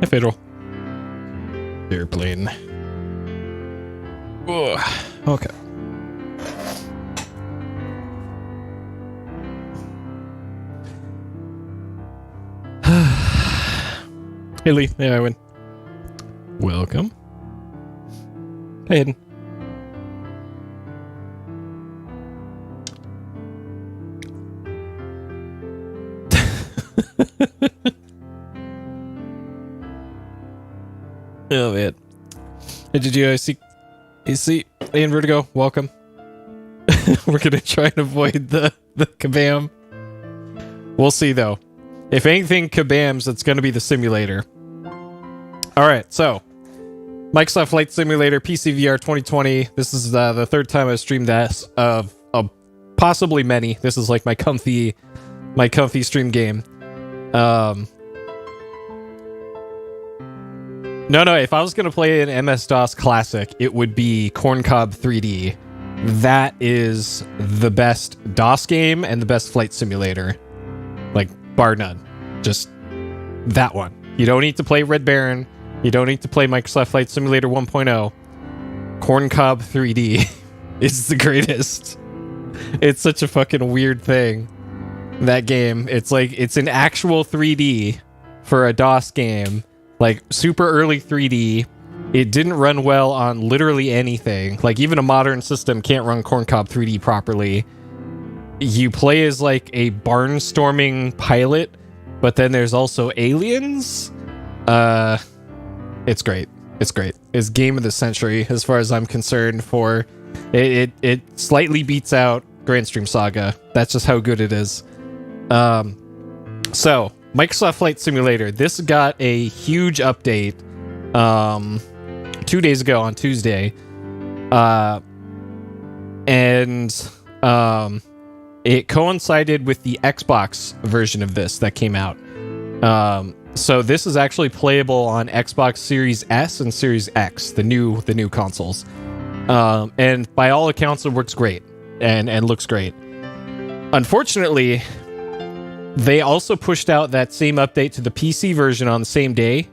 Fiddle. Airplane. Ugh. Okay. Hey Lee, hey Iwan. Welcome. Hey Hayden. Oh man. Hey, did you see hey and Vertigo, welcome. We're gonna try and avoid the kabam. We'll see though. If anything kabams, it's gonna be the simulator. Alright, so Microsoft Flight Simulator PCVR 2020. This is the third time I've streamed this of possibly many. This is like my comfy stream game. No, if I was going to play an MS-DOS classic, it would be Corncob 3D. That is the best DOS game and the best flight simulator. Like, bar none. Just that one. You don't need to play Red Baron. You don't need to play Microsoft Flight Simulator 1.0. Corncob 3D is the greatest. It's such a fucking weird thing. That game. It's like, it's an actual 3D for a DOS game. Like, super early 3D. It didn't run well on literally anything. Like, even a modern system can't run Corncob 3D properly. You play as, like, a barnstorming pilot, but then there's also aliens. It's great. It's great. It's game of the century, as far as I'm concerned, for... It slightly beats out Grand Stream Saga. That's just how good it is. So... Microsoft Flight Simulator. This got a huge update 2 days ago on Tuesday. And it coincided with the Xbox version of this that came out. So this is actually playable on Xbox Series S and Series X, the new consoles. And by all accounts, it works great and looks great. Unfortunately, they also pushed out that same update to the PC version on the same day,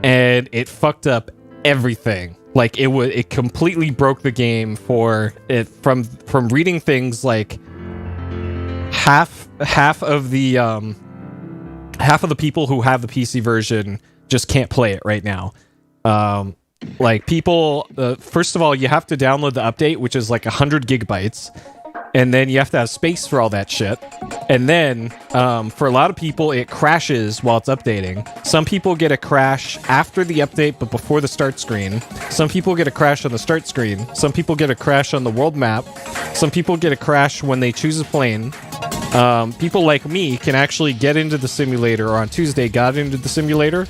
and it fucked up everything. Like, it completely broke the game for it. From reading things, like half of the people who have the PC version just can't play it right now. Like, people, first of all, you have to download the update, which is like 100 gigabytes. And then you have to have space for all that shit. And then, for a lot of people, it crashes while it's updating. Some people get a crash after the update, but before the start screen. Some people get a crash on the start screen. Some people get a crash on the world map. Some people get a crash when they choose a plane. People like me can actually get into the simulator, or on Tuesday got into the simulator.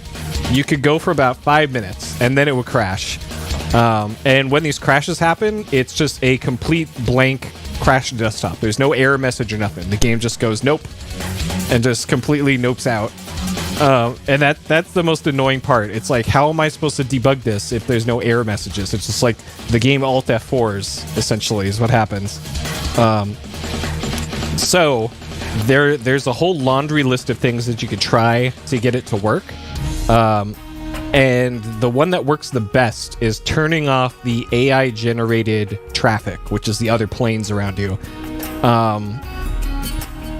You could go for about 5 minutes, and then it would crash. And when these crashes happen, it's just a complete blank crash desktop. There's no error message or nothing. The game just goes nope and just completely nopes out. And that's the most annoying part. It's like, how am I supposed to debug this if there's no error messages? It's just like the game Alt F4s, essentially, is what happens. So there's a whole laundry list of things that you could try to get it to work. And the one that works the best is turning off the AI-generated traffic, which is the other planes around you.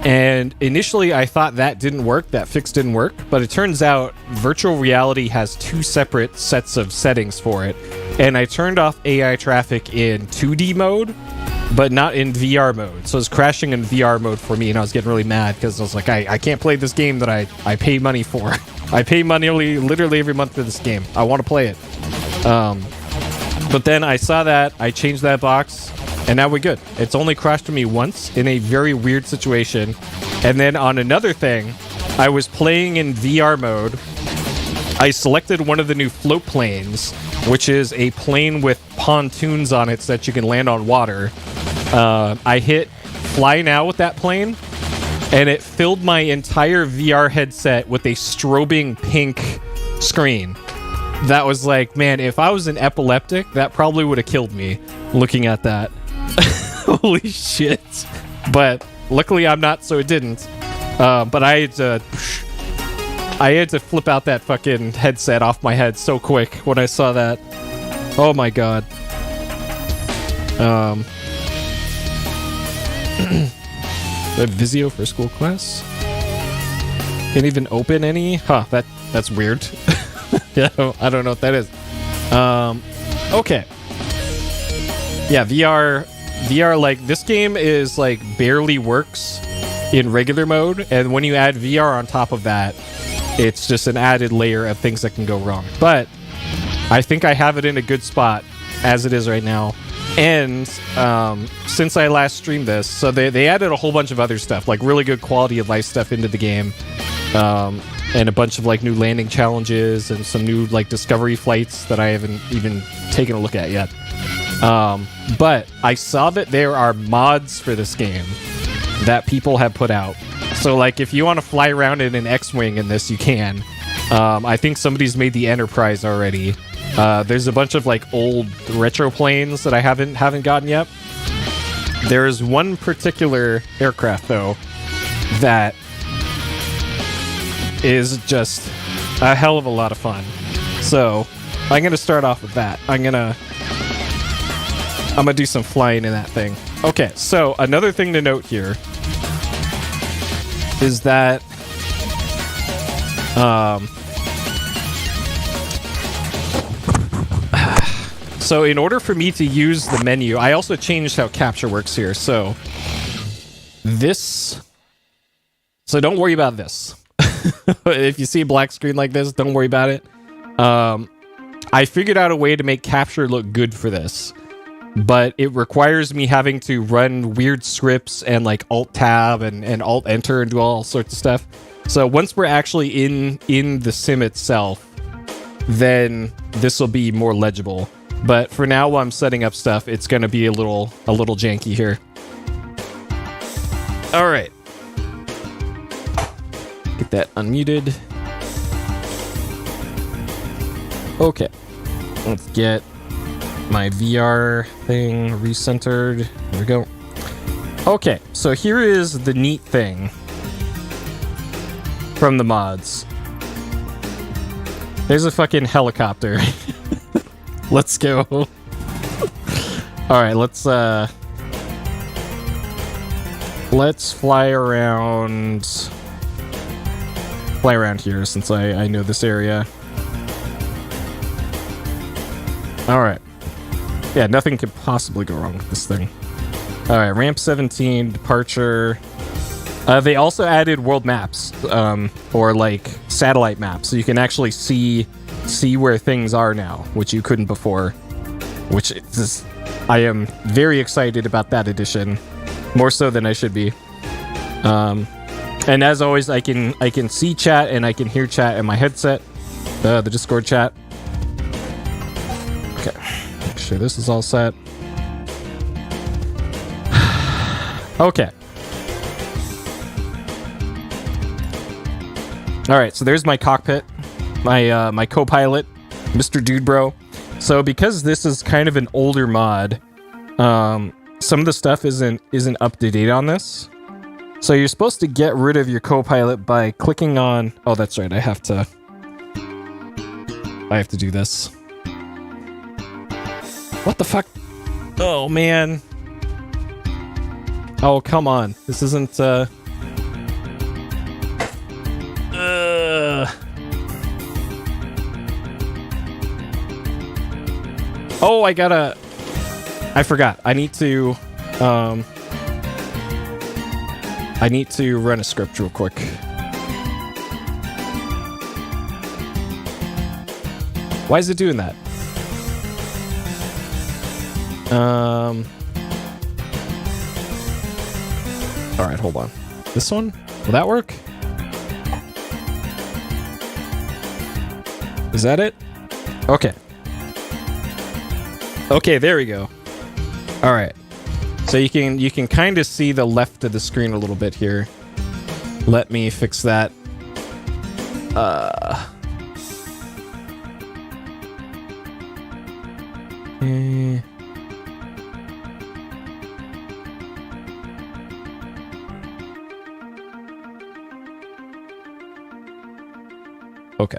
And initially, I thought that didn't work, that fix didn't work, but it turns out virtual reality has two separate sets of settings for it. And I turned off AI traffic in 2D mode, but not in VR mode. So it's crashing in VR mode for me, and I was getting really mad because I was like, I can't play this game that I pay money for. I pay money literally every month for this game. I want to play it. But then I saw that, I changed that box, and now we're good. It's only crashed for me once in a very weird situation. And then on another thing, I was playing in VR mode. I selected one of the new float planes, which is a plane with pontoons on it so that you can land on water. I hit fly now with that plane, and it filled my entire VR headset with a strobing pink screen. That was like, man, if I was an epileptic, that probably would have killed me looking at that. Holy shit. But luckily I'm not, so it didn't. But I had to I had to flip out that fucking headset off my head so quick when I saw that. Oh my god. The Visio for school class? Can't even open any? Huh, that's weird. Yeah, I don't know what that is. Okay. Yeah, VR, like, this game is, like, barely works in regular mode, and when you add VR on top of that, it's just an added layer of things that can go wrong. But I think I have it in a good spot as it is right now. And since I last streamed this, so they added a whole bunch of other stuff, like really good quality of life stuff into the game, and a bunch of like new landing challenges and some new like discovery flights that I haven't even taken a look at yet. But I saw that there are mods for this game that people have put out. So like if you want to fly around in an X-Wing in this, you can. I think somebody's made the Enterprise already. There's a bunch of like old retro planes that I haven't gotten yet. There's one particular aircraft though that is just a hell of a lot of fun. So I'm gonna start off with that. I'm gonna do some flying in that thing. Okay, so another thing to note here is that so in order for me to use the menu, I also changed how capture works here. So don't worry about this. If you see a black screen like this, don't worry about it. I figured out a way to make capture look good for this, but it requires me having to run weird scripts and like Alt-Tab and Alt-Enter and do all sorts of stuff. So once we're actually in the sim itself, then this will be more legible. But for now, while I'm setting up stuff, it's going to be a little janky here. All right. Get that unmuted. Okay. Let's get my VR thing recentered. There we go. Okay, so here is the neat thing from the mods. There's a fucking helicopter. Let's go. All right, let's fly around here since I know this area. All right. Yeah, nothing could possibly go wrong with this thing. All right, ramp 17, departure. They also added world maps, or like satellite maps, so you can actually see where things are now, which you couldn't before. Which is, I am very excited about that addition, more so than I should be. And as always, I can see chat and I can hear chat in my headset, the Discord chat. Okay, make sure this is all set. Okay. All right, so there's my cockpit, my co-pilot, Mr. Dude Bro. So because this is kind of an older mod, some of the stuff isn't up to date on this. So you're supposed to get rid of your co-pilot by clicking on. Oh, that's right. I have to do this. What the fuck? Oh man. Oh, come on. This isn't Oh, I forgot. I need to run a script real quick. Why is it doing that? All right, hold on. This one? Will that work? Is that it? Okay. Okay, there we go. All right. So you can kind of see the left of the screen a little bit here. Let me fix that. Okay.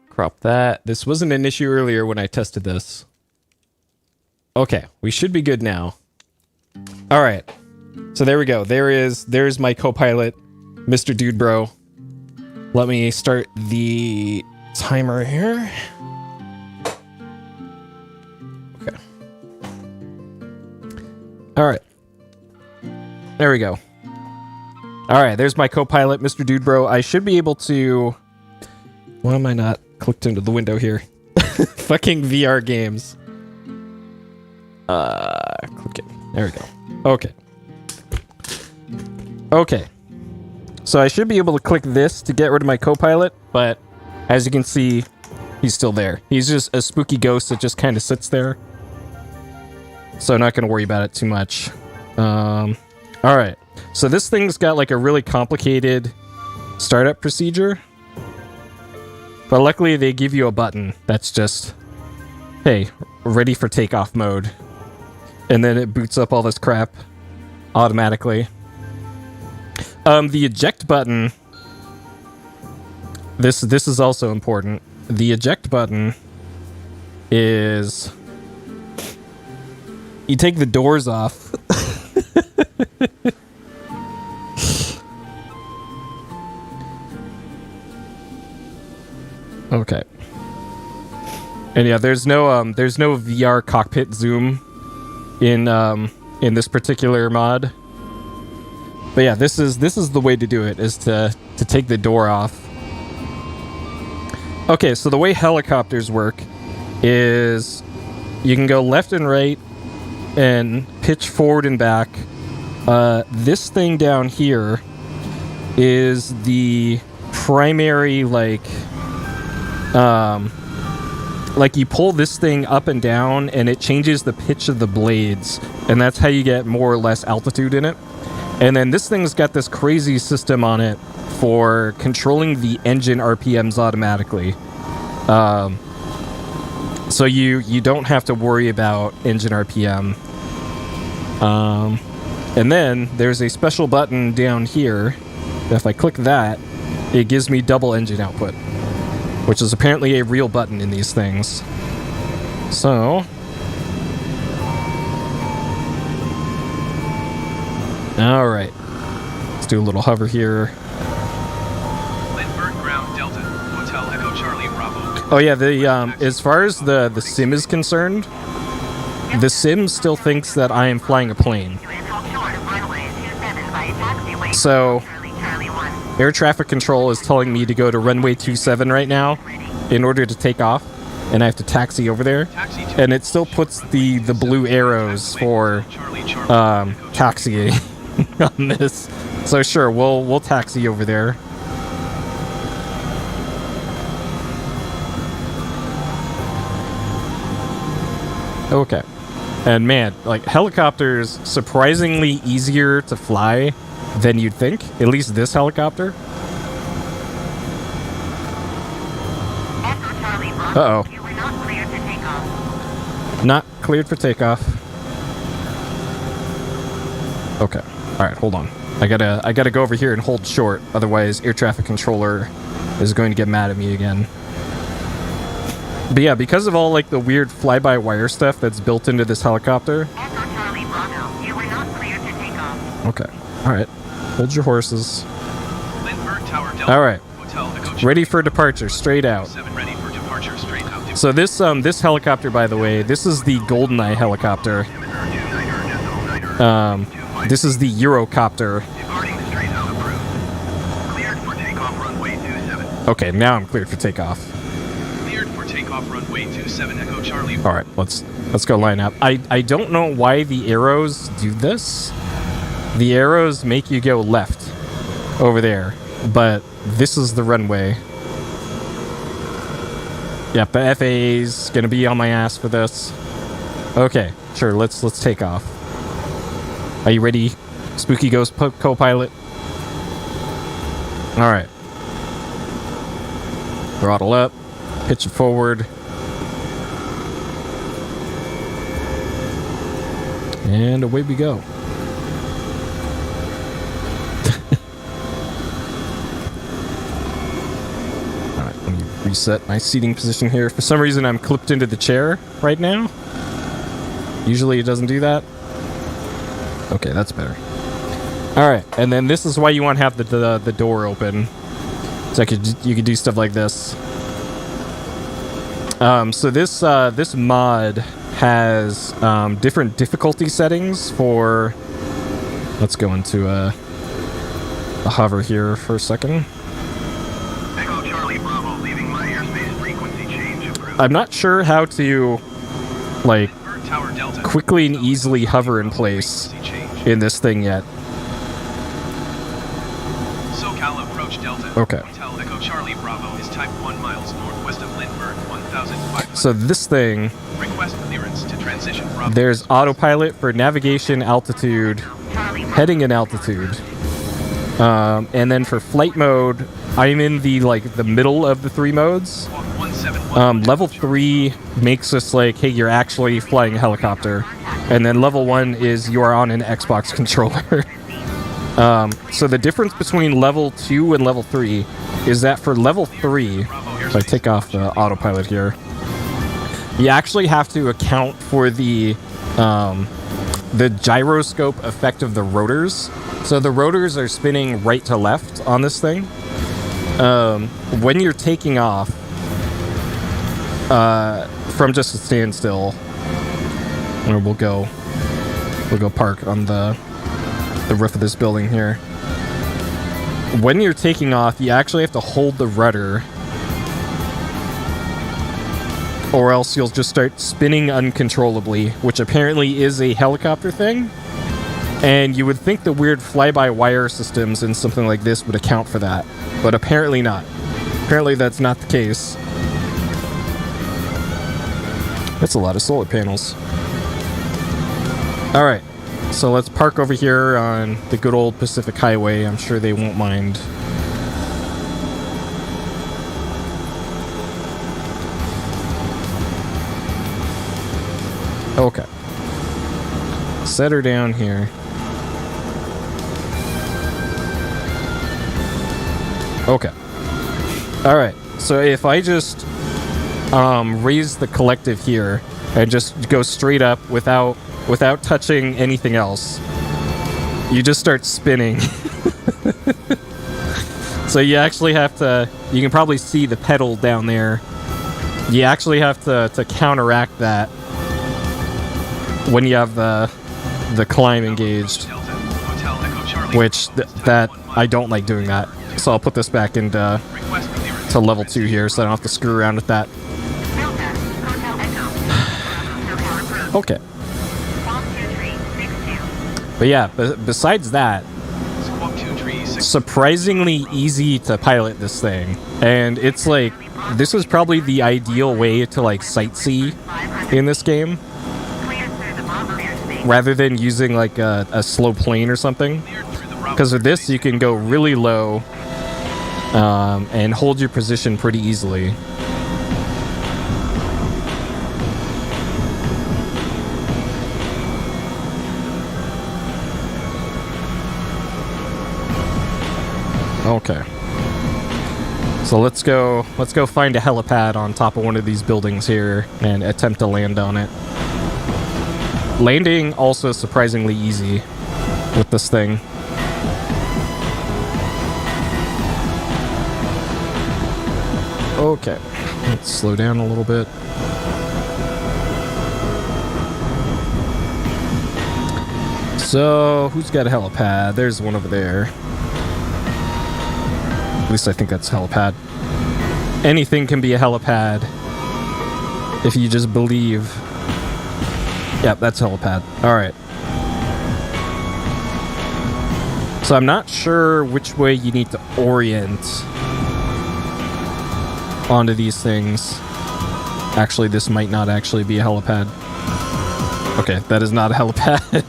Crop that. This wasn't an issue earlier when I tested this. Okay, we should be good now. All right. So there we go. There's my co-pilot, Mr. Dude Bro. Let me start the timer here. Okay. All right. There we go. All right, there's my co-pilot, Mr. Dude Bro. I should be able to... Why am I not clicked into the window here? Fucking VR games. Click it. There we go. Okay. Okay. So I should be able to click this to get rid of my co-pilot, but as you can see, he's still there. He's just a spooky ghost that just kind of sits there. So I'm not going to worry about it too much. All right. So this thing's got like a really complicated startup procedure. But luckily they give you a button that's just, hey, ready for takeoff mode. And then it boots up all this crap automatically. The eject button, this is also important. The eject button is, you take the doors off. Okay. And yeah, there's no VR cockpit zoom in this particular mod. But yeah, this is the way to do it, is to take the door off. Okay, so the way helicopters work is you can go left and right and pitch forward and back. This thing down here is the primary, like you pull this thing up and down and it changes the pitch of the blades, and that's how you get more or less altitude in it. And then this thing's got this crazy system on it for controlling the engine RPMs automatically. So you don't have to worry about engine RPM. And then there's a special button down here. If I click that, it gives me double engine output, which is apparently a real button in these things. So... Alright. Let's do a little hover here. Lindbergh Ground Delta, Hotel Echo Charlie Bravo. Oh yeah, as far as the sim is concerned, the sim still thinks that I am flying a plane. So, air traffic control is telling me to go to runway 27 right now in order to take off, and I have to taxi over there. And it still puts the blue arrows for taxiing on this. So sure, we'll taxi over there. Okay. And man, like, helicopters surprisingly easier to fly than you'd think. At least this helicopter. Uh-oh. Not cleared for takeoff. Okay. Alright, hold on. I gotta go over here and hold short, otherwise air traffic controller is going to get mad at me again. But yeah, because of all like the weird fly-by-wire stuff that's built into this helicopter. Okay. Alright. Hold your horses. Alright. Ready for departure, straight out. So this helicopter, by the way, this is the GoldenEye helicopter. This is the Eurocopter. Okay, now I'm cleared for takeoff. Cleared for takeoff runway 27 Echo Charlie. All right, let's go line up. I don't know why the arrows do this. The arrows make you go left over there, but this is the runway. Yep, the FAA's gonna be on my ass for this. Okay, sure, let's take off. Are you ready, Spooky Ghost co-pilot? Alright. Throttle up, pitch it forward. And away we go. reset my seating position here. For some reason, I'm clipped into the chair right now. Usually it doesn't do that. Okay, that's better. All right, and then this is why you want to have the door open. So you could do stuff like this. So this mod has different difficulty settings for. Let's go into a hover here for a second. Echo Charlie Bravo, leaving my airspace frequency change approved. I'm not sure how to like Bird Tower Delta. quickly and easily hover in place Frequency change. in this thing yet. SoCal approach Delta. Okay. Hotel Echo Charlie Bravo is type 1 miles northwest of Lindbergh, 1,500. So this thing, Request clearance to transition Bravo. there's autopilot for navigation, altitude, heading and altitude. And then for flight mode, I'm in the middle of the three modes. Walk 171. Level 3 makes us like, hey, you're actually flying a helicopter. And then level 1 is you are on an Xbox controller. So the difference between level 2 and level 3 is that for level 3, if I take off the autopilot here, you actually have to account for the gyroscope effect of the rotors. So the rotors are spinning right to left on this thing. When you're taking off from just a standstill, or we'll go park on the roof of this building here. When you're taking off, you actually have to hold the rudder, or else you'll just start spinning uncontrollably, which apparently is a helicopter thing. And you would think the weird fly-by-wire systems in something like this would account for that, but apparently not. Apparently that's not the case. That's a lot of solar panels. Alright, so let's park over here on the good old Pacific Highway. I'm sure they won't mind. Okay. Set her down here. Okay. Alright, so if I just raise the collective here and just go straight up without touching anything else, you just start spinning. So you actually have to, you can probably see the pedal down there. You actually have to counteract that when you have the climb engaged, which that I don't like doing that. So I'll put this back into to level 2 here, so I don't have to screw around with that. Okay. But yeah, besides that, surprisingly easy to pilot this thing. And it's like, this is probably the ideal way to like sightsee in this game, rather than using like a slow plane or something. Because with this, you can go really low and hold your position pretty easily. Okay. So let's go find a helipad on top of one of these buildings here and attempt to land on it. Landing also surprisingly easy with this thing. Okay, let's slow down a little bit. So, who's got a helipad? There's one over there. At least I think that's a helipad. Anything can be a helipad if you just believe. Yep, that's a helipad. Alright. So I'm not sure which way you need to orient onto these things. Actually, this might not actually be a helipad. Okay, that is not a helipad.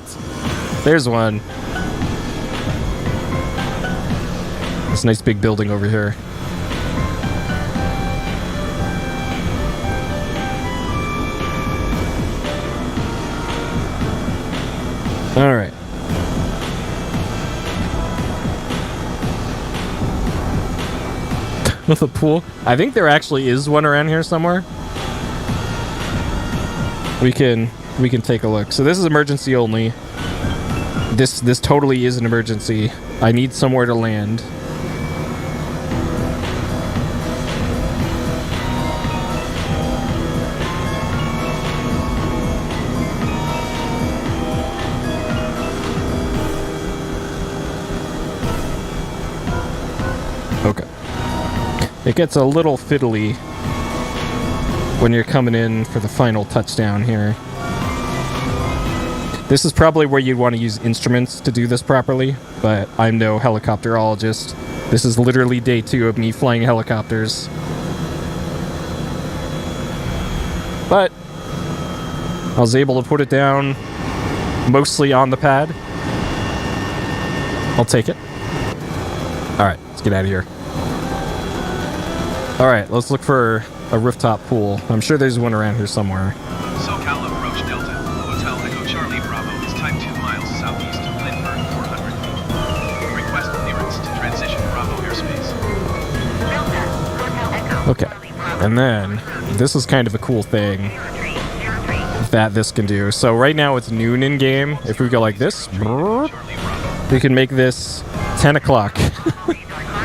There's one. This nice big building over here. Alright. with a pool. I think there actually is one around here somewhere. We can take a look. So this is emergency only. This totally is an emergency. I need somewhere to land. Okay. It gets a little fiddly when you're coming in for the final touchdown here. This is probably where you'd want to use instruments to do this properly, but I'm no helicopterologist. This is literally day 2 of me flying helicopters. But I was able to put it down mostly on the pad. I'll take it. Alright, let's get out of here. Alright, let's look for a rooftop pool. I'm sure there's one around here somewhere. SoCal approach Delta. Hotel Echo Charlie Bravo is type 2 miles southeast of Lindbergh, 400 feet. Request clearance to transition Bravo airspace. Okay, and then this is kind of a cool thing that this can do. So right now it's noon in game. If we go like this, we can make this 10 o'clock,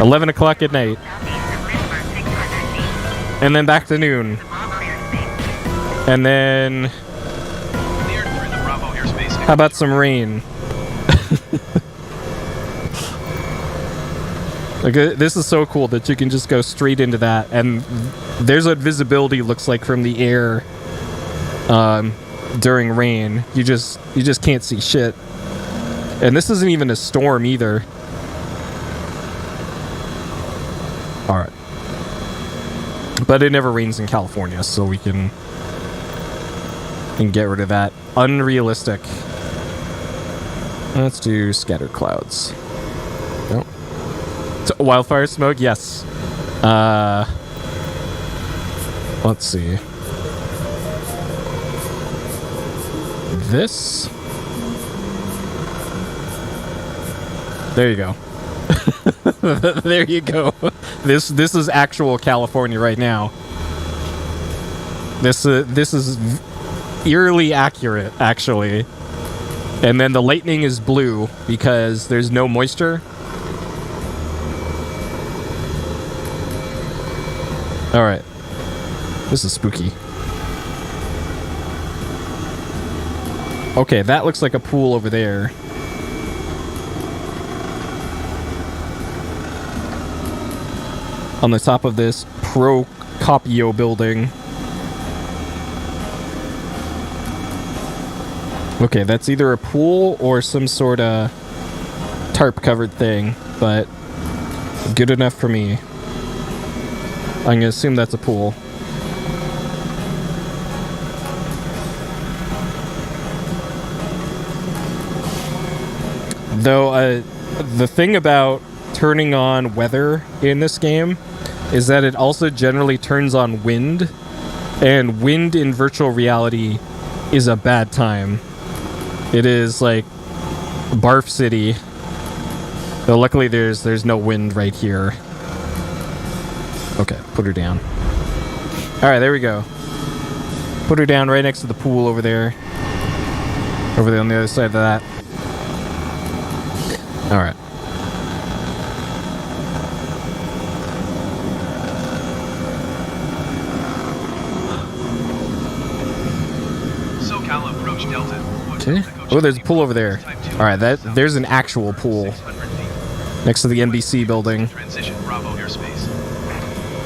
11 o'clock at night, and then back to noon, and then how about some rain? Like, this is so cool that you can just go straight into that, and there's what visibility looks like from the air during rain. You just can't see shit. And this isn't even a storm either. Alright. But it never rains in California, so we can get rid of that. Unrealistic. Let's do scattered clouds. Nope. So, wildfire smoke? Yes. Let's see. This. There you go. There you go. This is actual California right now. This is eerily accurate, actually. And then the lightning is blue because there's no moisture. All right. This is spooky. Okay, that looks like a pool over there. On the top of this Procopio building. Okay, that's either a pool or some sort of tarp-covered thing, but good enough for me. I'm gonna assume that's a pool. Though, the thing about turning on weather in this game is that it also generally turns on wind, and wind in virtual reality is a bad time. It is like Barf City. Though luckily there's no wind right here. Okay, put her down. Alright, there we go. Put her down right next to the pool over there. Over there on the other side of that. Alright. SoCal approach Delta. Okay. Oh, there's a pool over there. Alright, there's an actual pool. Next to the NBC building. Transition Bravo airspace.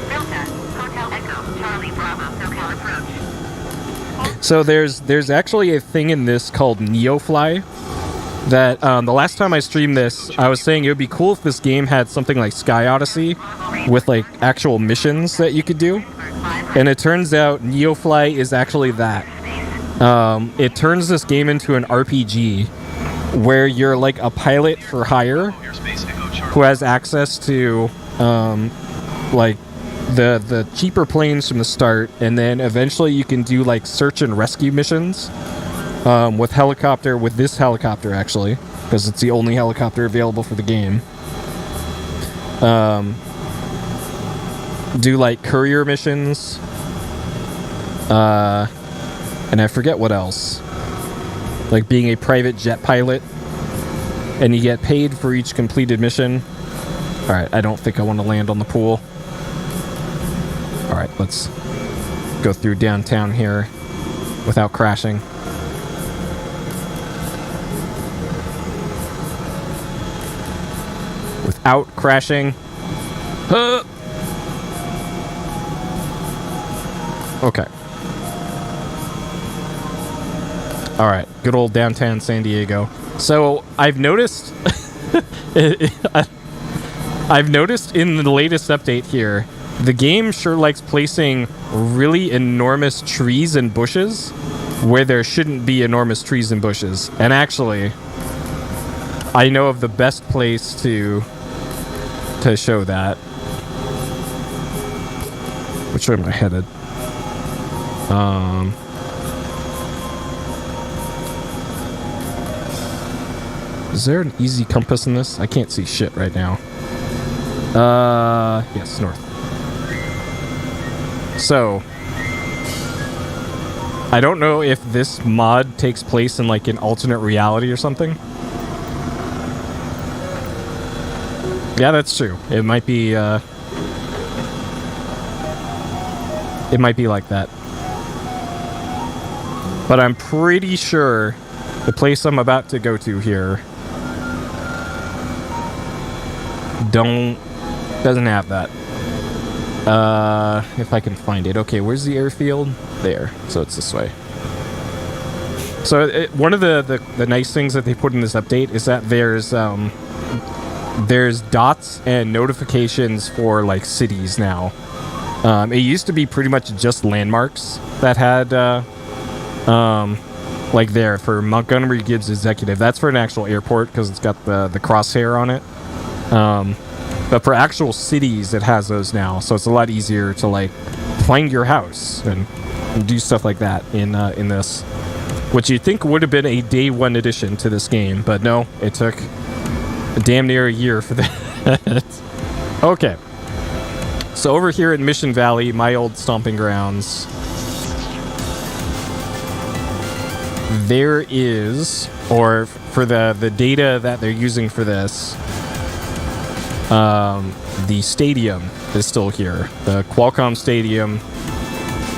Delta, Hotel Echo, Charlie Bravo, SoCal approach. So there's actually a thing in this called NeoFly that the last time I streamed this, I was saying it would be cool if this game had something like Sky Odyssey with like actual missions that you could do. And it turns out NeoFly is actually that. It turns this game into an RPG where you're like a pilot for hire who has access to like the cheaper planes from the start, and then eventually you can do like search and rescue missions with this helicopter actually, because it's the only helicopter available for the game. do like courier missions. And I forget what else. Like being a private jet pilot. And you get paid for each completed mission. Alright, I don't think I want to land on the pool. Alright, let's go through downtown here without crashing. Without crashing. Okay. Alright, good old downtown San Diego. So, I've noticed... I've noticed in the latest update here, the game sure likes placing really enormous trees and bushes where there shouldn't be enormous trees and bushes. And actually, I know of the best place to show that. Which way am I headed? Is there an easy compass in this? I can't see shit right now. Yes, north. So, I don't know if this mod takes place in like an alternate reality or something. Yeah, that's true. It might be like that. But I'm pretty sure the place I'm about to go to here doesn't have that. If I can find it. Okay, where's the airfield? There. So it's this way. So one of the nice things that they put in this update is that there's dots and notifications for like cities now. It used to be pretty much just landmarks that had like there for Montgomery Gibbs Executive. That's for an actual airport because it's got the crosshair on it. But for actual cities, it has those now, so it's a lot easier to like find your house and do stuff like that in this, which you'd think would have been a day one addition to this game, but no, it took damn near a year for that. Okay, so over here in Mission Valley, my old stomping grounds, there is, or for the data that they're using for this, the stadium is still here. The Qualcomm Stadium,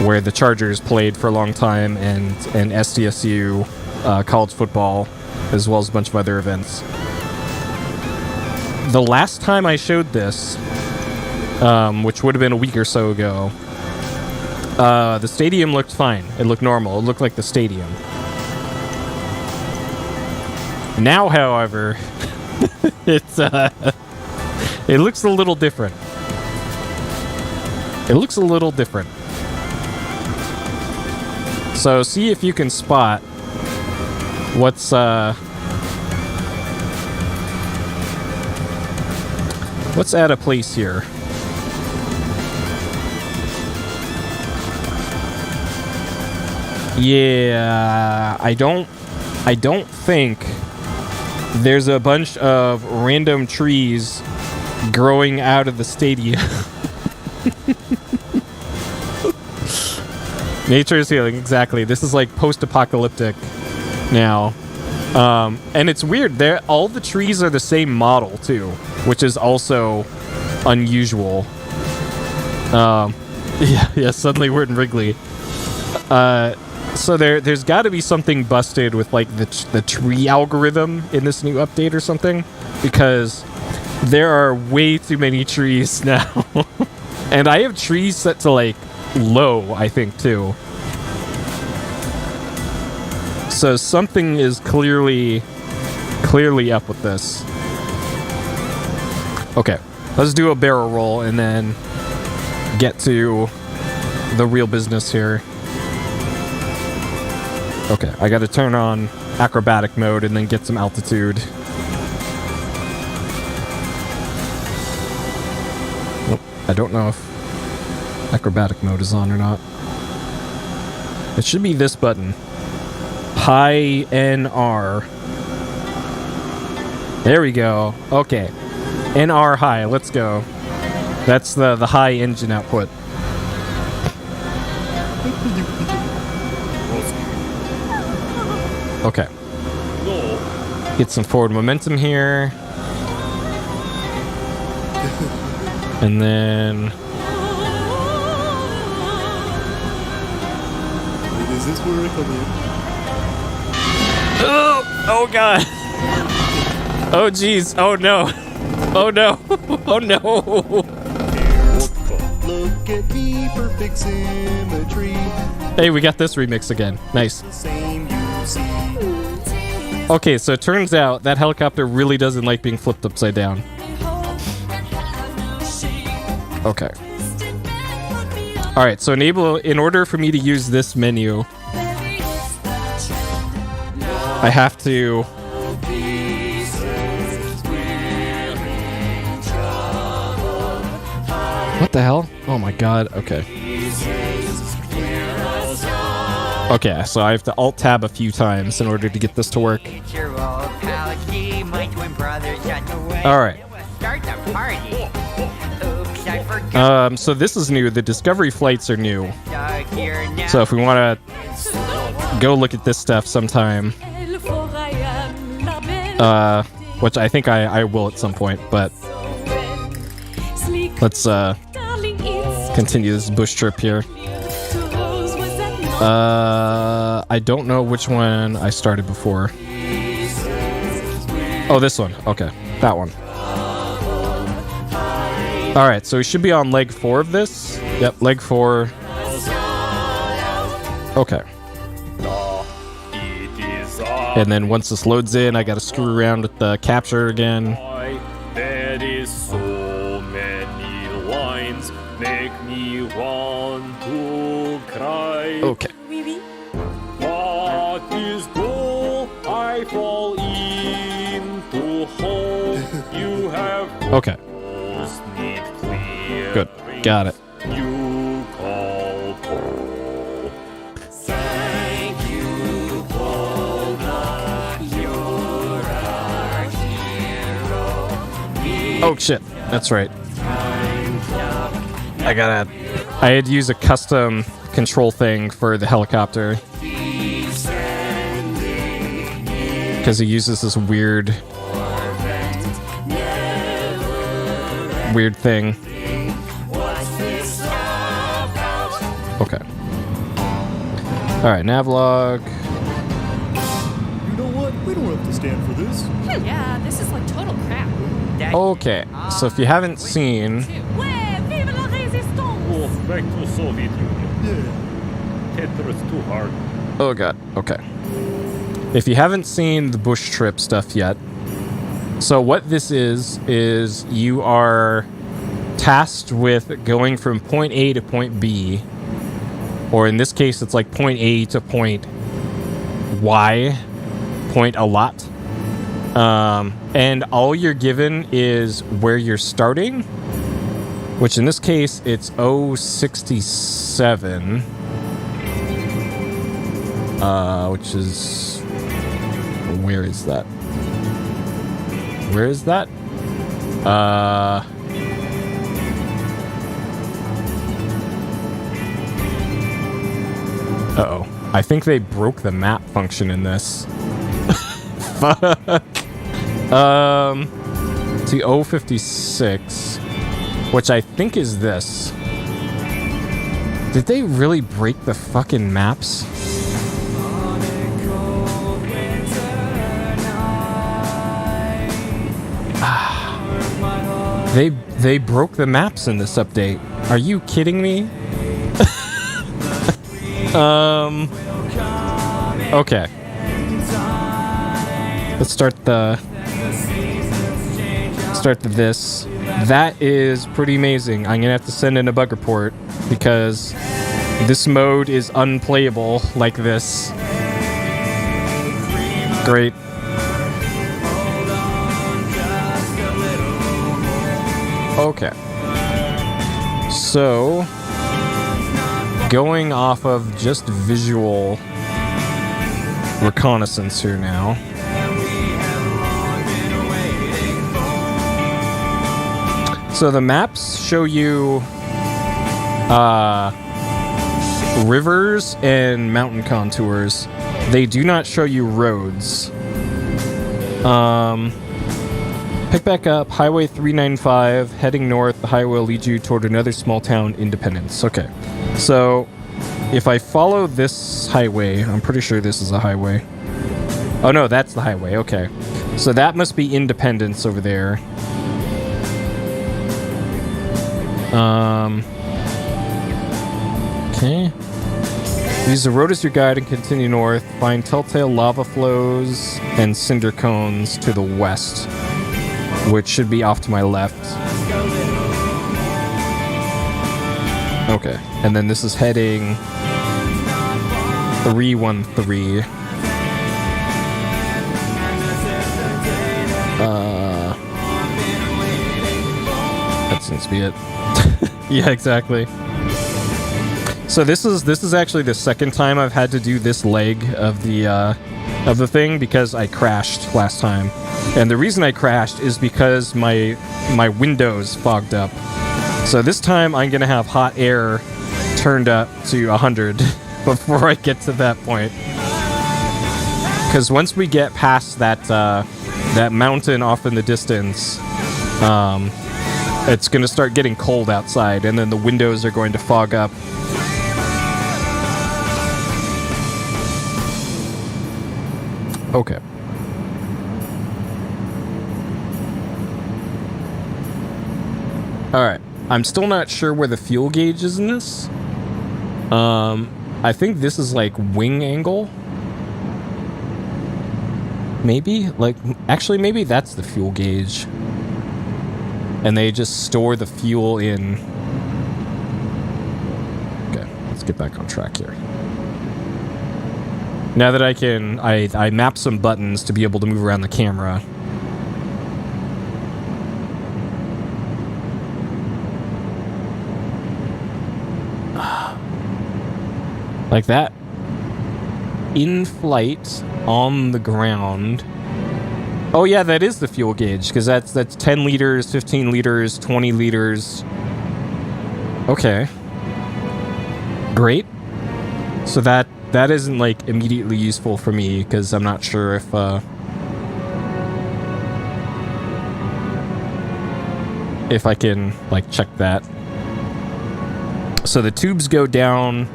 where the Chargers played for a long time, and SDSU college football, as well as a bunch of other events. The last time I showed this, which would have been a week or so ago, the stadium looked fine. It looked normal. It looked like the stadium. Now, however, it's it looks a little different. It looks a little different. So see if you can spot what's out of place here. Yeah, I don't think there's a bunch of random trees growing out of the stadium. Nature is healing, exactly. This is like post-apocalyptic now. And it's weird. All the trees are the same model, too, which is also unusual. Yeah, suddenly we're in Wrigley. So there's got to be something busted with like the tree algorithm in this new update or something, because there are way too many trees now. And I have trees set to like low, I think, too. So something is clearly up with this. Okay, let's do a barrel roll and then get to the real business here. Okay, I gotta turn on acrobatic mode and then get some altitude. Nope, I don't know if acrobatic mode is on or not. It should be this button. High NR. There we go. Okay. NR high, let's go. That's the high engine output. Okay. Get some forward momentum here. And then... Is this where I come in? Oh god. Oh jeez. Oh no. Oh no. Oh no. Look at me, perfect symmetry. Hey, we got this remix again. Nice. The same you see. Okay, so it turns out that helicopter really doesn't like being flipped upside down. Okay. Alright, so in order for me to use this menu, I have to... What the hell? Oh my god, okay. Okay, so I have to alt-tab a few times in order to get this to work. Alright. So this is new. The Discovery flights are new. So if we want to go look at this stuff sometime, which I think I will at some point, but let's continue this bush trip here. I don't know which one I started before. Oh, this one. Okay, that one. Alright, so we should be on leg 4 of this. Yep, leg 4. Okay. And then once this loads in, I gotta screw around with the capture again. There is so many lines make me want to cry. Okay. What is goal? I fall into hole. You have Okay. need clear. Good. Got it. You call Paul. Thank you, Paul. You're our hero. Oh shit. That's right. I had to use a custom control thing for the helicopter. Because he uses this weird thing. Okay. Alright, navlog. You know what? We don't have to stand for this. Yeah, this is like total crap. Okay, so if you haven't seen... Ouais, vive la résistance! Oh, back to Soviet Union. Yeah. Tetris too hard. Oh god, okay. If you haven't seen the bush trip stuff yet, so what this is you are tasked with going from point A to point B, or in this case it's like point A to point Y, point a lot. And all you're given is where you're starting, which in this case it's 067, which is... Where is that? Where is that? Uh-oh. I think they broke the map function in this. Fuck. To 056, which I think is this. Did they really break the fucking maps? They broke the maps in this update. Are you kidding me? Okay. Let's start this. That is pretty amazing. I'm gonna have to send in a bug report because this mode is unplayable like this. Great. Okay. So, going off of just visual reconnaissance here now. So the maps show you rivers and mountain contours. They do not show you roads. Pick back up, Highway 395, heading north. The highway will lead you toward another small town, Independence. Okay, so if I follow this highway, I'm pretty sure this is a highway. Oh no, that's the highway, okay. So that must be Independence over there. Okay. Use the road as your guide and continue north. Find telltale lava flows and cinder cones to the west, which should be off to my left. Okay, and then this is heading 313. That seems to be it. Yeah, exactly. So this is actually the second time I've had to do this leg of the thing because I crashed last time. And the reason I crashed is because my windows fogged up. So this time I'm gonna have hot air turned up to 100 before I get to that point. Because once we get past that mountain off in the distance, it's gonna start getting cold outside, and then the windows are going to fog up. Okay. Alright. I'm still not sure where the fuel gauge is in this. I think this is like wing angle. Maybe? Like, actually, maybe that's the fuel gauge. And they just store the fuel in. Okay, let's get back on track here. Now that I map some buttons to be able to move around the camera. Like that. In flight, on the ground. Oh yeah, that is the fuel gauge, because that's 10 liters, 15 liters, 20 liters. Okay. Great. So that isn't like immediately useful for me, because I'm not sure if I can like check that. So the tubes go down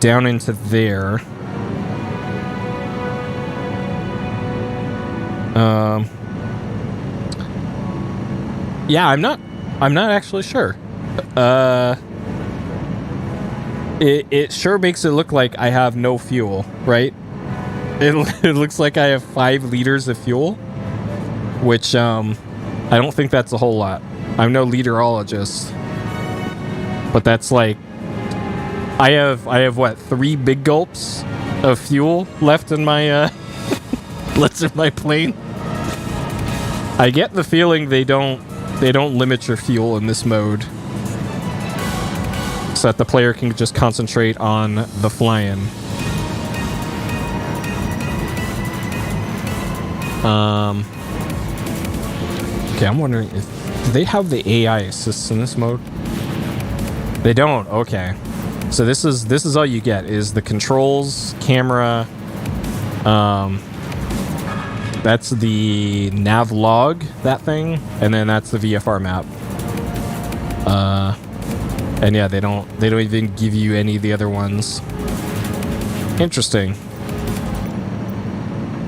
into there. Yeah, I'm not actually sure. It sure makes it look like I have no fuel, right? It looks like I have 5 liters of fuel, which I don't think that's a whole lot. I'm no literologist, but that's like I have what, 3 big gulps of fuel left in my my plane. I get the feeling they don't limit your fuel in this mode, so that the player can just concentrate on the flying. Okay, I'm wondering do they have the AI assists in this mode? They don't. Okay, so this is all you get is the controls, camera. That's the nav log, that thing, and then that's the VFR map. And yeah, they don't even give you any of the other ones. Interesting.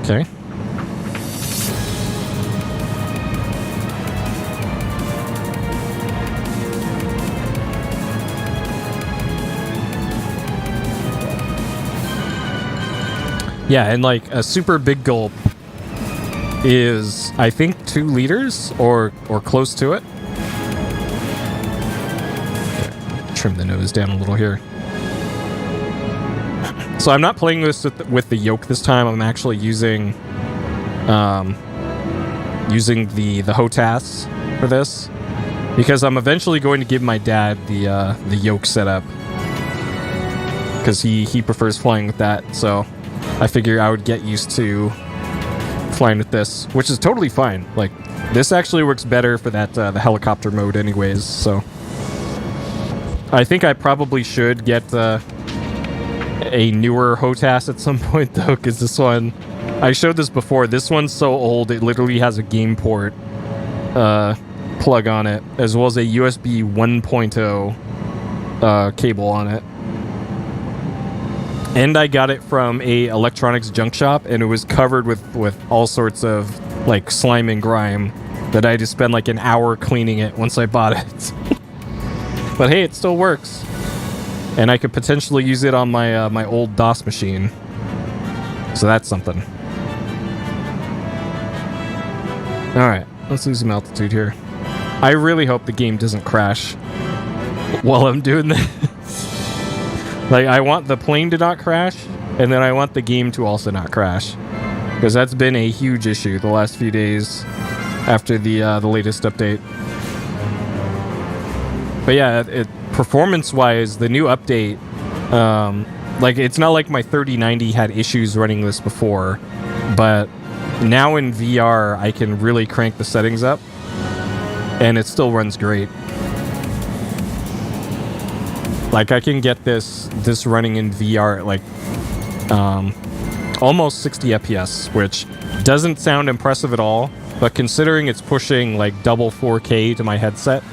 Okay. Yeah, and like a super big gulp is, I think, 2 liters or close to it. Okay, trim the nose down a little here. So I'm not playing this with the yoke this time. I'm actually using the HOTAS for this, because I'm eventually going to give my dad the yoke setup, because he prefers flying with that. So I figure I would get used to flying with this, which is totally fine. Like, this actually works better for that the helicopter mode anyways, so I think I probably should get a newer HOTAS at some point though, because this one, I showed this before, this one's so old it literally has a game port plug on it, as well as a USB 1.0 cable on it. And I got it from a electronics junk shop, and it was covered with all sorts of like slime and grime that I had to spend like an hour cleaning it once I bought it. But hey, it still works, and I could potentially use it on my my old DOS machine. So that's something. All right, let's lose some altitude here. I really hope the game doesn't crash while I'm doing this. Like, I want the plane to not crash, and then I want the game to also not crash, because that's been a huge issue the last few days after the latest update. But yeah, performance-wise, the new update, like, it's not like my 3090 had issues running this before, but now in VR, I can really crank the settings up, and it still runs great. Like, I can get this running in VR at like almost 60 FPS, which doesn't sound impressive at all, but considering it's pushing like double 4K to my headset,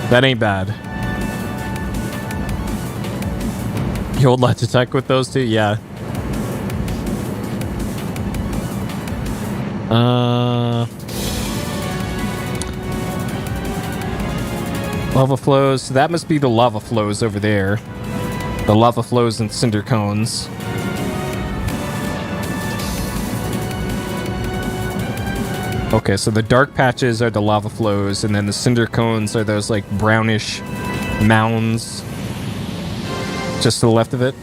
that ain't bad. You hold Logitech with those two? Yeah. Lava flows. So that must be the lava flows over there. The lava flows and cinder cones. Okay, so the dark patches are the lava flows, and then the cinder cones are those like brownish mounds just to the left of it.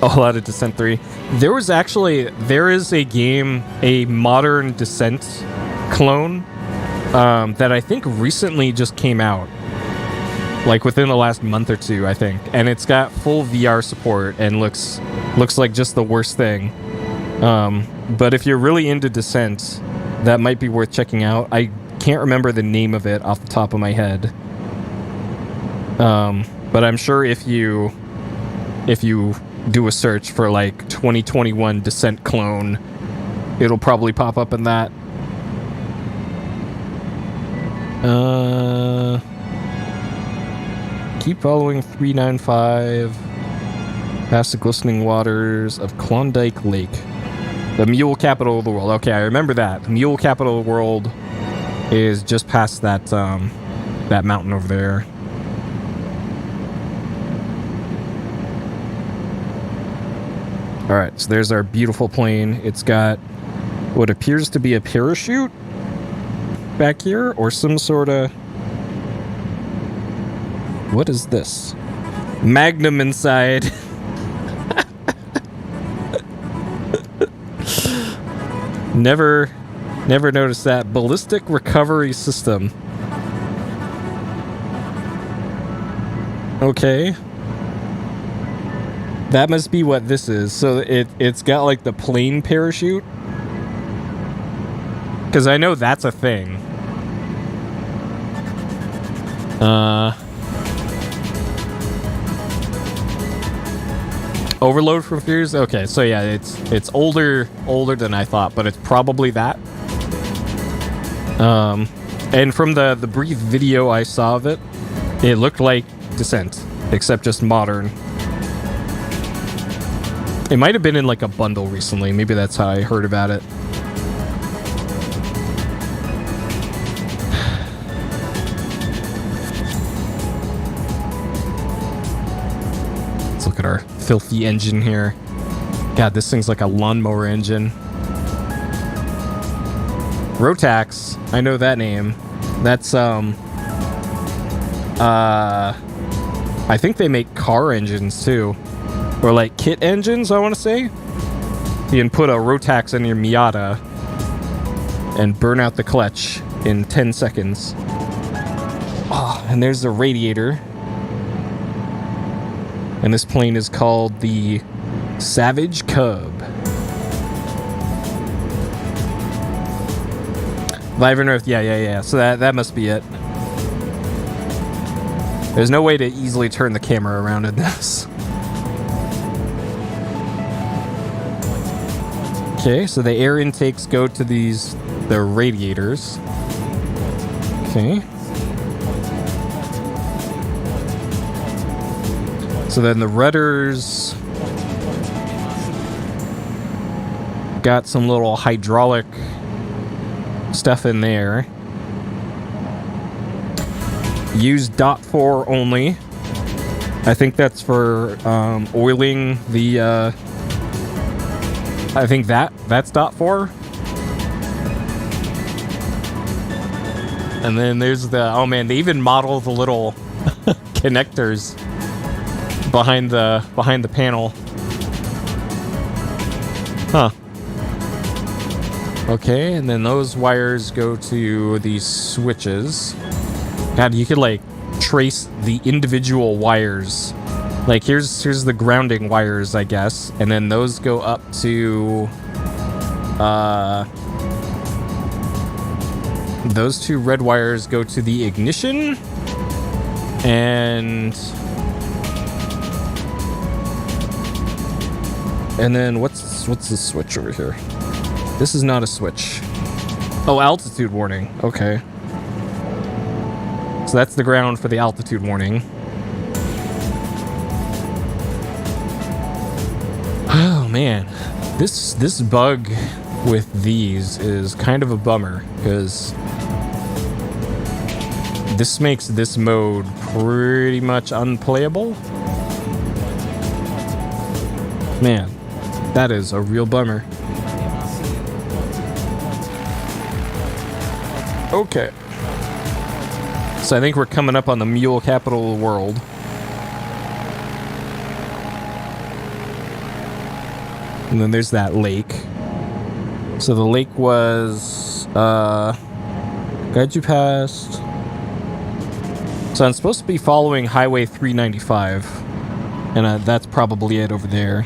All out of Descent 3. There is a game, a modern Descent clone, that I think recently just came out, like within the last month or two, I think, and it's got full VR support and looks like just the worst thing. But if you're really into Descent, that might be worth checking out. I can't remember the name of it off the top of my head, but I'm sure if you do a search for like 2021 Descent clone, it'll probably pop up in that. Keep following 395 past the glistening waters of Klondike Lake, the mule capital of the world. Okay, I remember that. The mule capital of the world is just past that that mountain over there. All right, so there's our beautiful plane. It's got what appears to be a parachute back here, or some sort of... What is this? Magnum inside. Never noticed that. Ballistic recovery system. Okay. That must be what this is. So it's got like the plane parachute. Because I know that's a thing. Overload for fears? Okay, so yeah, it's older than I thought, but it's probably that. And from the brief video I saw of it, it looked like Descent, except just modern. It might have been in like a bundle recently. Maybe that's how I heard about it. Let's look at our filthy engine here. God, this thing's like a lawnmower engine. Rotax, I know that name. That's I think they make car engines too. Or like kit engines, I want to say. You can put a Rotax in your Miata and burn out the clutch in 10 seconds. Oh, and there's the radiator. And this plane is called the Savage Cub. Live on Earth, yeah. So that must be it. There's no way to easily turn the camera around in this. Okay, so the air intakes go to the radiators. Okay. So then the rudders got some little hydraulic stuff in there. Use .4 only. I think that's for oiling the I think that's .4. And then there's the, oh man, they even model the little connectors behind the panel. Huh. Okay, and then those wires go to these switches. God, you could like trace the individual wires. Like here's the grounding wires, I guess, and then those go up to those two red wires go to the ignition, and then what's the switch over here? This is not a switch. Oh, altitude warning. Okay. So that's the ground for the altitude warning. Oh man, this bug with these is kind of a bummer because this makes this mode pretty much unplayable. Man, that is a real bummer. Okay. So I think we're coming up on the mule capital of the world. And then there's that lake. So the lake was guide you past. So I'm supposed to be following Highway 395, and that's probably it over there.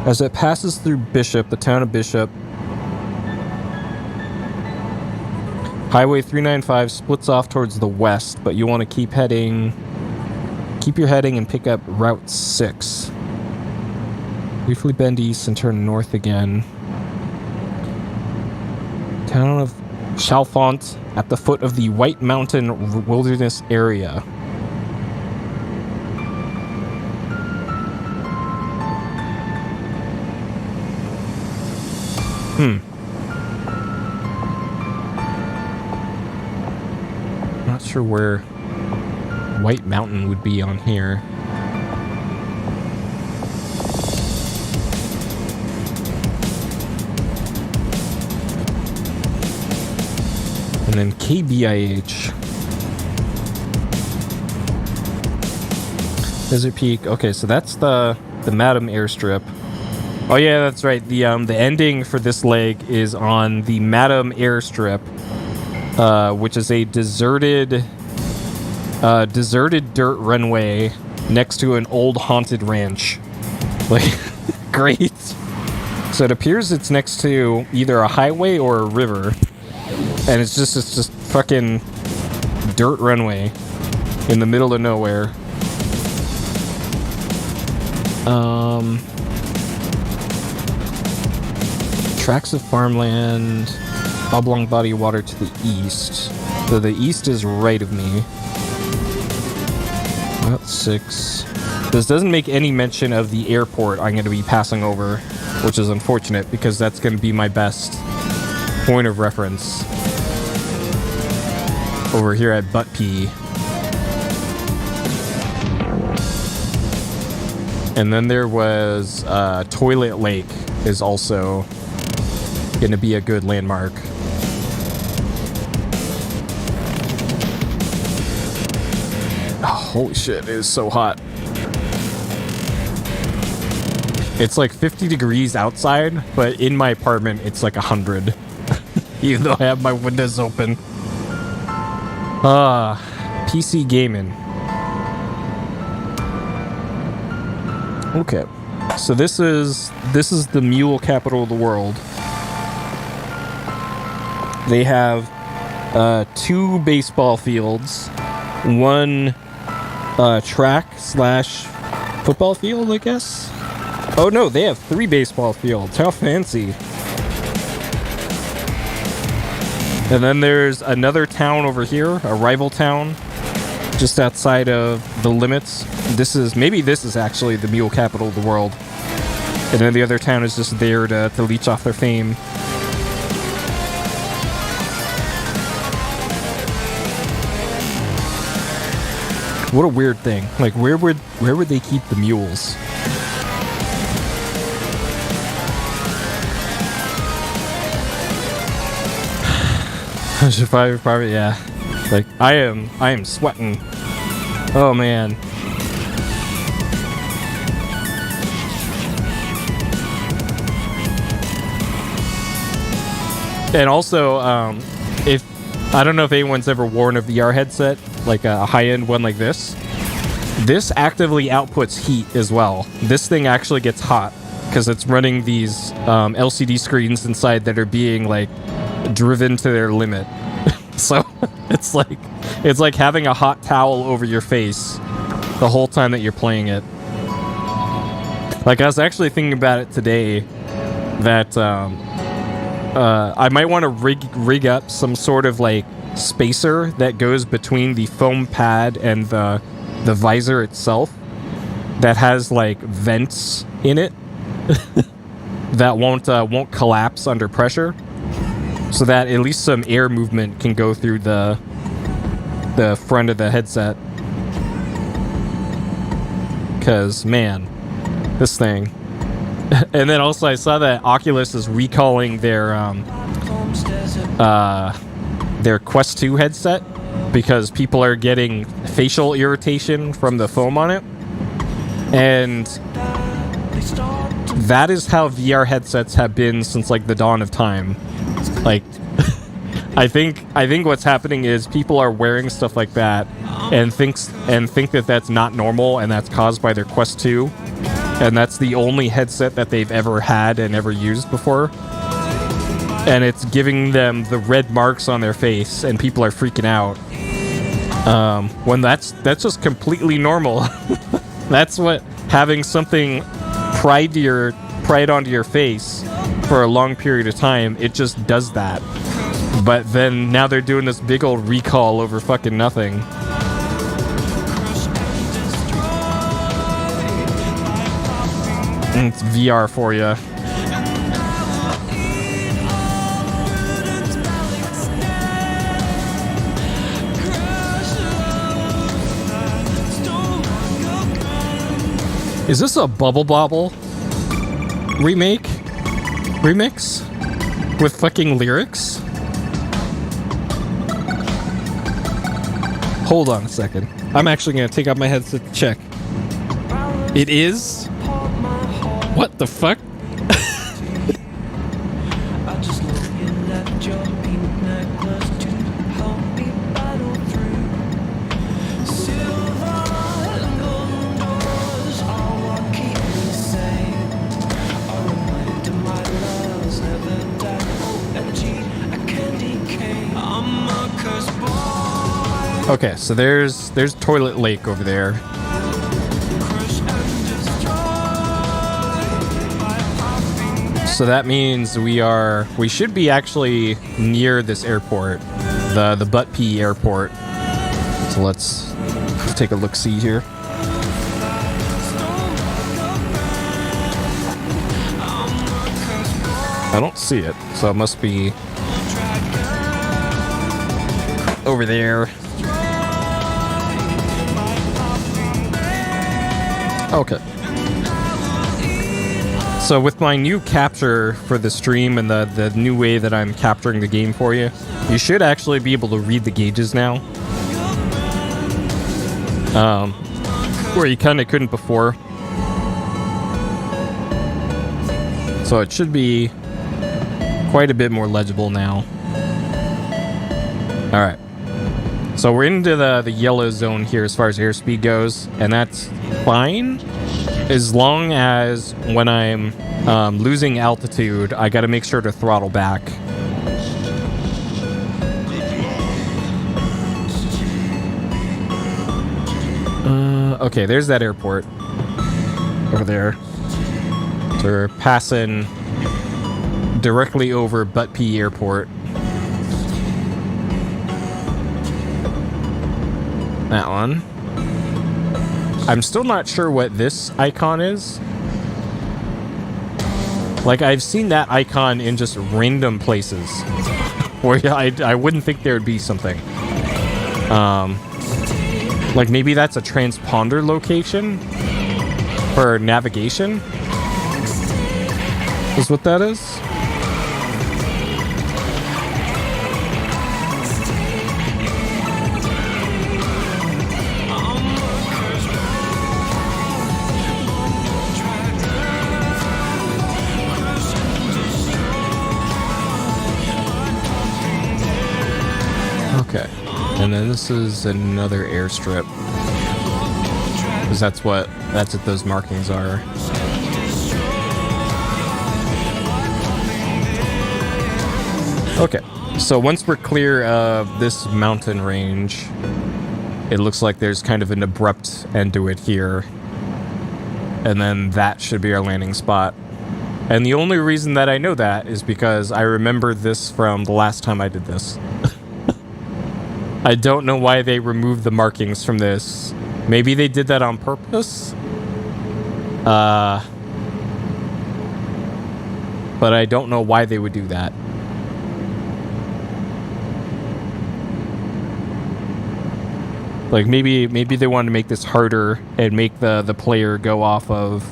As it passes through Bishop, the town of Bishop, Highway 395 splits off towards the west, but you want to keep your heading and pick up Route 6. Briefly bend east and turn north again. Town of Chalfont at the foot of the White Mountain Wilderness area. Not sure where White Mountain would be on here. And then KBIH. Desert Peak. Okay, so that's the Madam airstrip. Oh yeah, that's right. The ending for this leg is on the Madam airstrip, which is a deserted dirt runway next to an old haunted ranch. Like, great. So it appears it's next to either a highway or a river, and it's just fucking dirt runway in the middle of nowhere. Tracts of farmland, oblong body of water to the east. So the east is right of me. About 6. This doesn't make any mention of the airport I'm going to be passing over, which is unfortunate because that's going to be my best point of reference over here at Butt P. And then there was Toilet Lake is also going to be a good landmark. Oh, holy shit, it is so hot. It's like 50 degrees outside, but in my apartment it's like 100. Even though I have my windows open. PC gaming. Okay. So this is the mule capital of the world. They have 2 baseball fields, 1 track / football field, I guess. Oh no, they have 3 baseball fields. How fancy. And then there's another town over here, a rival town, just outside of the limits. Maybe this is actually the mule capital of the world. And then the other town is just there to leech off their fame. What a weird thing. Like, where would they keep the mules? I should probably, yeah. Like, I am sweating. Oh man. And also, if I don't know if anyone's ever worn a VR headset, like a high-end one like this. This actively outputs heat as well. This thing actually gets hot because it's running these LCD screens inside that are being like driven to their limit. So it's like having a hot towel over your face the whole time that you're playing it. Like, I was actually thinking about it today that I might want to rig up some sort of like spacer that goes between the foam pad and the visor itself that has like vents in it that won't collapse under pressure, so that at least some air movement can go through the front of the headset. Cause man, this thing. And then also I saw that Oculus is recalling their Quest 2 headset because people are getting facial irritation from the foam on it. And that is how VR headsets have been since like the dawn of time. Like I think what's happening is people are wearing stuff like that and think that that's not normal and that's caused by their Quest 2. And that's the only headset that they've ever had and ever used before. And it's giving them the red marks on their face, and people are freaking out. When that's just completely normal. That's what having something pried onto your face for a long period of time, it just does that. But then now they're doing this big old recall over fucking nothing. It's VR for you. Is this a Bubble Bobble remix with fucking lyrics? Hold on a second. I'm actually gonna take out my headset to check. It is? What the fuck? Okay, so there's Toilet Lake over there. So that means we should be actually near this airport, the Butt Pee Airport. So let's take a look-see here. I don't see it, so it must be over there. Okay. So with my new capture for the stream and the new way that I'm capturing the game for you, you should actually be able to read the gauges now. Where you kind of couldn't before. So it should be quite a bit more legible now. Alright. So we're into the yellow zone here as far as airspeed goes, and that's fine. as long as when I'm losing altitude, I gotta make sure to throttle back. Okay, there's that airport over there. So we're passing directly over Butt P Airport. That one. I'm still not sure what this icon is. Like, I've seen that icon in just random places where I wouldn't think there would be something. Like, maybe that's a transponder location for navigation? Is what that is? Okay. And then this is another airstrip. Because that's what those markings are. Okay. So once we're clear of this mountain range, it looks like there's kind of an abrupt end to it here. And then that should be our landing spot. And the only reason that I know that is because I remember this from the last time I did this. I don't know why they removed the markings from this. Maybe they did that on purpose? But I don't know why they would do that. Like, maybe they wanted to make this harder and make the player go off of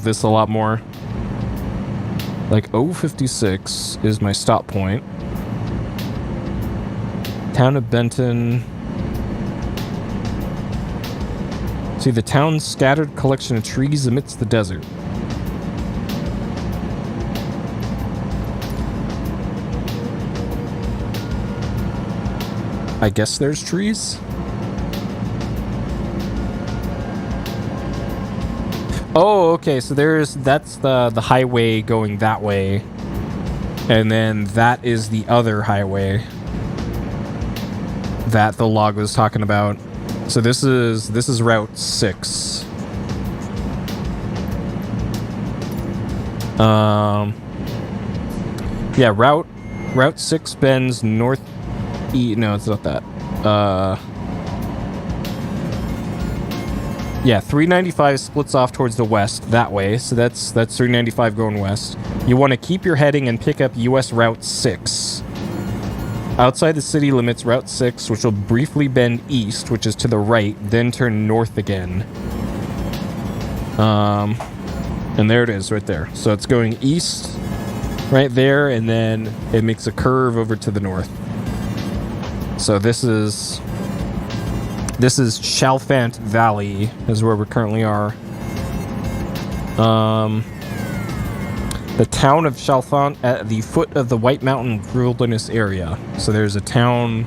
this a lot more. Like, 056 is my stop point. Town of Benton. See, the town's scattered collection of trees amidst the desert. I guess there's trees? Oh, okay, so that's the highway going that way. And then that is the other highway that the log was talking about. So this is Route 6. Yeah, Route 6 bends north. No, it's not that. Yeah, 395 splits off towards the west that way, so that's 395 going west. You want to keep your heading and pick up US Route 6. Outside the city limits, Route 6, which will briefly bend east, which is to the right, then turn north again. And there it is, right there. So it's going east, right there, and then it makes a curve over to the north. So this is Chalfant Valley is where we currently are. The town of Chalfant at the foot of the White Mountain Wilderness area. So there's a town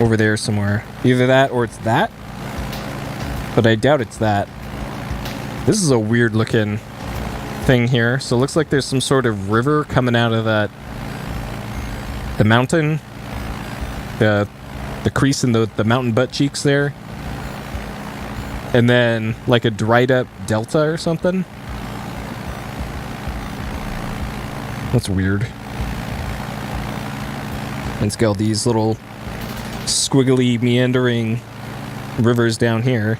over there somewhere. Either that or it's that. But I doubt it's that. This is a weird looking thing here. So it looks like there's some sort of river coming out of the mountain. The crease in the mountain butt cheeks there. And then like a dried up delta or something. That's weird. And it's got all these little squiggly meandering rivers down here.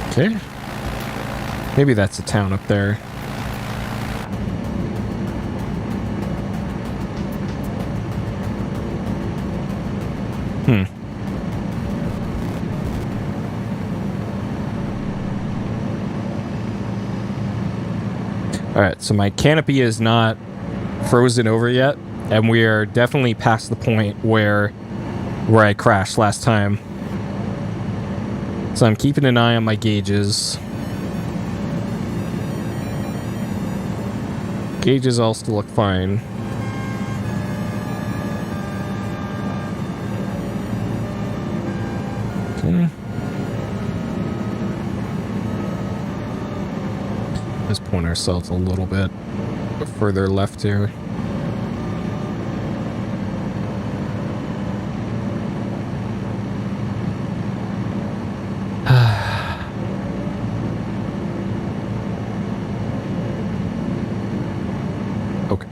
Okay. Maybe that's a town up there. Alright, so my canopy is not frozen over yet, and we are definitely past the point where I crashed last time. So I'm keeping an eye on my gauges. Gauges all still look fine. Okay. Let's point ourselves a little bit further left here. Okay.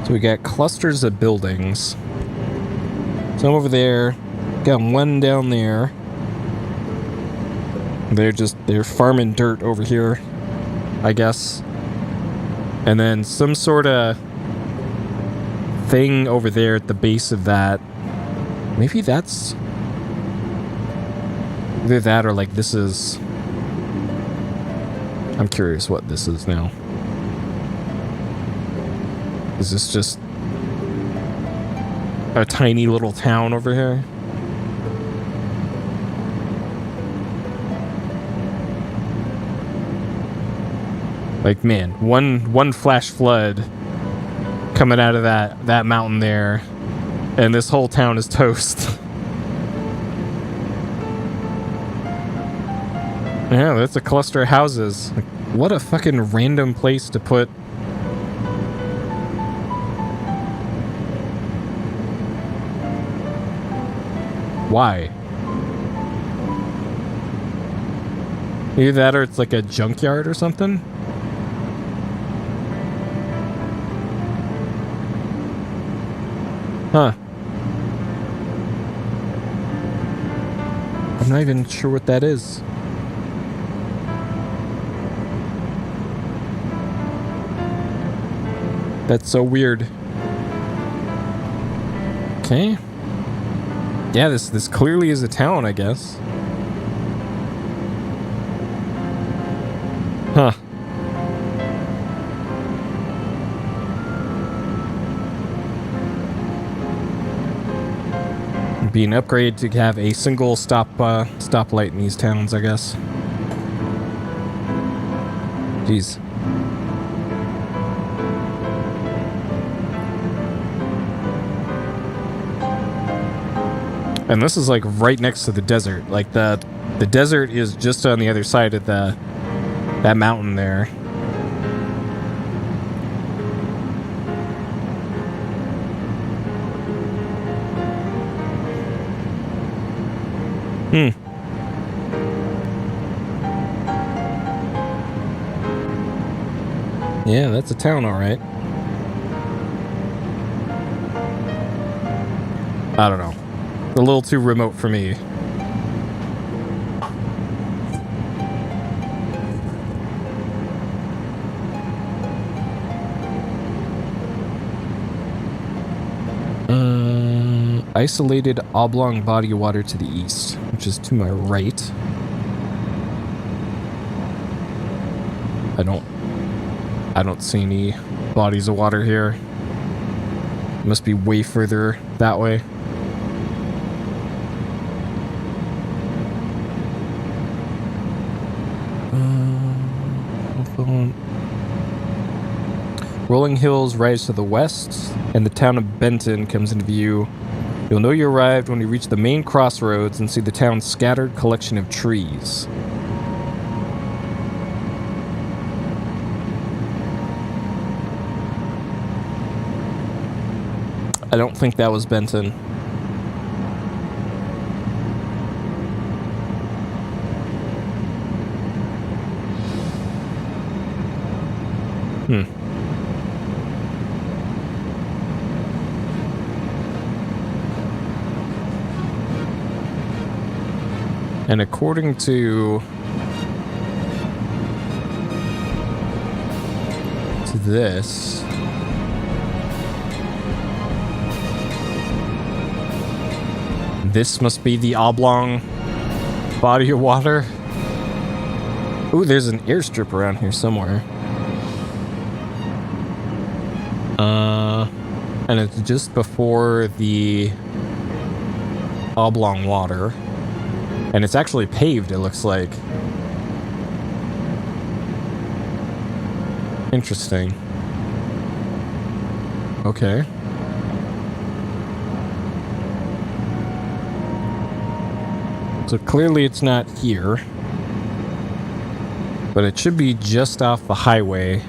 So we got clusters of buildings. Some over there. Got one down there. They're farming dirt over here, I guess. And then some sort of thing over there at the base of that. Maybe that's either that or like this is. I'm curious what this is now. Is this just a tiny little town over here? Like, man, one flash flood coming out of that mountain there, and this whole town is toast. Yeah, that's a cluster of houses. Like, what a fucking random place to put. Why? Either that or it's like a junkyard or something. Huh. I'm not even sure what that is. That's so weird. Okay. Yeah, this clearly is a town, I guess. Huh. Be an upgrade to have a single stoplight in these towns, I guess. Jeez. And this is like right next to the desert. Like the desert is just on the other side of that mountain there. Yeah, that's a town, all right. I don't know. A little too remote for me. Isolated oblong body of water to the east, which is to my right. I don't see any bodies of water here. It must be way further that way. Rolling hills rise to the west, and the town of Benton comes into view. You'll know you arrived when you reach the main crossroads and see the town's scattered collection of trees. I don't think that was Benton. And according to this, this must be the oblong body of water. Ooh, there's an airstrip around here somewhere. And it's just before the oblong water. And it's actually paved, it looks like. Interesting. Okay. So clearly it's not here. But it should be just off the highway.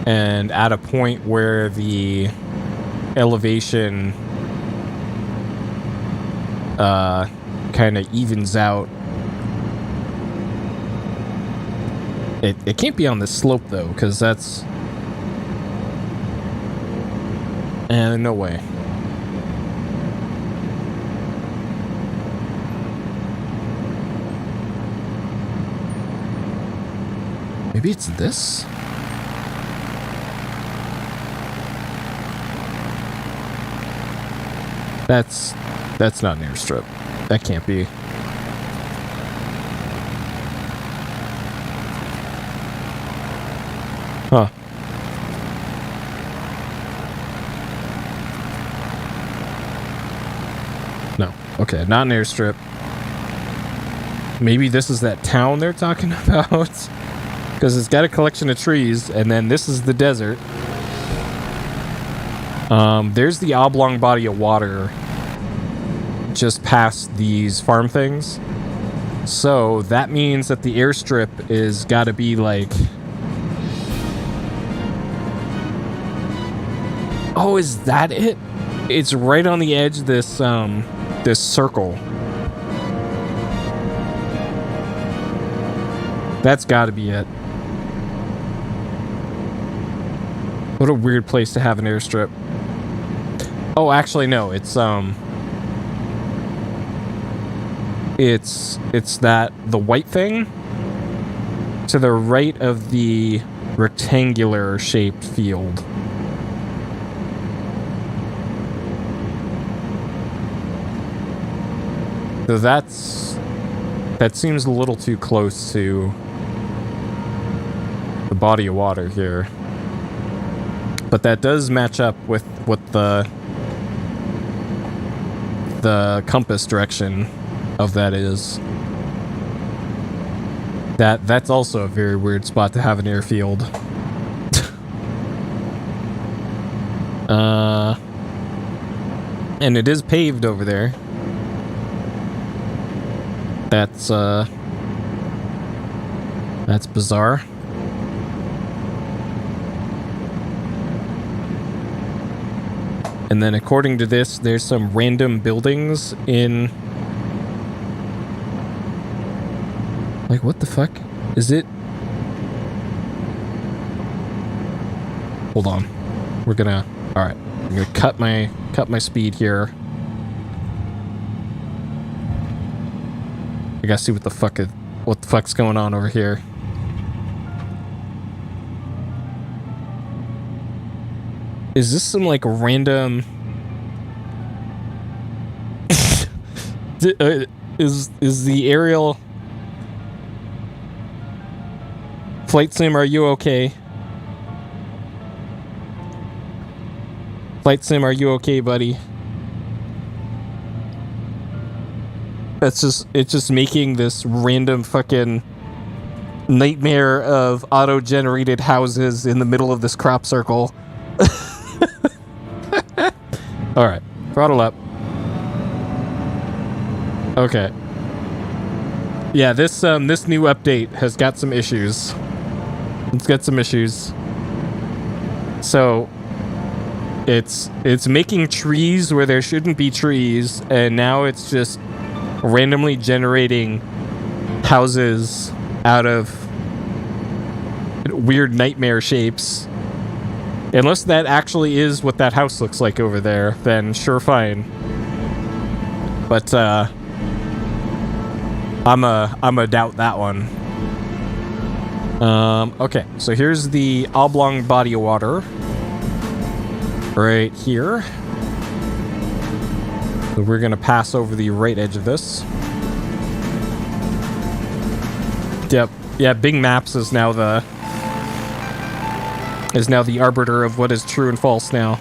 And at a point where the elevation kind of evens out. It can't be on this slope though, because that's... no way. Maybe it's this? That's not an airstrip. That can't be. Huh. No. Okay, not an airstrip. Maybe this is that town they're talking about? Because it's got a collection of trees, and then this is the desert. There's the oblong body of water just past these farm things. So that means that the airstrip is got to be like... Oh, is that it? It's right on the edge of this, this circle. That's got to be it. What a weird place to have an airstrip. Oh, actually, no. It's that the white thing to the right of the rectangular shaped field. So that seems a little too close to the body of water here. But that does match up with what the compass direction of that is. That's also a very weird spot to have an airfield. And it is paved over there. That's bizarre. And then according to this, there's some random buildings in... Like, what the fuck? Is it... Hold on. We're gonna... Alright. I'm gonna cut my speed here. I gotta see what the fuck's going on over here. Is this some like random? Is the aerial flight sim? Are you okay? Flight sim, are you okay, buddy? It's just making this random fucking nightmare of auto-generated houses in the middle of this crop circle. All right, throttle up. Okay. Yeah, this new update has got some issues. It's got some issues. So it's making trees where there shouldn't be trees, and now it's just randomly generating houses out of weird nightmare shapes. Unless that actually is what that house looks like over there, then sure, fine. But I'm a doubt that one. Okay, so here's the oblong body of water right here. So we're gonna pass over the right edge of this. Yep. Yeah, Bing Maps is now the arbiter of what is true and false now.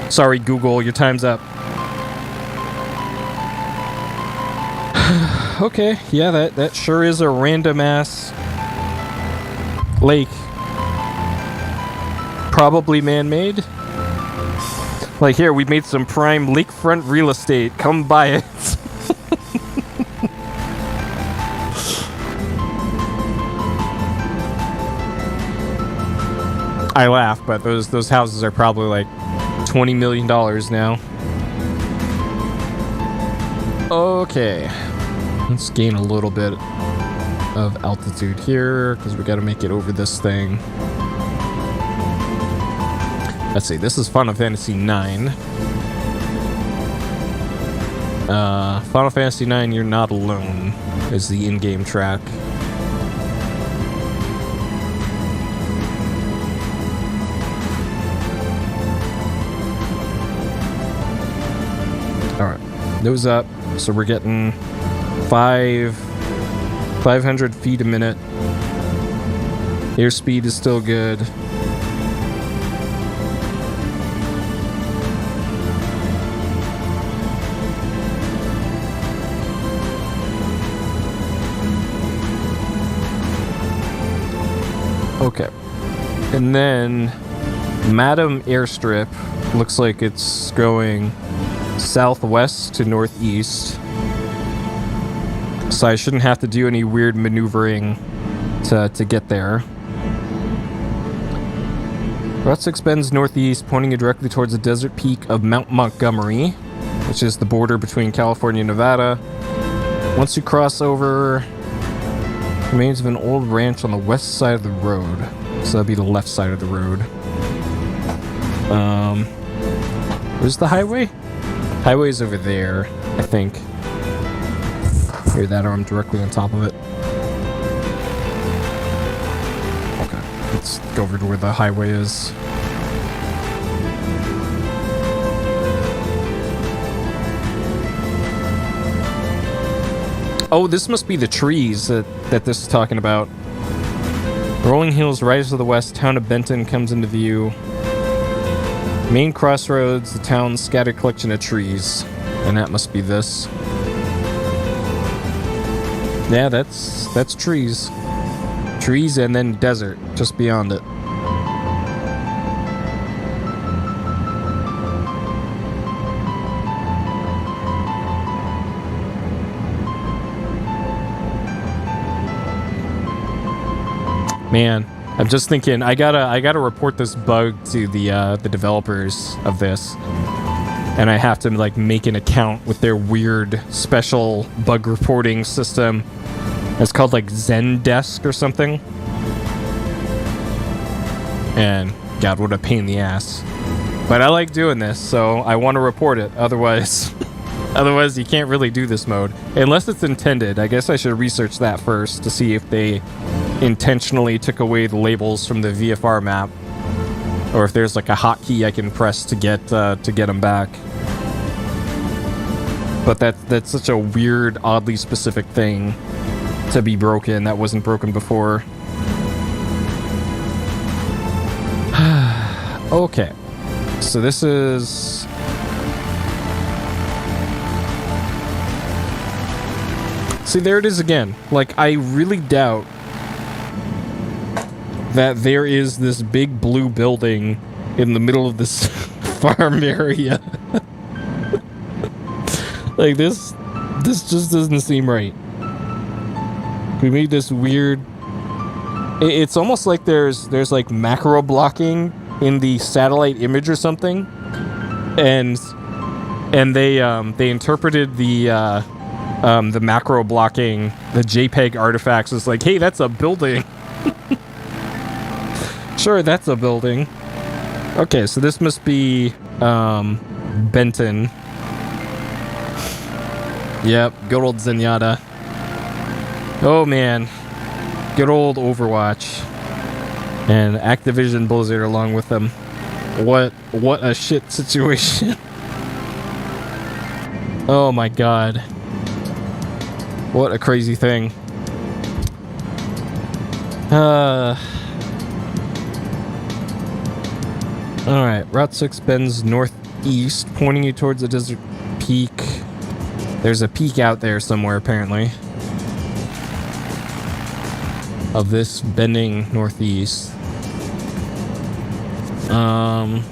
Sorry, Google, your time's up. Okay, yeah, that sure is a random ass lake. Probably man-made. Like, here, we made some prime lakefront real estate. Come buy it. I laugh, but those houses are probably like $20 million now. Okay. Let's gain a little bit of altitude here, because we gotta make it over this thing. Let's see, this is Final Fantasy IX. Final Fantasy IX, You're Not Alone is the in-game track. Alright, nose up, so we're getting 500 feet a minute. Airspeed is still good. Okay. And then Madam Airstrip looks like it's going southwest to northeast. So I shouldn't have to do any weird maneuvering to get there. Route 6 bends northeast, pointing you directly towards the desert peak of Mount Montgomery, which is the border between California and Nevada. Once you cross over, remains of an old ranch on the west side of the road. So that'd be the left side of the road. Where's the highway? Highway's over there, I think. Here, that arm directly on top of it. Okay, let's go over to where the highway is. Oh, this must be the trees that this is talking about. Rolling hills rise to the west, town of Benton comes into view. Main crossroads, the town's scattered collection of trees. And that must be this. Yeah, that's trees. Trees and then desert, just beyond it. Man, I'm just thinking I gotta report this bug to the developers of this, and I have to like make an account with their weird special bug reporting system. It's called like Zendesk or something. And God, what a pain in the ass. But I like doing this, so I want to report it. Otherwise you can't really do this mode unless it's intended. I guess I should research that first to see if they intentionally took away the labels from the VFR map, or if there's like a hotkey I can press to get them back. But that's such a weird, oddly specific thing to be broken that wasn't broken before. Okay, so this is see, there it is again. Like, I really doubt that there is this big blue building in the middle of this farm area. Like, this just doesn't seem right. We made this weird... It's almost like there's like macro blocking in the satellite image or something. And they interpreted the macro blocking, the JPEG artifacts, as like, hey, that's a building. Sure, that's a building. Okay, so this must be Benton. Yep, good old Zenyatta. Oh man, good old Overwatch. And Activision Blizzard along with them. What a shit situation. Oh my god. What a crazy thing. Alright, Route 6 bends northeast, pointing you towards the desert peak. There's a peak out there somewhere, apparently. Of this bending northeast.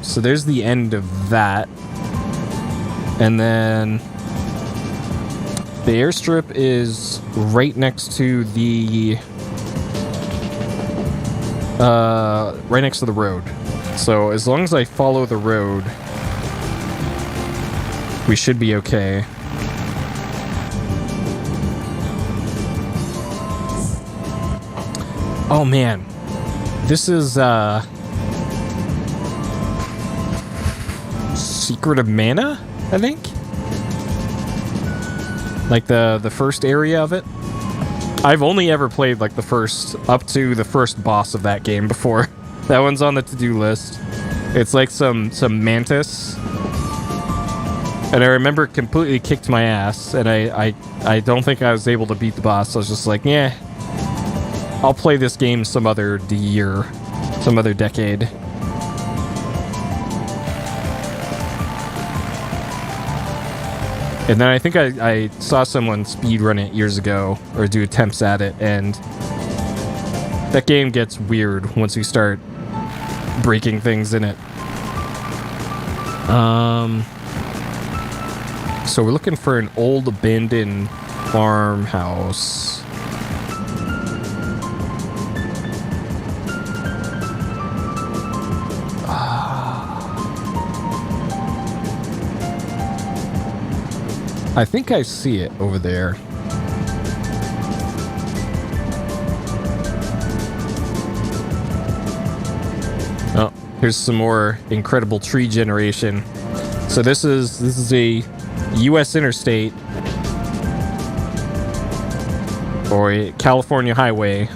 So there's the end of that. And then the airstrip is right next to the right next to the road. So as long as I follow the road, we should be okay. Oh man, this is Secret of Mana, I think. Like the first area of it. I've only ever played like the first up to the first boss of that game before. That one's on the to-do list. It's like some mantis. And I remember it completely kicked my ass, and I don't think I was able to beat the boss. I was just like, yeah, I'll play this game some other year, some other decade. And then I think I saw someone speedrun it years ago, or do attempts at it, and that game gets weird once you start breaking things in it. So we're looking for an old abandoned farmhouse. I think I see it over there. Oh, here's some more incredible tree generation. So this is a U.S. interstate or a California highway,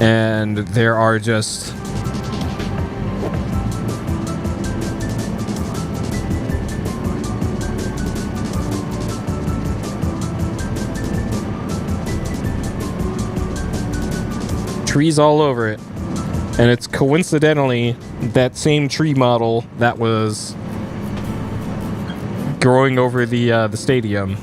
and there are just trees all over it. And it's coincidentally that same tree model that was growing over the stadium.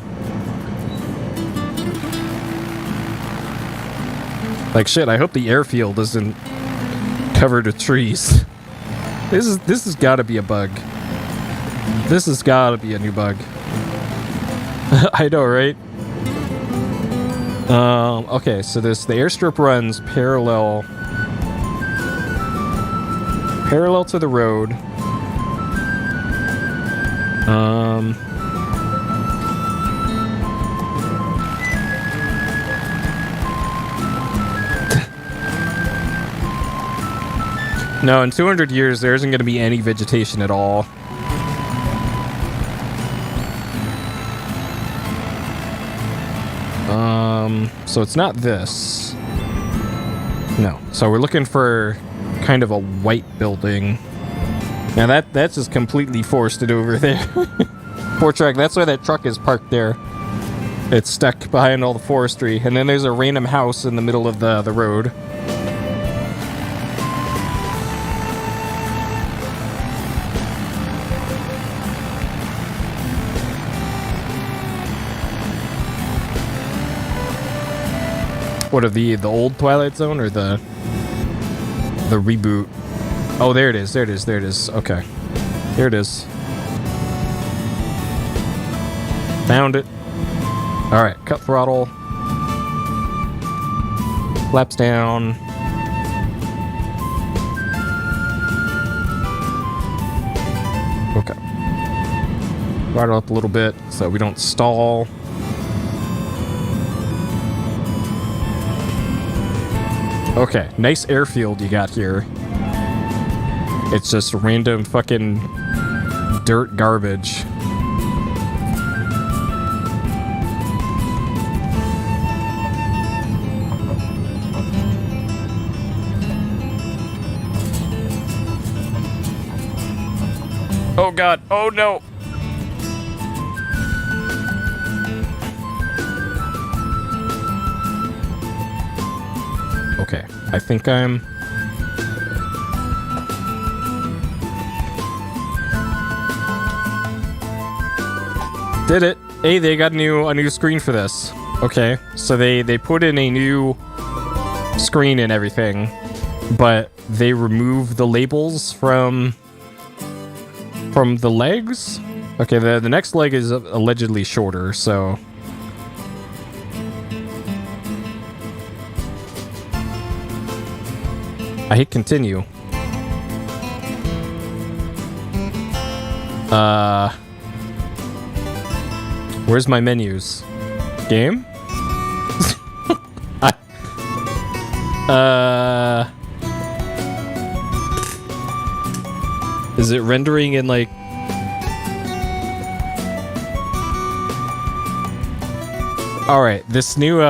Like shit, I hope the airfield isn't covered with trees. This has got to be a bug. This has got to be a new bug. I know, right? Okay, so the airstrip runs parallel to the road. No, in 200 years, there isn't going to be any vegetation at all. So it's not this. No. So we're looking for kind of a white building. Now that's just completely forested over there. Poor truck. That's why that truck is parked there. It's stuck behind all the forestry. And then there's a random house in the middle of the road. What, of the old Twilight Zone or the reboot? Oh, there it is. There it is. There it is. Okay. There it is. Found it. All right. Cut throttle. Flaps down. Okay. Throttle up a little bit so we don't stall. Okay, nice airfield you got here. It's just random fucking dirt garbage. Oh god, oh no! Okay, I think I'm... Did it! Hey, they got a new screen for this. Okay, so they put in a new screen and everything, but they removed the labels from the legs. Okay, the next leg is allegedly shorter, so... I hit continue. Where's my menus? Game? Is it rendering in like... Alright, this new,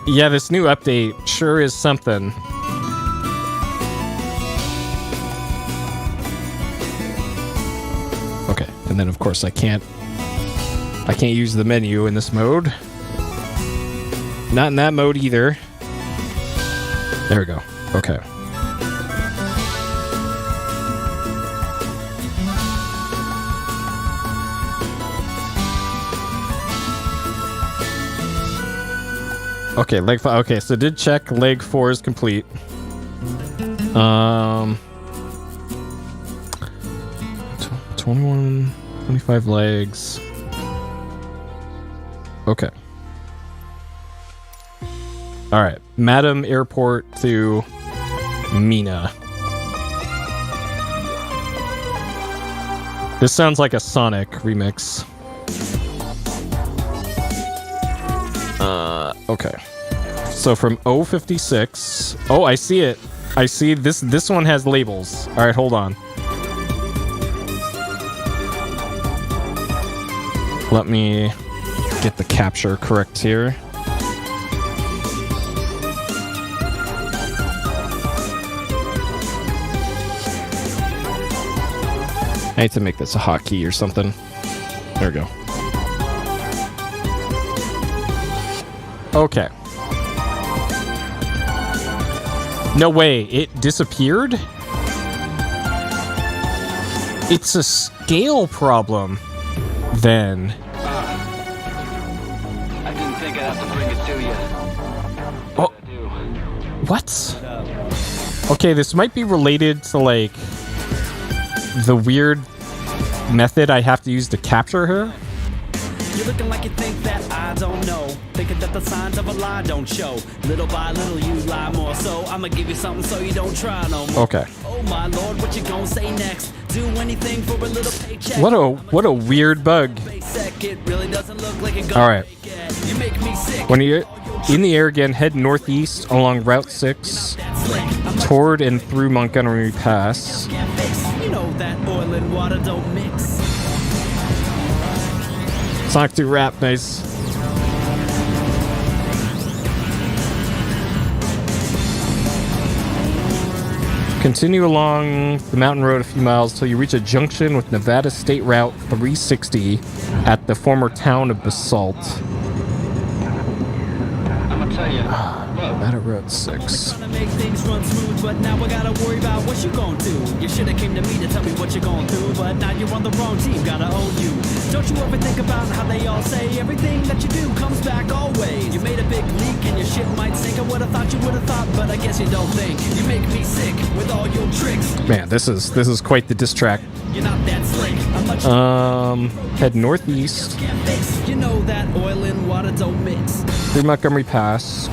yeah, this new update sure is something. Okay, and then of course I can't use the menu in this mode. Not in that mode either. There we go. Okay. Okay, leg 5. Okay, so did check leg 4 is complete. 21, 25 legs. Okay. All right, Madam Airport to Mina. This sounds like a Sonic remix. Okay. So from 056. Oh, I see it. I see this one has labels. All right, hold on. Let me get the capture correct here. I need to make this a hotkey or something. There we go. Okay. No way, it disappeared? It's a scale problem, then. I didn't think I'd have to bring it to you. Oh, what? Okay, this might be related to, like, the weird method I have to use to capture her. You're looking like you think that I don't know. Thinking that the signs of a lie don't show. Little by little you lie more. So I'ma give you something so you don't try no more. Okay. Oh my lord, what you gonna say next? Do anything for a little paycheck. What a weird bug. It really doesn't look like it. All right. You make me sick. When you're in the air again, head northeast along Route 6 toward and through Montgomery Pass. You know that oil and water don't mix. Sonic 2 rap, nice. Continue along the mountain road a few miles till you reach a junction with Nevada State Route 360 at the former town of Basalt. I'm gonna tell you. Nevada Road 6. Trying to make things run smooth, but now I gotta worry about what you gonna do. You should've came to me to tell me what you're gonna do, but now you're on the wrong team, gotta own you. Don't you ever think about how they all say everything that you do comes back always? You made a big leak and your ship might sink. I would've thought you would've thought, but I guess you don't think. You make me sick with all your tricks. Man, this is quite the diss track. You're not that slick. I'm much Head northeast you know that oil and water don't mix. through Montgomery Pass.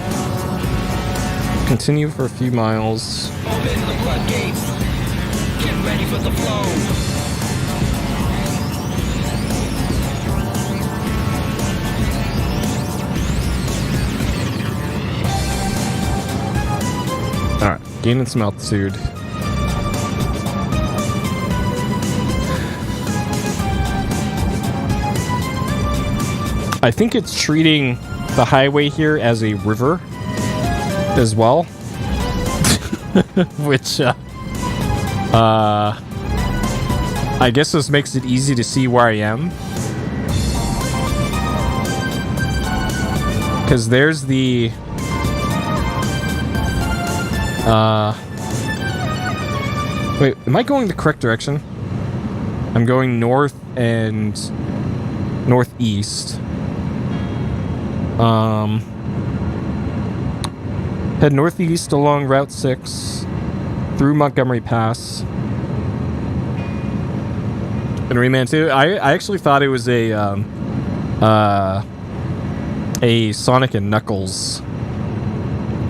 Continue for a few miles. Open the floodgates. Get ready for the flow. Alright, gaining some altitude. I think it's treating the highway here as a river as well. Which, I guess this makes it easy to see where I am. Because there's the... Wait, am I going the correct direction? I'm going north and northeast. Head northeast along Route 6 through Montgomery Pass. And Rayman 2. I actually thought it was a Sonic and Knuckles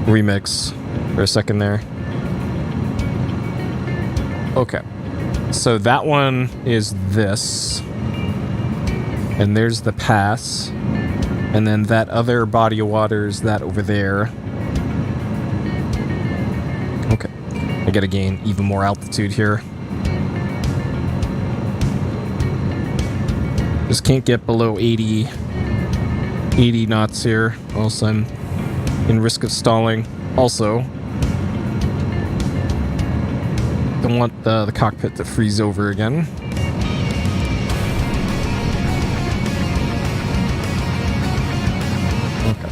remix for a second there. Okay. So that one is this. And there's the pass. And then that other body of water is that over there. Okay. I gotta gain even more altitude here. Just can't get below 80 knots here, else I'm in risk of stalling. Also, don't want the cockpit to freeze over again. Okay.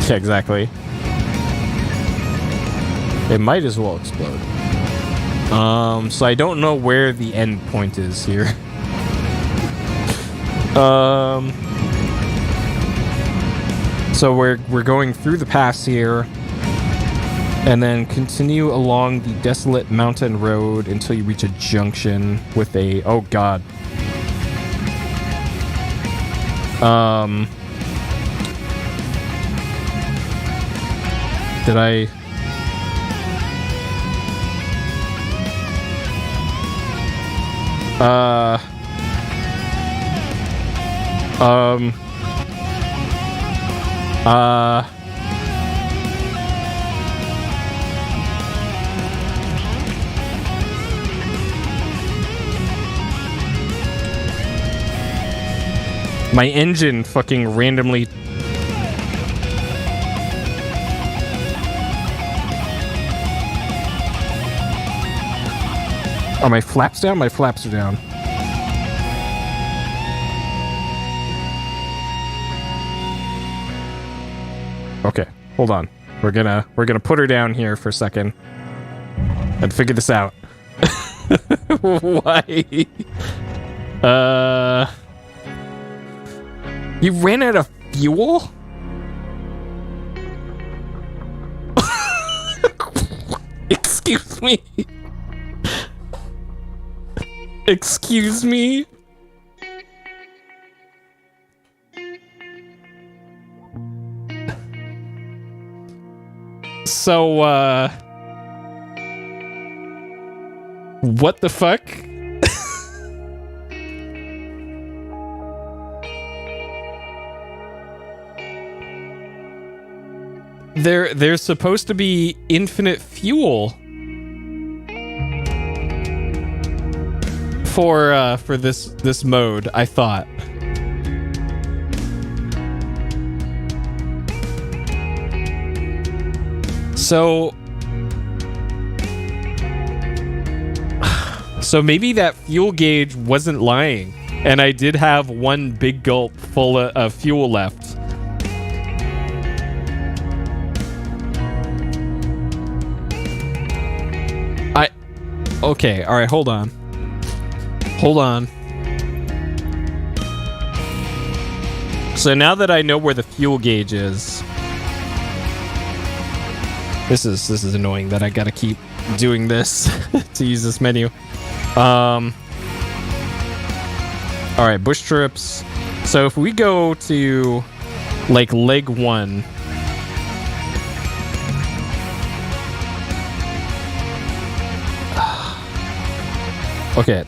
Yeah, exactly. It might as well explode. So I don't know where the end point is here. So we're going through the pass here, and then continue along the desolate mountain road until you reach a junction with a... Oh god. Did I... My engine fucking randomly... Are my flaps down? My flaps are down. Okay, hold on. We're gonna put her down here for a second and figure this out. Why? You ran out of fuel? Excuse me. Excuse me? So, what the fuck? There's supposed to be infinite fuel for this mode, I thought. So maybe that fuel gauge wasn't lying, and I did have one big gulp full of fuel left. Okay, alright, hold on. So now that I know where the fuel gauge is... This is annoying that I gotta keep doing this to use this menu. Alright, bush trips. So if we go to, like, leg 1... Okay,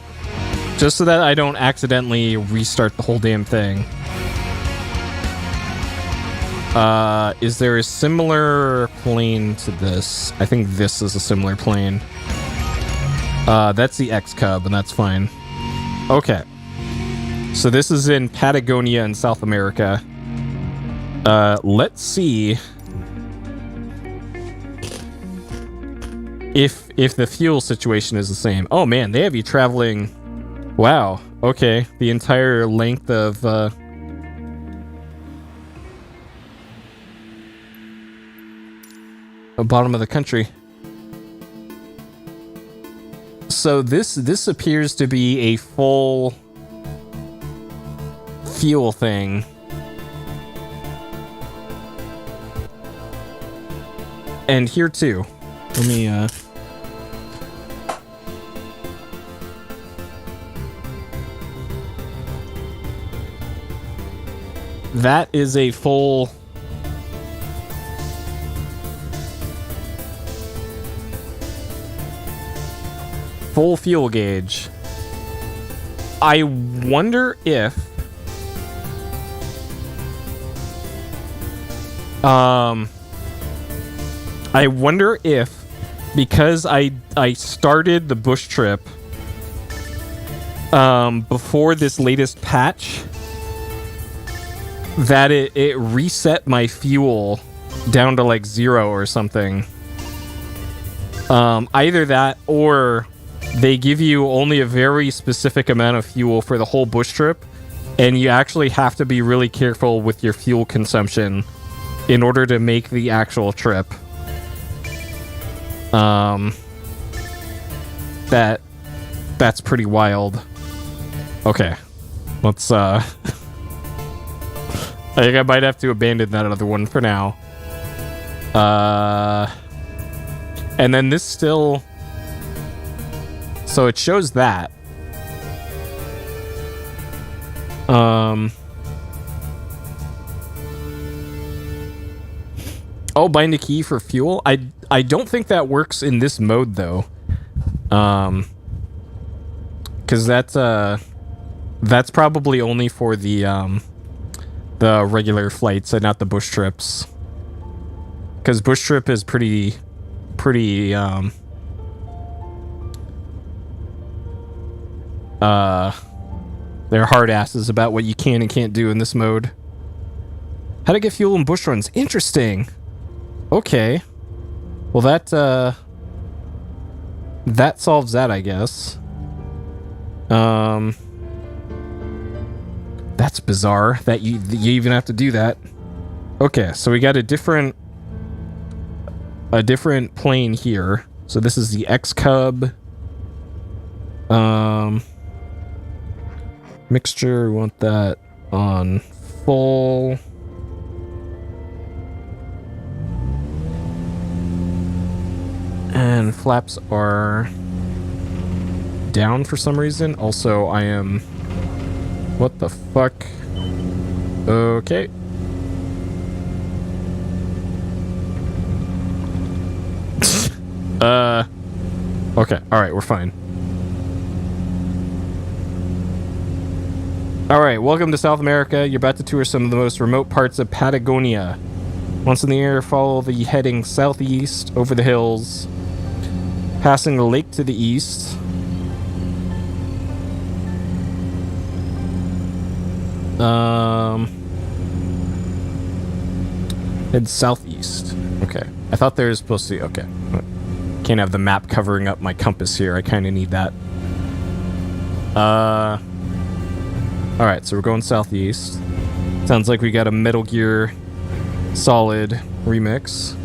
just so that I don't accidentally restart the whole damn thing. Is there a similar plane to this? I think this is a similar plane. That's the X-Cub, and that's fine. Okay. So this is in Patagonia in South America. Let's see if the fuel situation is the same. Oh man, they have you traveling... Wow, okay. The entire length of... the bottom of the country. So this appears to be a full fuel thing. And here too. Let me that is a full fuel gauge. I wonder if because I started the bush trip before this latest patch, that it reset my fuel down to like 0 or something. Either that, or they give you only a very specific amount of fuel for the whole bush trip, and you actually have to be really careful with your fuel consumption in order to make the actual trip. That's pretty wild. Okay, let's I think I might have to abandon that other one for now. And then this still, so it shows that. Oh, bind a key for fuel? I don't think that works in this mode though. Cause that's probably only for the regular flights and not the bush trips. Cause bush trip is pretty they're hard asses about what you can and can't do in this mode. How to get fuel in bush runs. Interesting. Okay. Well, that solves that, I guess. That's bizarre that you even have to do that. Okay, so we got a different plane here. So this is the X-Cub. Mixture, we want that on full. And flaps are down for some reason. Also, I am... What the fuck? Okay. Okay, alright, we're fine. Alright, welcome to South America. You're about to tour some of the most remote parts of Patagonia. Once in the air, follow the heading southeast over the hills, passing the lake to the east. Head southeast. Okay. I thought there was supposed to be... Okay. Can't have the map covering up my compass here. I kind of need that. Alright, so we're going southeast. Sounds like we got a Metal Gear Solid remix.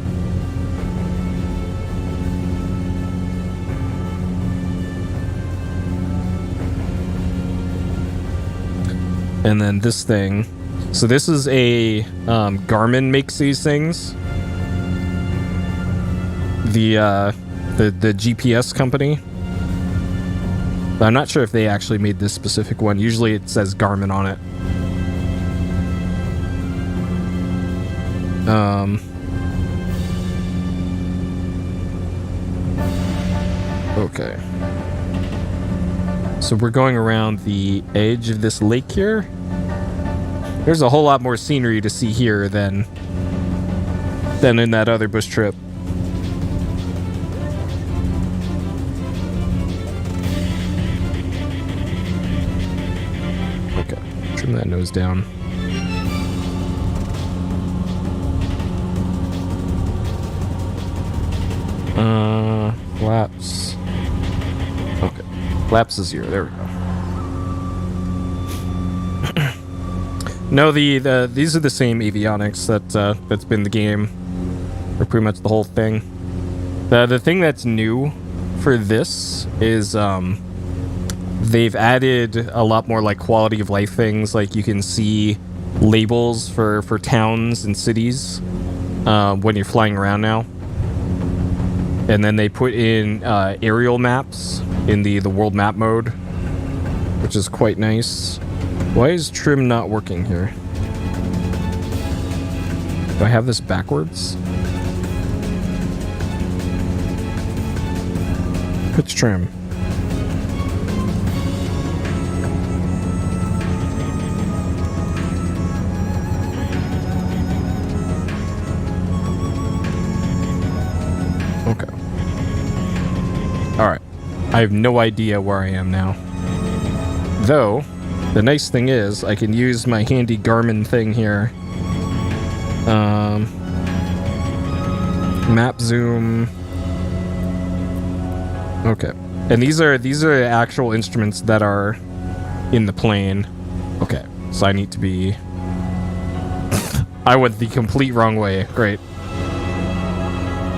And then this thing. So this is a Garmin makes these things. The GPS company. But I'm not sure if they actually made this specific one. Usually it says Garmin on it. Okay. So we're going around the edge of this lake here. There's a whole lot more scenery to see here than in that other bush trip. Okay, trim that nose down. Flaps. Okay, flaps is 0. There we go. No, these are the same avionics that's been the game, or pretty much the whole thing. The thing that's new for this is they've added a lot more like quality of life things. Like you can see labels for towns and cities when you're flying around now. And then they put in aerial maps in the world map mode, which is quite nice. Why is trim not working here? Do I have this backwards? Pitch trim. Okay. Alright. I have no idea where I am now. Though, the nice thing is, I can use my handy Garmin thing here. Map zoom. Okay. And these are actual instruments that are in the plane. Okay. So I need to be... I went the complete wrong way. Great.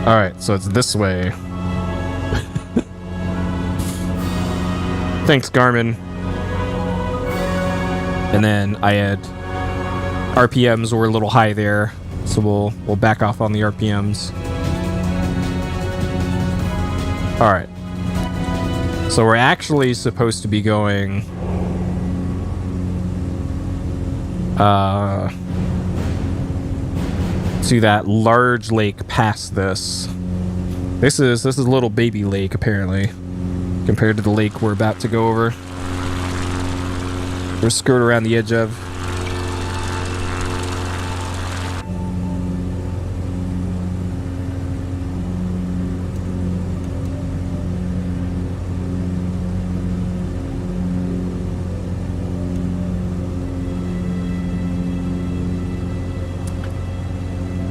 Alright, so it's this way. Thanks, Garmin. And then I had RPMs were a little high there, so we'll back off on the RPMs. All right. So we're actually supposed to be going to that large lake past this. This is a little baby lake apparently, compared to the lake we're about to go over. We're skirt around the edge of.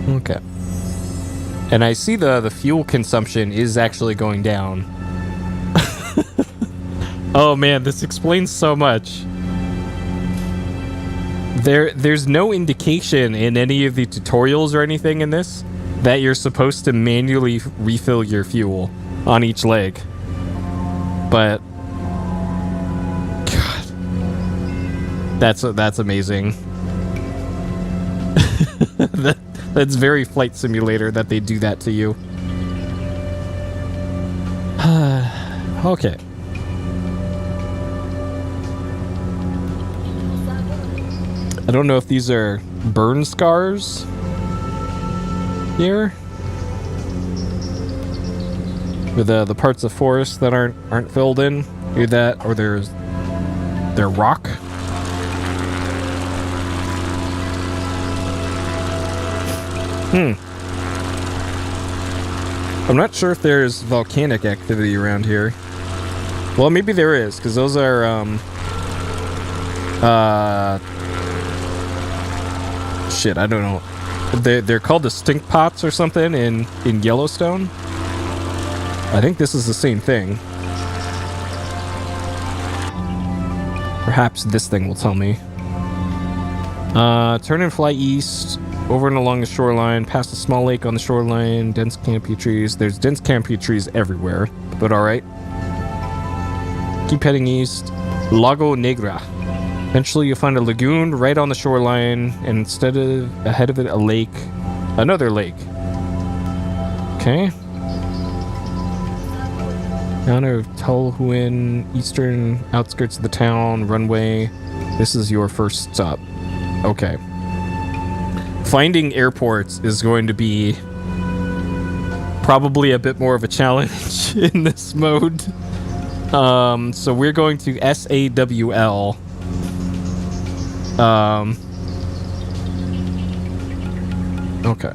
Okay. And I see the fuel consumption is actually going down. Oh man, this explains so much. There's no indication in any of the tutorials or anything in this that you're supposed to manually refill your fuel on each leg. But God, that's amazing. That's very Flight Simulator that they do that to you. Okay. I don't know if these are burn scars here, with the parts of forest that aren't filled in. Either that, or they're rock. I'm not sure if there's volcanic activity around here. Well, maybe there is, because those are shit, I don't know. They're called the stink pots or something in Yellowstone. I think this is the same thing. Perhaps this thing will tell me. Turn and fly east, over and along the shoreline, past a small lake on the shoreline, dense canopy trees. There's dense canopy trees everywhere, but alright. Keep heading east. Lago Negra. Eventually you'll find a lagoon right on the shoreline, and instead of ahead of it a lake, another lake. Okay. Town of Tulhuin, eastern outskirts of the town, runway. This is your first stop. Okay. Finding airports is going to be probably a bit more of a challenge in this mode. So we're going to SAWL. Okay.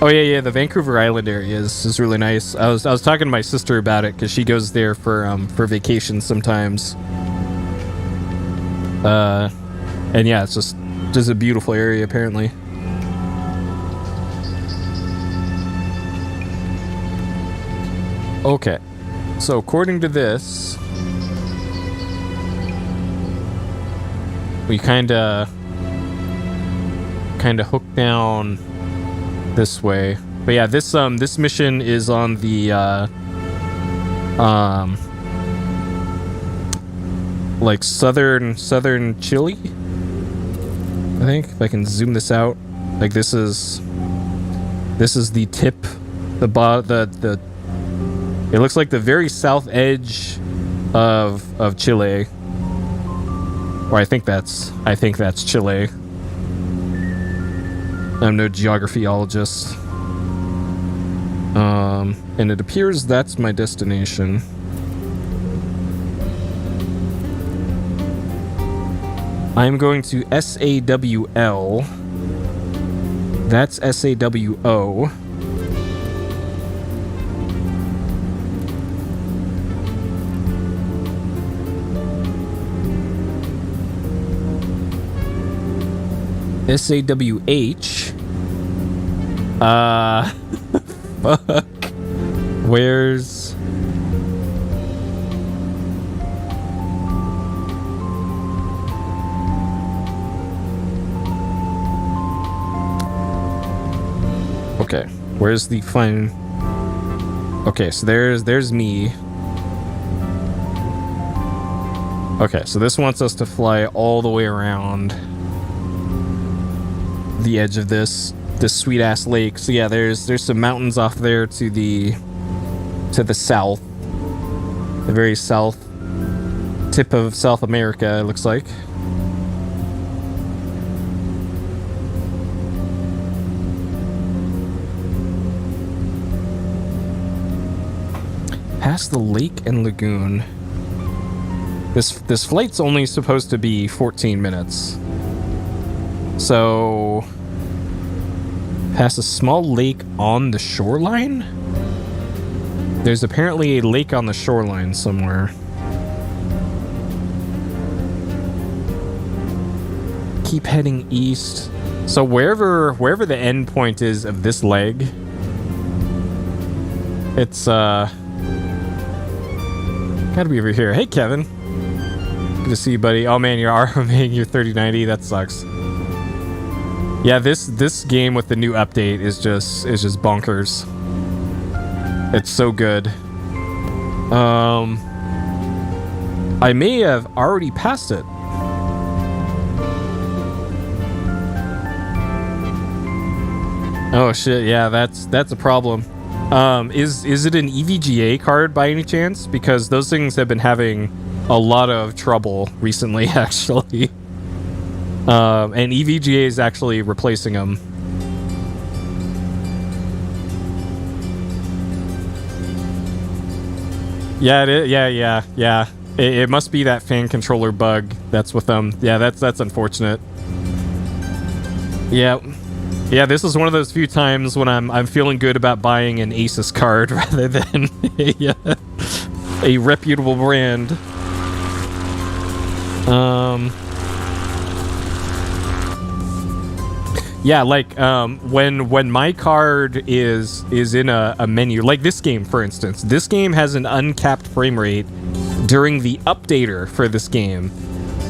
Oh yeah, the Vancouver Island area is really nice. I was talking to my sister about it because she goes there for vacation sometimes. And yeah, it's just a beautiful area apparently. Okay, so according to this, we kind of hook down this way. But yeah, this mission is on the like southern Chile. I think if I can zoom this out, like this is the tip, the it looks like the very south edge of Chile. Or I think that's Chile. I'm no geographyologist. And it appears that's my destination. I'm going to SAWL. That's SAWO. SAWH. Fuck. Where's... Okay, where's the fun? Okay, so there's me. Okay, so this wants us to fly all the way around the edge of this sweet ass lake. So yeah, there's some mountains off there to the south, the very south tip of South America, it looks like. Past the lake and lagoon. This flight's only supposed to be 14 minutes. So, past a small lake on the shoreline? There's apparently a lake on the shoreline somewhere. Keep heading east. So wherever the end point is of this leg, it's gotta be over here. Hey Kevin. Good to see you, buddy. Oh man, you're 3090. That sucks. Yeah, this game with the new update is just bonkers. It's so good. I may have already passed it. Oh shit, yeah, that's a problem. Is it an EVGA card by any chance? Because those things have been having a lot of trouble recently, actually. And EVGA is actually replacing them. Yeah, it is. Yeah. It must be that fan controller bug that's with them. Yeah, that's unfortunate. Yeah. Yeah, this is one of those few times when I'm feeling good about buying an Asus card rather than a reputable brand. Yeah, like when my card is in a menu, like this game, for instance. This game has an uncapped frame rate during the updater for this game,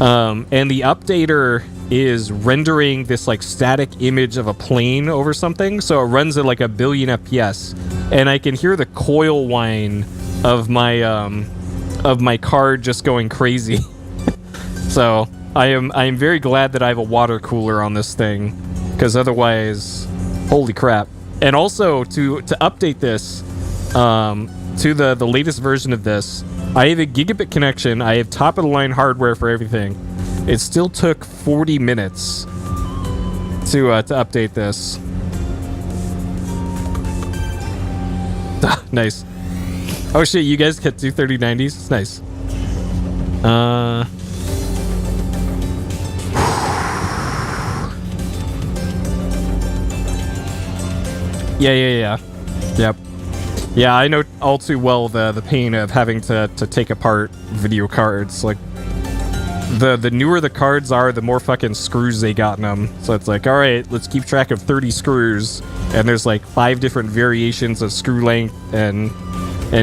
and the updater is rendering this like static image of a plane over something, so it runs at like 1 billion FPS, and I can hear the coil whine of my card just going crazy. So I am very glad that I have a water cooler on this thing, because otherwise, holy crap. And also to update this to the latest version of this, I have a gigabit connection. I have top of the line hardware for everything. It still took 40 minutes to update this. Nice. Oh shit, you guys get 23090s? It's nice. Yeah. Yep. Yeah, I know all too well the pain of having to take apart video cards. Like, the newer the cards are, the more fucking screws they got in them. So it's like, all right, let's keep track of 30 screws, and there's like 5 different variations of screw length and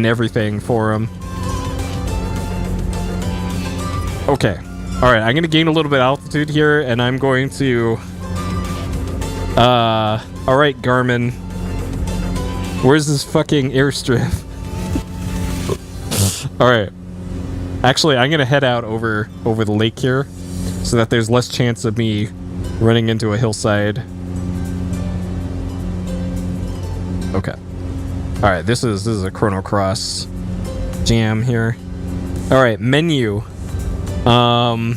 everything for them. Okay. Alright, I'm gonna gain a little bit of altitude here, and I'm going to... Alright, Garmin. Where's this fucking airstrip? Alright. Actually, I'm gonna head out over the lake here, so that there's less chance of me running into a hillside. Okay. Alright, this is a Chrono Cross jam here. Alright, menu. En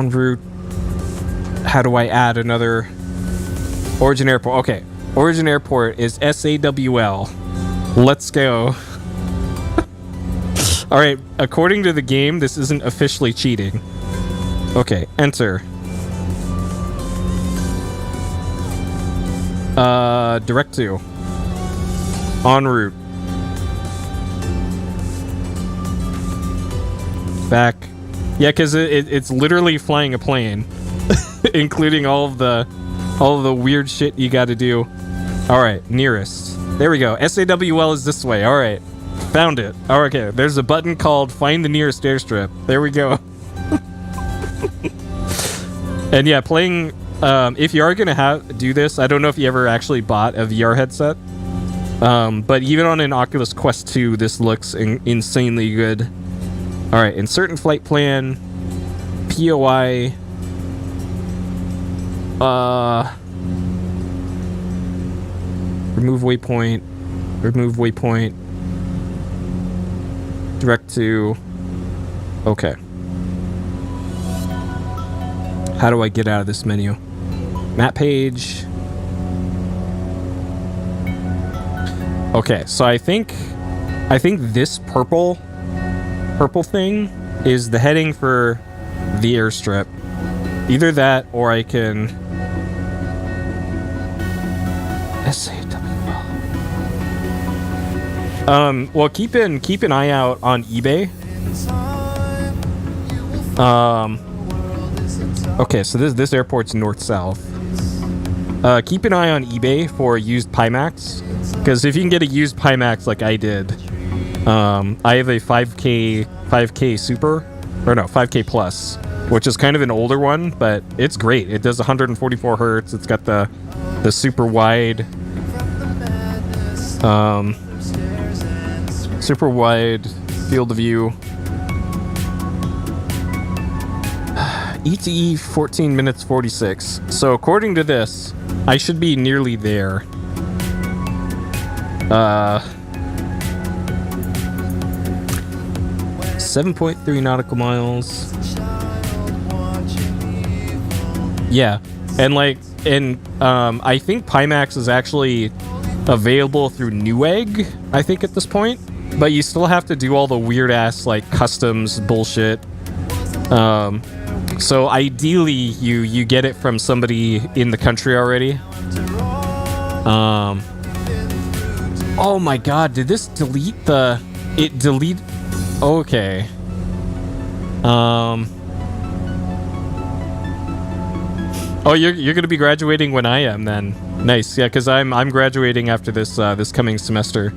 route. How do I add another Origin Airport? Okay, Origin Airport is SAWL. Let's go. Alright, according to the game, this isn't officially cheating. Okay, enter. Direct to. En route. Back. Yeah, because it's literally flying a plane. Including all of the weird shit you gotta do. Alright, nearest. There we go. SAWL is this way. Alright. Found it. Oh, okay. There's a button called Find the Nearest Airstrip. There we go. And yeah, playing... if you are gonna do this, I don't know if you ever actually bought a VR headset. But even on an Oculus Quest 2, this looks insanely good. Alright, insert in flight plan. POI. Remove waypoint. Remove waypoint. Direct to. Okay. How do I get out of this menu? Map page. Okay, so I think this purple thing is the heading for the airstrip. Either that, or I can SAWL. Well, keep an eye out on eBay. Okay, so this airport's north-south. Keep an eye on eBay for used Pimax, because if you can get a used Pimax like I did, I have a 5K Super, or no, 5K Plus, which is kind of an older one, but it's great. It does 144 hertz. It's got the super wide, field of view. ETE 14 minutes 46. So according to this, I should be nearly there. 7.3 nautical miles. Yeah, and I think Pimax is actually available through Newegg, I think, at this point. But you still have to do all the weird ass customs bullshit. So ideally you get it from somebody in the country already. Oh my god, did this delete it delete? Okay. Oh, you're gonna be graduating when I am then. Nice, yeah, because I'm graduating after this coming semester.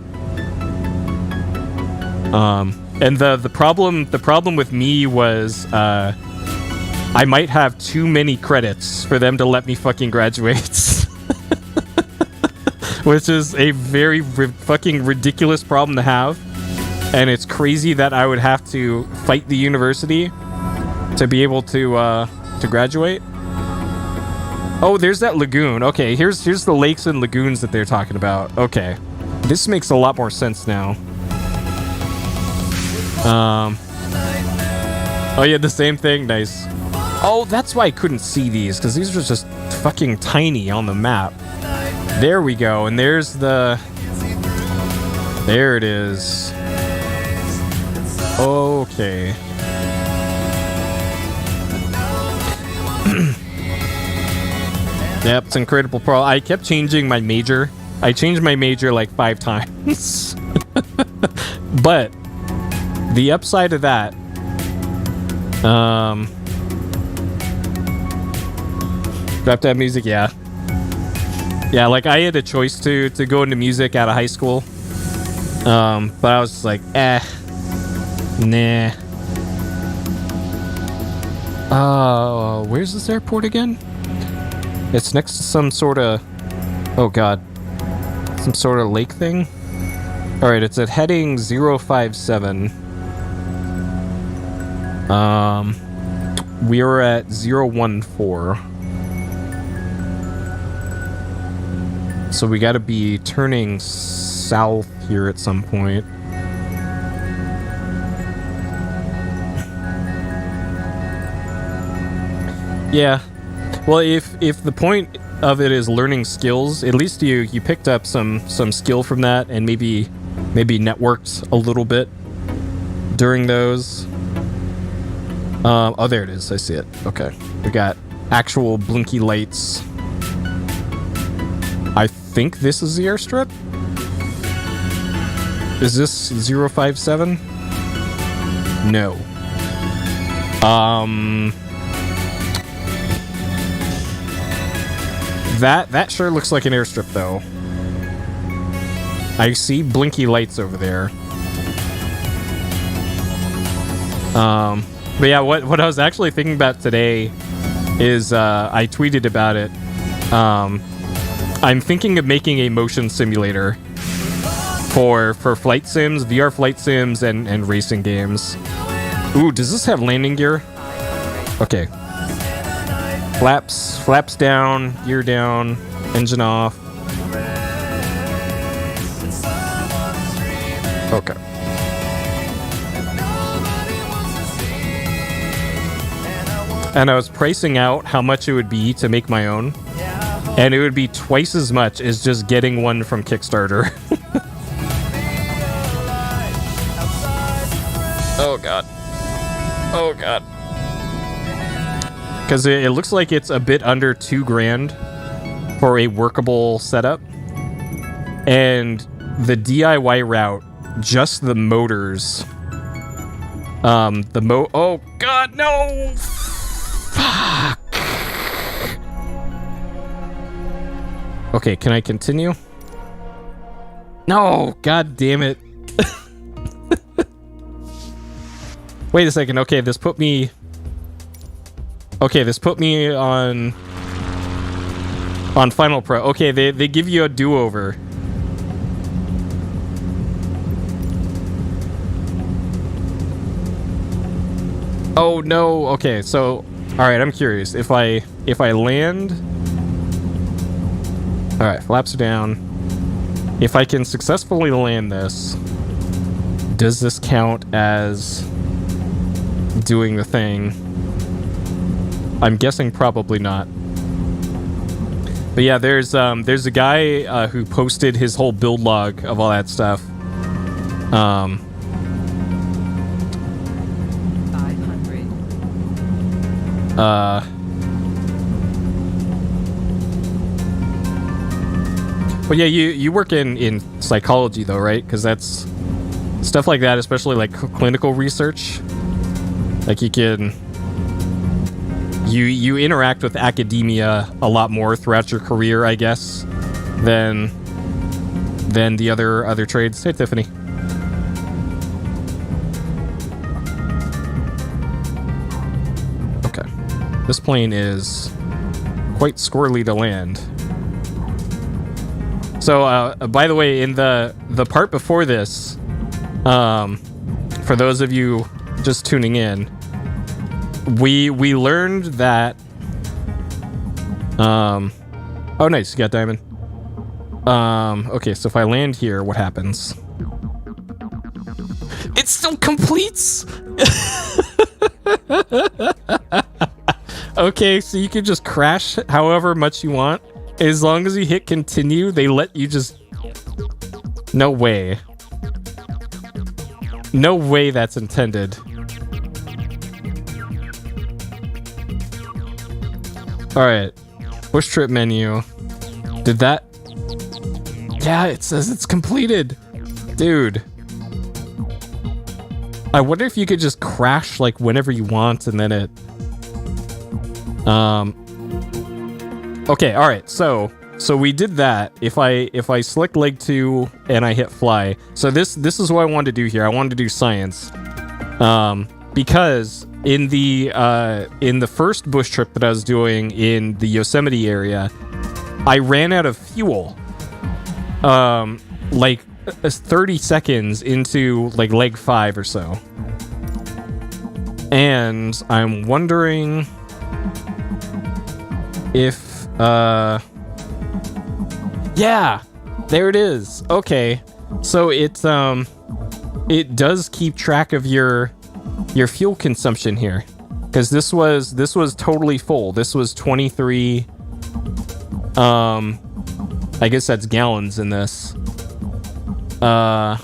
And the problem with me was I might have too many credits for them to let me fucking graduate. Which is a very fucking ridiculous problem to have. And it's crazy that I would have to fight the university to be able to graduate. Oh, there's that lagoon. Okay, here's the lakes and lagoons that they're talking about. Okay. This makes a lot more sense now. Oh yeah, the same thing. Nice. Oh, that's why I couldn't see these, because these were just fucking tiny on the map. There we go, and there's the... There it is. Okay. Yep, it's Incredible Pro. I kept changing my major. I changed my major like 5 times. But the upside of that... Drop that music, yeah. Yeah, like I had a choice to go into music out of high school. But I was just like, nah. Where's this airport again? It's next to some sort of, oh god, some sort of lake thing. All right, it's at heading 057. We are at 014. So we got to be turning south here at some point. Yeah. Well, if the point of it is learning skills, at least you picked up some skill from that, and maybe networked a little bit during those. Oh, there it is. I see it. Okay. We got actual blinky lights. I think this is the airstrip. Is this 057? No. That sure looks like an airstrip, though. I see blinky lights over there. But yeah, what I was actually thinking about today is I tweeted about it. I'm thinking of making a motion simulator for flight sims, VR flight sims, and racing games. Ooh, does this have landing gear? Okay. Flaps down, gear down, engine off. Okay. And I was pricing out how much it would be to make my own. And it would be twice as much as just getting one from Kickstarter. Oh god. Oh god. Because it looks like it's a bit under $2,000 for a workable setup. And the DIY route, just the motors. Oh god, no! Fuck! Okay, can I continue? No, god damn it. Wait a second. Okay, this put me on Final Pro. Okay, they give you a do-over. Oh no. Okay, so all right, I'm curious. If I land, all right, flaps are down. If I can successfully land this, does this count as doing the thing? I'm guessing probably not. But yeah, there's a guy who posted his whole build log of all that stuff. 500. Well, yeah, you work in psychology though, right? Because that's stuff like that, especially like clinical research. Like you interact with academia a lot more throughout your career, I guess, than the other trades. Hey, Tiffany. Okay, this plane is quite squirrely to land. So, by the way, in the part before this, for those of you just tuning in, we learned that. Oh, nice, you got diamond. Okay, so if I land here, what happens? It still completes. Okay, so you can just crash however much you want. As long as you hit continue, they let you just... No way. No way that's intended. Alright. Push trip menu. Did that... Yeah, it says it's completed. Dude. I wonder if you could just crash like whenever you want and then it... Okay, all right. So we did that. If I select leg 2 and I hit fly. So this is what I wanted to do here. I wanted to do science. Because in the first bush trip that I was doing in the Yosemite area, I ran out of fuel. Like 30 seconds into like leg 5 or so. And I'm wondering if yeah, there it is. Okay. So it does keep track of your fuel consumption here. Cuz this was totally full. This was 23 I guess that's gallons in this. And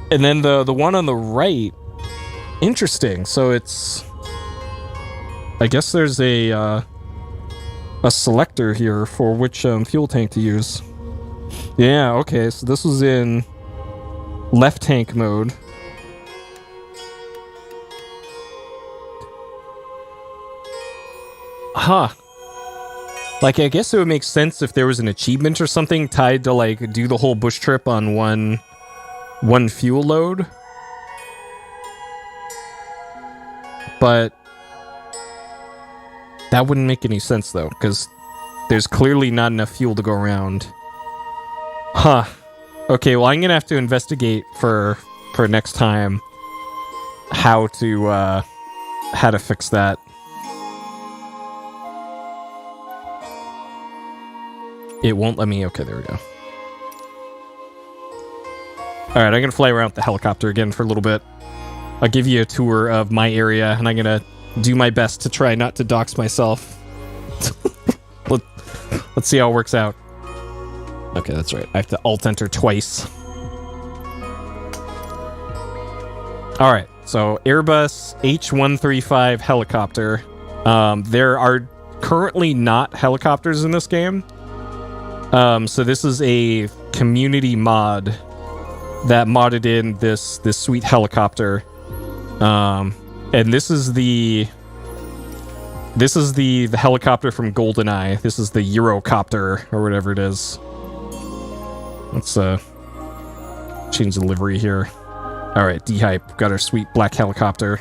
then the one on the right, interesting. So it's, I guess there's a selector here for which fuel tank to use. Yeah, okay. So this was in left tank mode. Huh. Like, I guess it would make sense if there was an achievement or something tied to, like, do the whole bush trip on one fuel load. But that wouldn't make any sense, though, because there's clearly not enough fuel to go around. Huh. Okay, well, I'm gonna have to investigate for next time how to fix that. It won't let me. Okay, there we go. All right, I'm gonna fly around with the helicopter again for a little bit. I'll give you a tour of my area, and I'm gonna do my best to try not to dox myself. Let's see how it works out. Okay, that's right. I have to alt-enter twice. All right, so Airbus H-135 helicopter. There are currently not helicopters in this game. So this is a community mod that modded in this sweet helicopter. And this is the helicopter from GoldenEye. This is the Eurocopter or whatever it is. Let's change the livery here. All right, D-Hype, got our sweet black helicopter.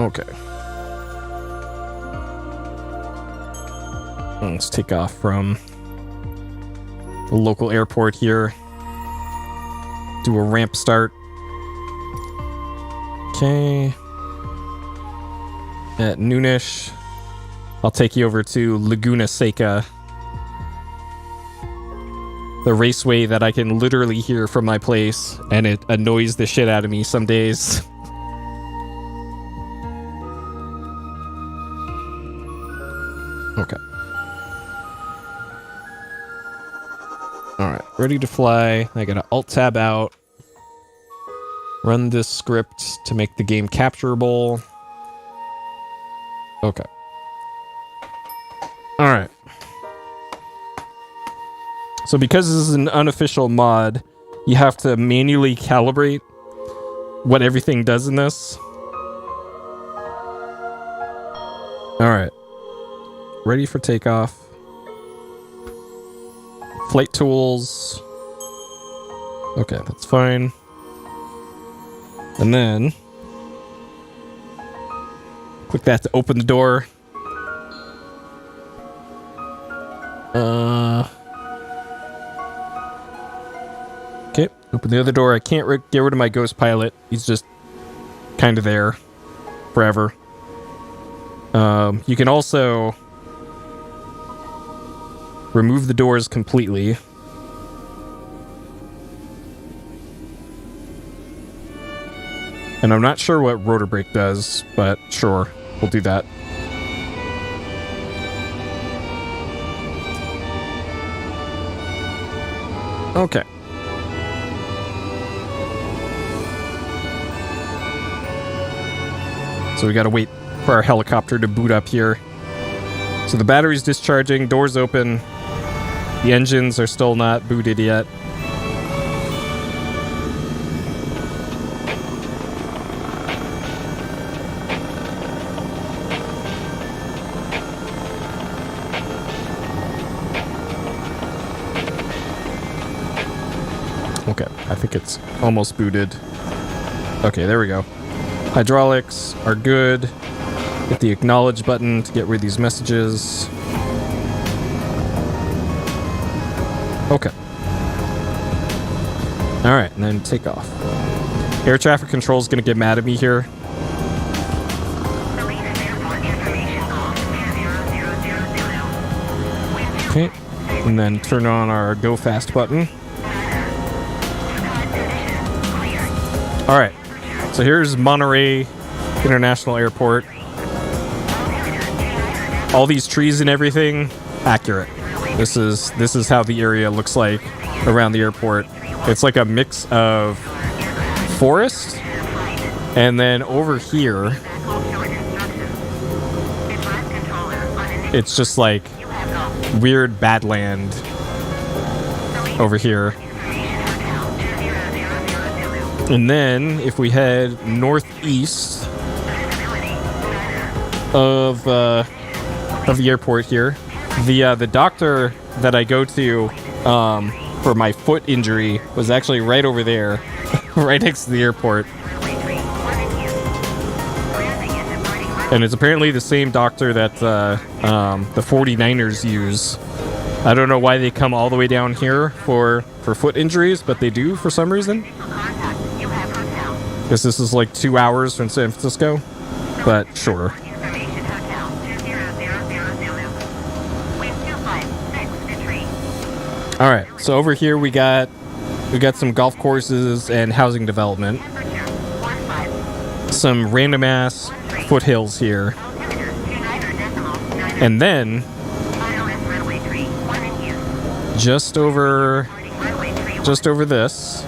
Okay. Let's take off from the local airport here. Do a ramp start. Okay. At noonish, I'll take you over to Laguna Seca. The raceway that I can literally hear from my place, and it annoys the shit out of me some days. Okay. Alright, ready to fly. I gotta alt-tab out. Run this script to make the game capturable. Okay. Alright. So because this is an unofficial mod, you have to manually calibrate what everything does in this. Alright. Ready for takeoff. Flight tools. Okay, that's fine. And then click that to open the door. Okay, open the other door. I can't get rid of my ghost pilot. He's just kind of there forever. You can also remove the doors completely. And I'm not sure what rotor brake does, but sure, we'll do that. Okay. So we gotta wait for our helicopter to boot up here. So the battery's discharging, doors open. The engines are still not booted yet. I think it's almost booted. Okay, there we go. Hydraulics are good. Hit the acknowledge button to get rid of these messages. Okay. Alright, and then take off. Air traffic control is going to get mad at me here. Okay, and then turn on our go fast button. Alright, so here's Monterey International Airport. All these trees and everything, accurate. This is how the area looks like around the airport. It's like a mix of forest, and then over here, it's just like weird badland over here. And then if we head northeast of the airport here, the doctor that I go to for my foot injury was actually right over there, right next to the airport. And it's apparently the same doctor that the 49ers use. I don't know why they come all the way down here for foot injuries, but they do for some reason. Guess this is like 2 hours from San Francisco, but sure. All right, so over here we got some golf courses and housing development. Some random ass foothills here. And then just over this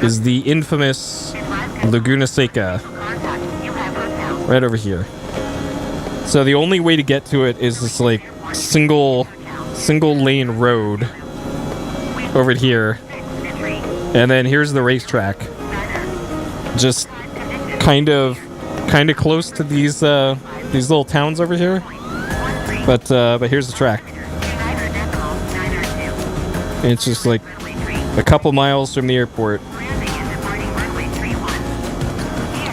is the infamous Laguna Seca. Right over here. So the only way to get to it is this like single lane road over here. And then here's the racetrack. Just kind of close to these little towns over here. But here's the track. And it's just like a couple miles from the airport.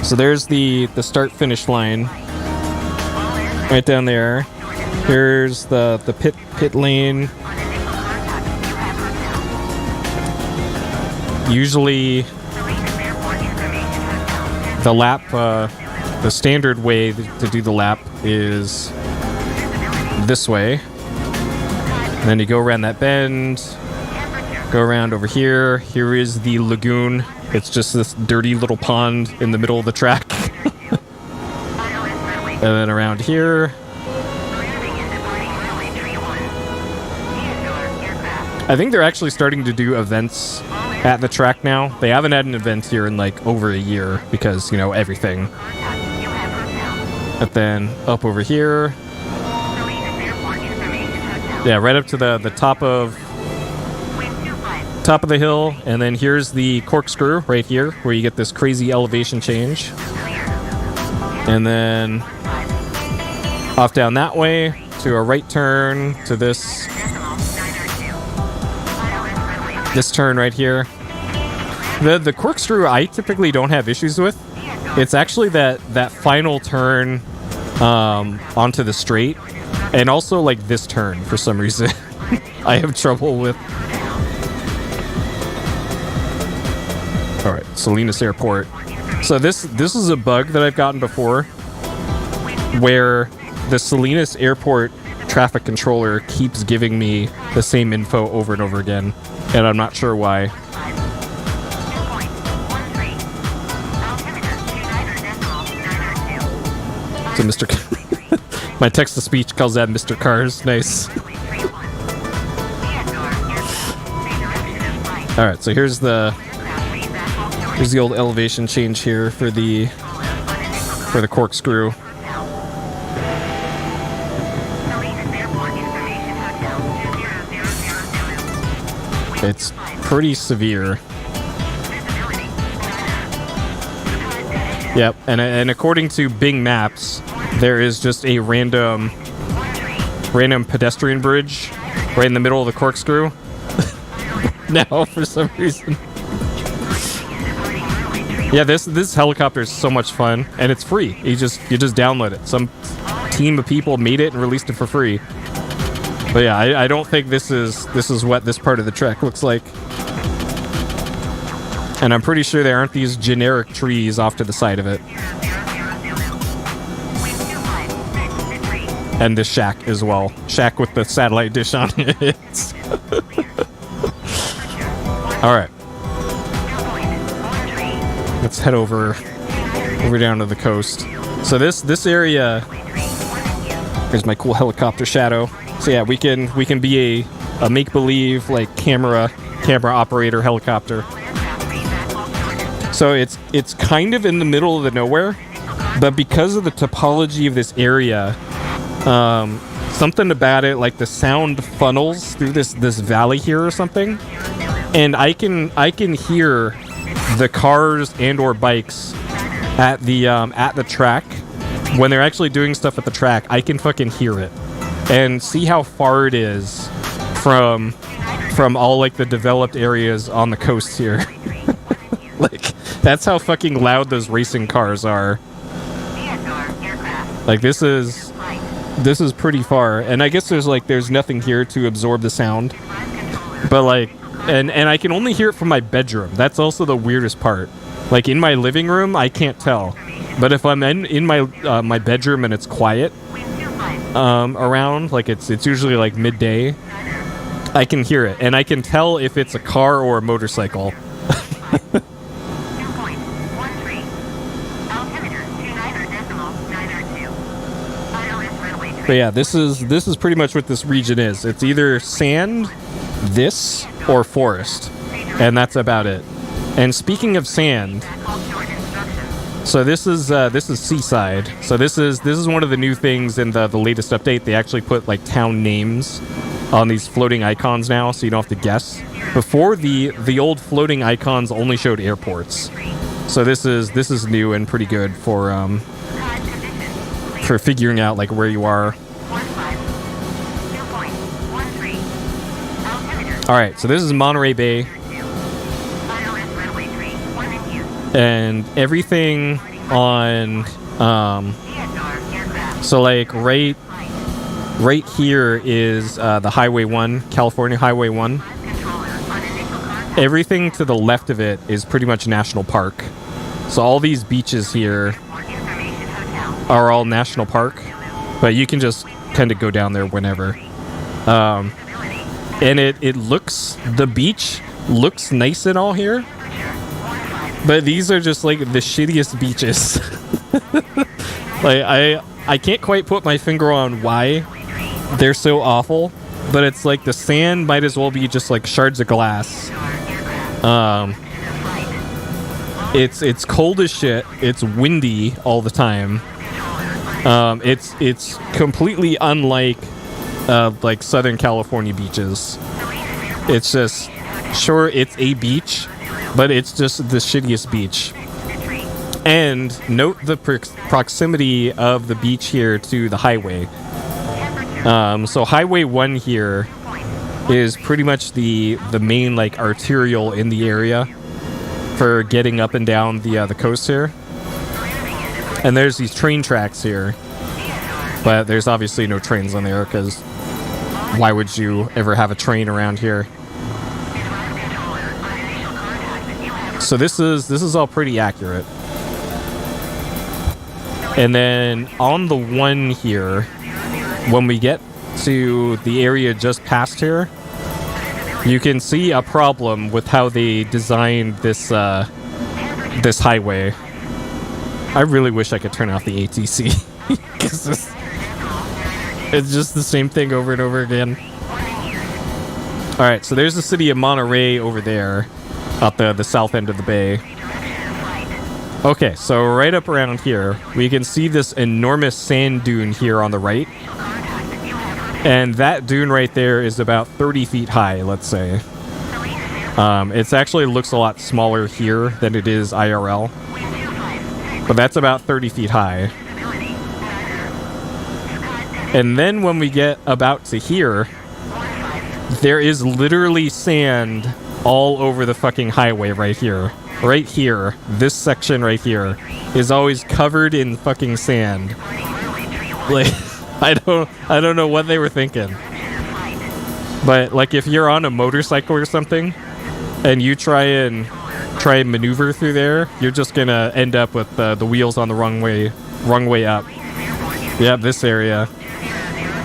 So there's the start finish line. Right down there. Here's the pit lane. Usually the lap, the standard way to do the lap is this way. And then you go around that bend, go around over here. Here is the lagoon. It's just this dirty little pond in the middle of the track. And then around here, I think they're actually starting to do events at the track now. They haven't had an event here in like over a year because, you know, everything. But then up over here, yeah, right up to the top of the hill, and then here's the corkscrew right here where you get this crazy elevation change. And then off down that way to a right turn to this turn right here. The corkscrew I typically don't have issues with. It's actually that final turn onto the straight, and also like this turn for some reason I have trouble with. All right, Salinas Airport. So this is a bug that I've gotten before, where the Salinas Airport traffic controller keeps giving me the same info over and over again, and I'm not sure why. So Mr. My text-to-speech calls that Mr. Cars. Nice. All right, so here's the old elevation change here for the corkscrew. It's pretty severe. Yep, and according to Bing Maps, there is just a random pedestrian bridge right in the middle of the corkscrew. Now, for some reason. Yeah, this helicopter is so much fun, and it's free. You just download it. Some team of people made it and released it for free. But yeah, I don't think this is what this part of the trek looks like. And I'm pretty sure there aren't these generic trees off to the side of it. And this shack as well. Shack with the satellite dish on it. Alright. Let's head over down to the coast. So this area, here's my cool helicopter shadow. So yeah, we can be a make-believe like camera operator helicopter. So it's kind of in the middle of the nowhere, but because of the topology of this area, something about it, like the sound funnels through this valley here or something, and I can hear the cars and or bikes at the track when they're actually doing stuff at the track. I can fucking hear it and see how far it is from all like the developed areas on the coast here. Like that's how fucking loud those racing cars are. Like this is pretty far, and I guess there's nothing here to absorb the sound, but like and I can only hear it from my bedroom. That's also the weirdest part. Like in my living room I can't tell, but if I'm in my my bedroom and it's quiet around, like it's usually like midday, I can hear it, and I can tell if it's a car or a motorcycle. But yeah, this is pretty much what this region is. It's either sand, this, or forest, and that's about it. And speaking of sand, so this is Seaside. So this is one of the new things in the latest update. They actually put like town names on these floating icons now, so you don't have to guess. Before the old floating icons only showed airports. So this is new and pretty good for figuring out like where you are. Alright, so this is Monterey Bay. And everything on so like right here is the Highway 1, California Highway 1. Everything to the left of it is pretty much national park. So all these beaches here are all national park, but you can just kind of go down there whenever. And the beach looks nice and all here, but these are just like the shittiest beaches. Like I can't quite put my finger on why they're so awful, but it's like the sand might as well be just like shards of glass. It's cold as shit. It's windy all the time. It's completely unlike like Southern California beaches. It's just, sure, it's a beach, but it's just the shittiest beach. And note the proximity of the beach here to the highway. So Highway 1 here is pretty much the main like arterial in the area for getting up and down the coast here. And there's these train tracks here, but there's obviously no trains on there because why would you ever have a train around here? So this is all pretty accurate. And then on the one here, when we get to the area just past here, you can see a problem with how they designed this this highway. I really wish I could turn off the ATC because it's just the same thing over and over again. All right, so there's the city of Monterey over there, at the south end of the bay. Okay, so right up around here, we can see this enormous sand dune here on the right. And that dune right there is about 30 feet high, let's say. It actually looks a lot smaller here than it is IRL. But that's about 30 feet high. And then when we get about to here, there is literally sand all over the fucking highway right here. Right here. This section right here is always covered in fucking sand. Like, I don't know what they were thinking. But like if you're on a motorcycle or something and you try and maneuver through there, you're just gonna end up with the wheels on the wrong way up. Yeah, this area.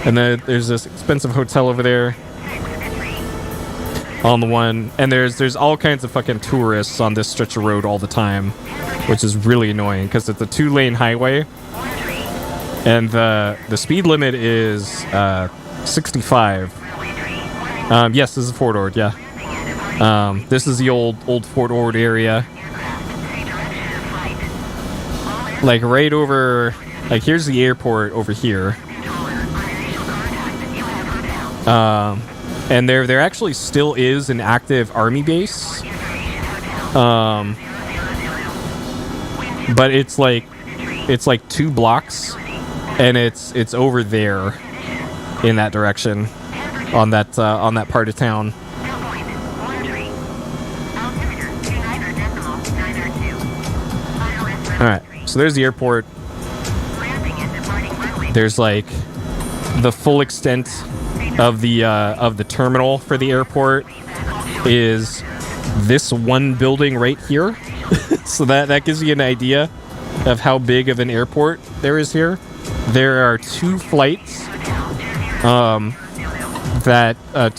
And then there's this expensive hotel over there on the one, and there's all kinds of fucking tourists on this stretch of road all the time, which is really annoying because it's a 2-lane highway, and the speed limit is 65. Yes, this is Fort Ord. Yeah. This is the old Fort Ord area. Like right over, like here's the airport over here. And there actually still is an active army base. But it's like 2 blocks, and it's over there in that direction on that part of town. All right, so there's the airport. There's like the full extent of the terminal for the airport is this one building right here. So that gives you an idea of how big of an airport there is here. There are 2 flights,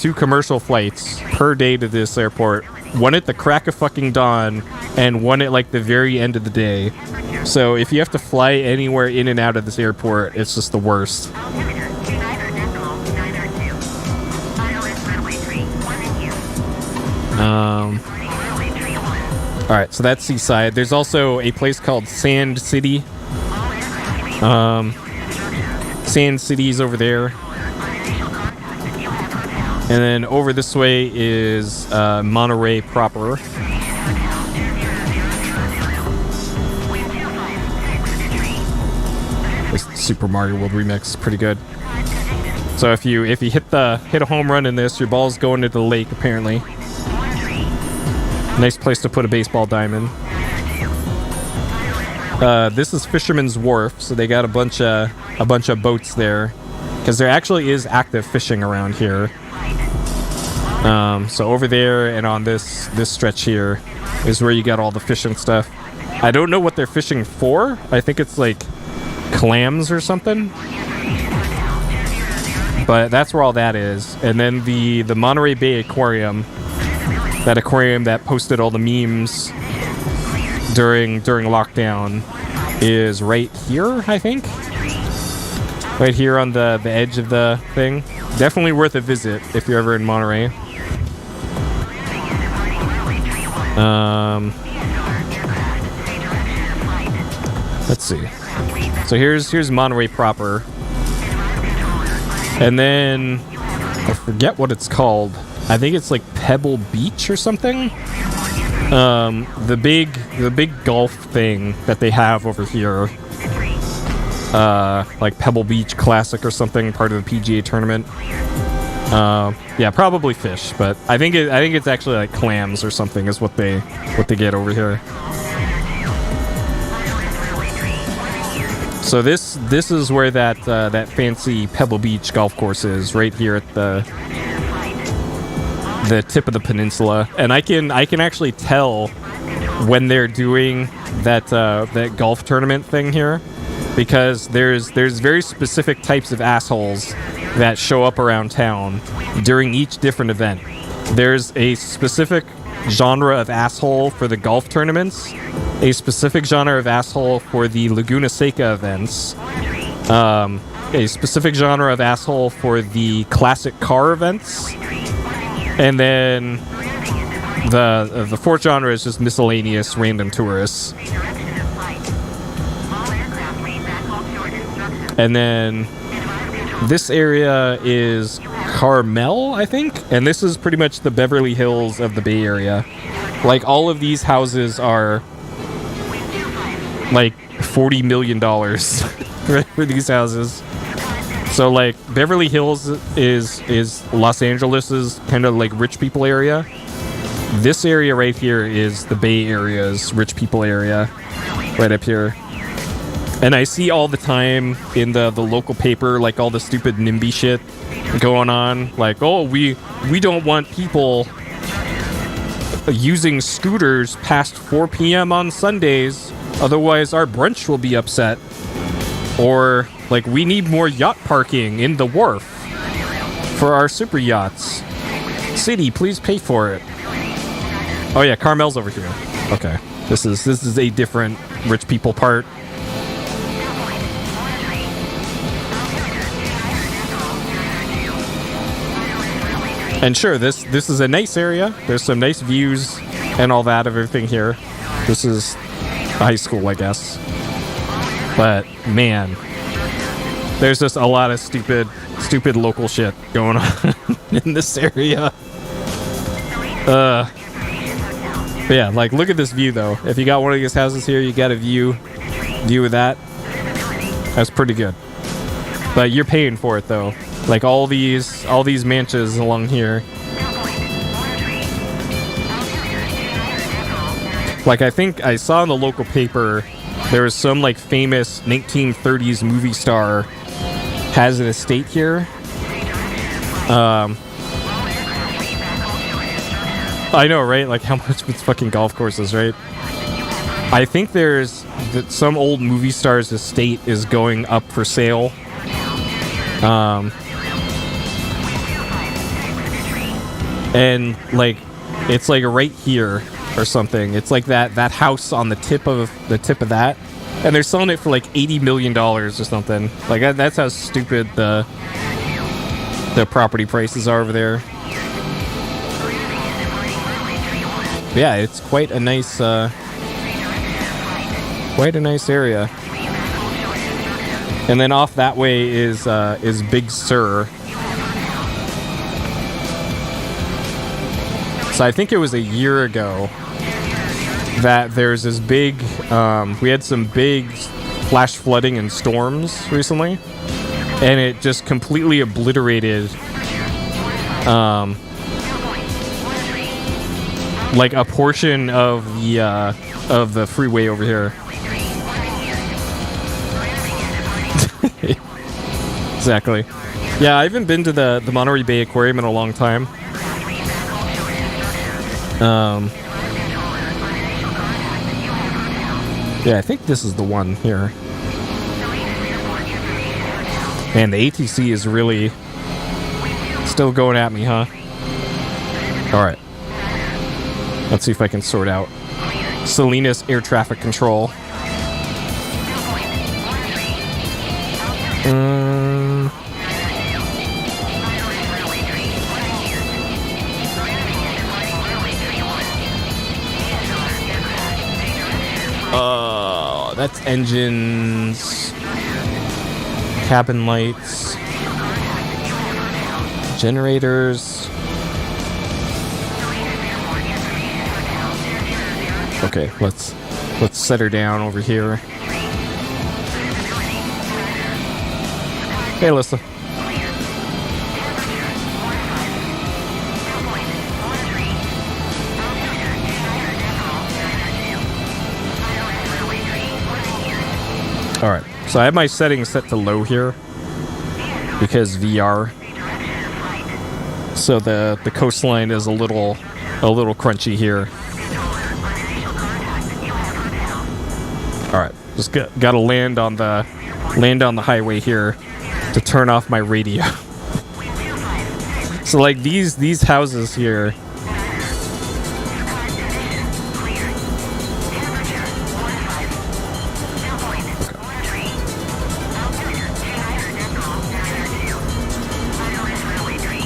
2 commercial flights per day to this airport. One at the crack of fucking dawn, and one at like the very end of the day. So if you have to fly anywhere in and out of this airport, it's just the worst. Alright, so that's Seaside. There's also a place called Sand City. Sand City's over there. And then over this way is Monterey proper. This Super Mario World remix is pretty good. So if you hit a home run in this, your ball's going into the lake apparently. Nice place to put a baseball diamond. This is Fisherman's Wharf, so they got a bunch of boats there, because there actually is active fishing around here. So over there and on this stretch here is where you got all the fishing stuff. I don't know what they're fishing for. I think it's like clams or something. But that's where all that is. And then the Monterey Bay Aquarium, that aquarium that posted all the memes during lockdown, is right here, I think. Right here on the edge of the thing. Definitely worth a visit if you're ever in Monterey. Let's see. So here's Monterey proper. And then I forget what it's called. I think it's like Pebble Beach or something. The big golf thing that they have over here. Like Pebble Beach Classic or something, part of the PGA tournament. Yeah, probably fish, but I think it's actually like clams or something is what they get over here. So this is where that fancy Pebble Beach golf course is, right here at the tip of the peninsula, and I can actually tell when they're doing that golf tournament thing here, because there's very specific types of assholes that show up around town during each different event. There's a specific genre of asshole for the golf tournaments, a specific genre of asshole for the Laguna Seca events, a specific genre of asshole for the classic car events, and then the fourth genre is just miscellaneous random tourists. And then this area is Carmel, I think, and this is pretty much the Beverly Hills of the Bay Area. Like, all of these houses are like $40 million for these houses. So like Beverly Hills is Los Angeles's kind of like rich people area. This area right here is the Bay Area's rich people area, right up here. And I see all the time in the local paper, like all the stupid NIMBY shit going on. Like, oh, we don't want people using scooters past 4 p.m. on Sundays, otherwise our brunch will be upset. Or like, we need more yacht parking in the Wharf for our super yachts. City, please pay for it. Oh yeah, Carmel's over here. Okay, this is a different rich people part. And sure, this is a nice area. There's some nice views and all that of everything here. This is high school, I guess. But man, there's just a lot of stupid local shit going on in this area. But yeah, like look at this view though. If you got one of these houses here, you got a view of that. That's pretty good. But you're paying for it though. Like all these mansions along here. Like I think I saw in the local paper there was some like famous 1930s movie star has an estate here. I know, right? Like how much with fucking golf courses, right? I think there's some old movie star's estate is going up for sale. And like it's like right here or something. It's like that house on the tip of that, and they're selling it for like $80 million or something. Like that's how stupid the property prices are over there. Yeah, it's quite a nice area. And then off that way is Big Sur. So I think it was a year ago that there's this big, we had some big flash flooding and storms recently, and it just completely obliterated like a portion of the freeway over here. Exactly. Yeah, I haven't been to the Monterey Bay Aquarium in a long time. Yeah, I think this is the one here. Man, the ATC is really still going at me, huh? Alright. Let's see if I can sort out Salinas Air Traffic Control. That's engines, cabin lights, generators. Okay, let's set her down over here. Hey, Alyssa. Alright, so I have my settings set to low here because VR. So the coastline is a little crunchy here. Alright, just gotta land on the highway here to turn off my radio. So like these houses here.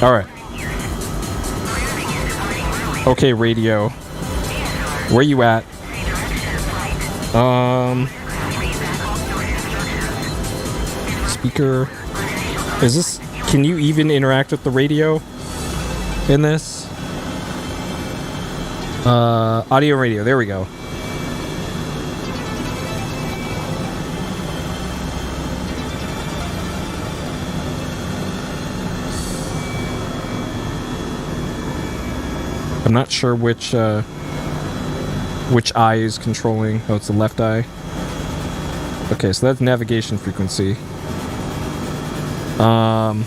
Alright. Okay, radio. Where you at? Speaker. Is this... Can you even interact with the radio in this? Audio radio. There we go. I'm not sure which eye is controlling. Oh, it's the left eye. Okay, so that's navigation frequency. Comm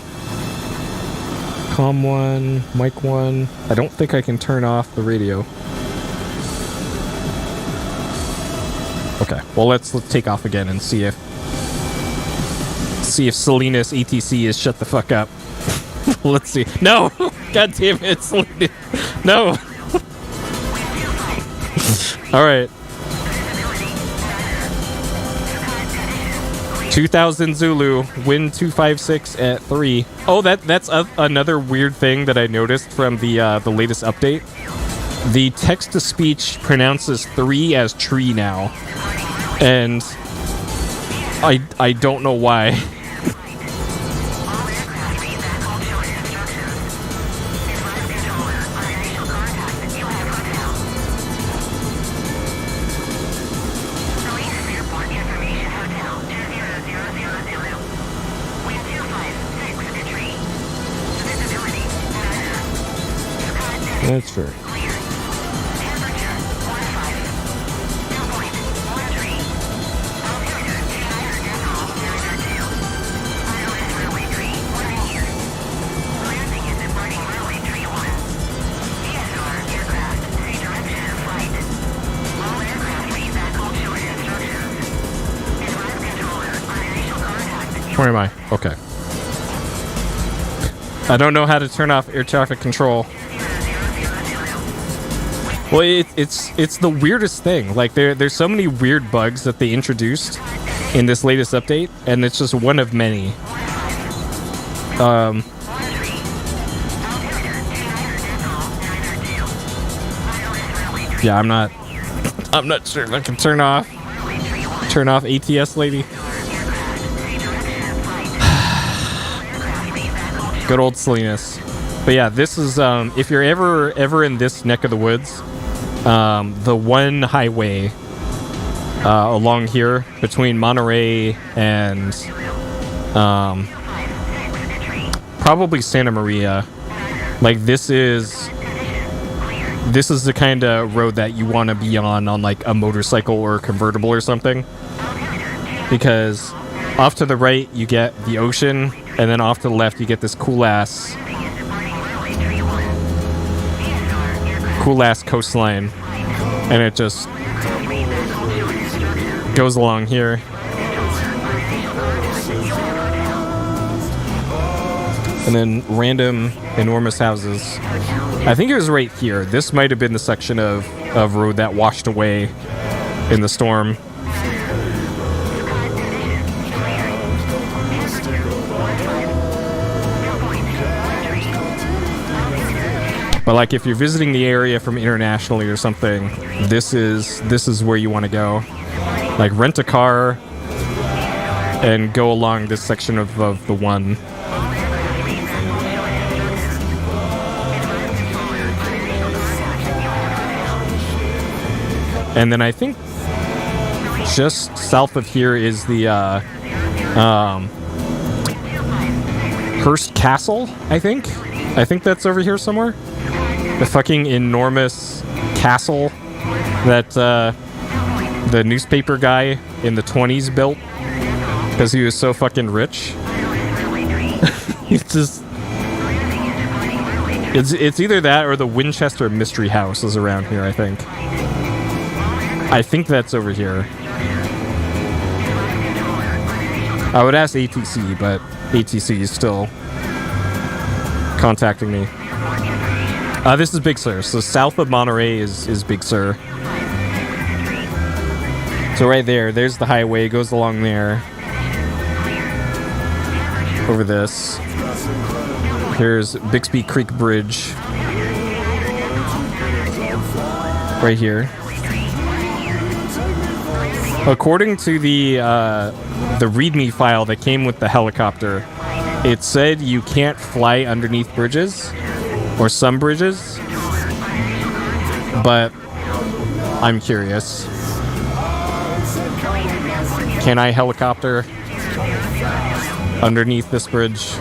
1, mic 1. I don't think I can turn off the radio. Okay, well let's take off again and see if Salinas ATC is shut the fuck up. Let's see. No! God damn it, Salinas. No! Alright. 2000 Zulu, wind 256 at 3. Oh, that's another weird thing that I noticed from the latest update. The text-to-speech pronounces 3 as tree now. And I don't know why. That's fair. Where am I? Okay. I don't know how to turn off air traffic control. Well, it's the weirdest thing. Like there's so many weird bugs that they introduced in this latest update, and it's just one of many. Yeah, I'm not sure if I can turn off ATS, lady. Good old Salinas. But yeah, this is if you're ever in this neck of the woods, the one highway along here between Monterey and probably Santa Maria, like this is the kind of road that you want to be on like a motorcycle or a convertible or something, because off to the right you get the ocean, and then off to the left you get this cool ass coastline, and it just goes along here. And then random enormous houses. I think it was right here. This might have been the section of road that washed away in the storm. But like if you're visiting the area from internationally or something, this is where you want to go. Like rent a car and go along this section of the one. And then I think just south of here is the Hearst Castle, I think that's over here somewhere. The fucking enormous castle that the newspaper guy in the 20s built because he was so fucking rich. It's either that or the Winchester Mystery House is around here, I think. I think that's over here. I would ask ATC, but ATC is still contacting me. This is Big Sur. So south of Monterey is Big Sur. So right there's the highway. It goes along there. Over this. Here's Bixby Creek Bridge. Right here. According to the README file that came with the helicopter, it said you can't fly underneath bridges, or some bridges, but I'm curious. Can I helicopter underneath this bridge?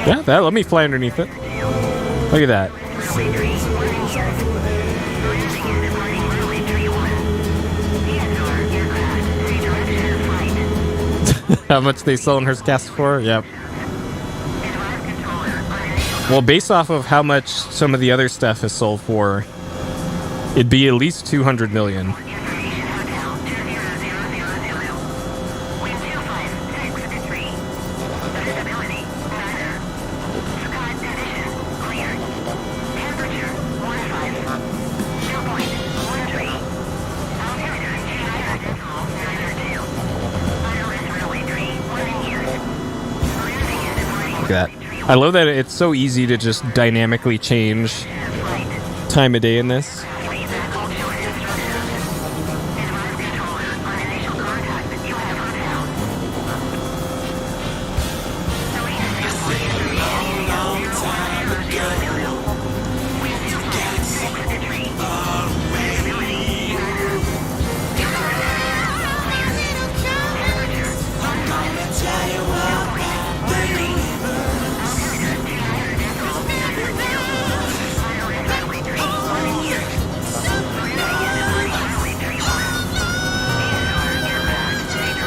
Yeah, that. Let me fly underneath it. Look at that. How much they selling her gas for? Yep. Well, based off of how much some of the other stuff is sold for, it'd be at least 200 million. Look at that. I love that it's so easy to just dynamically change time of day in this.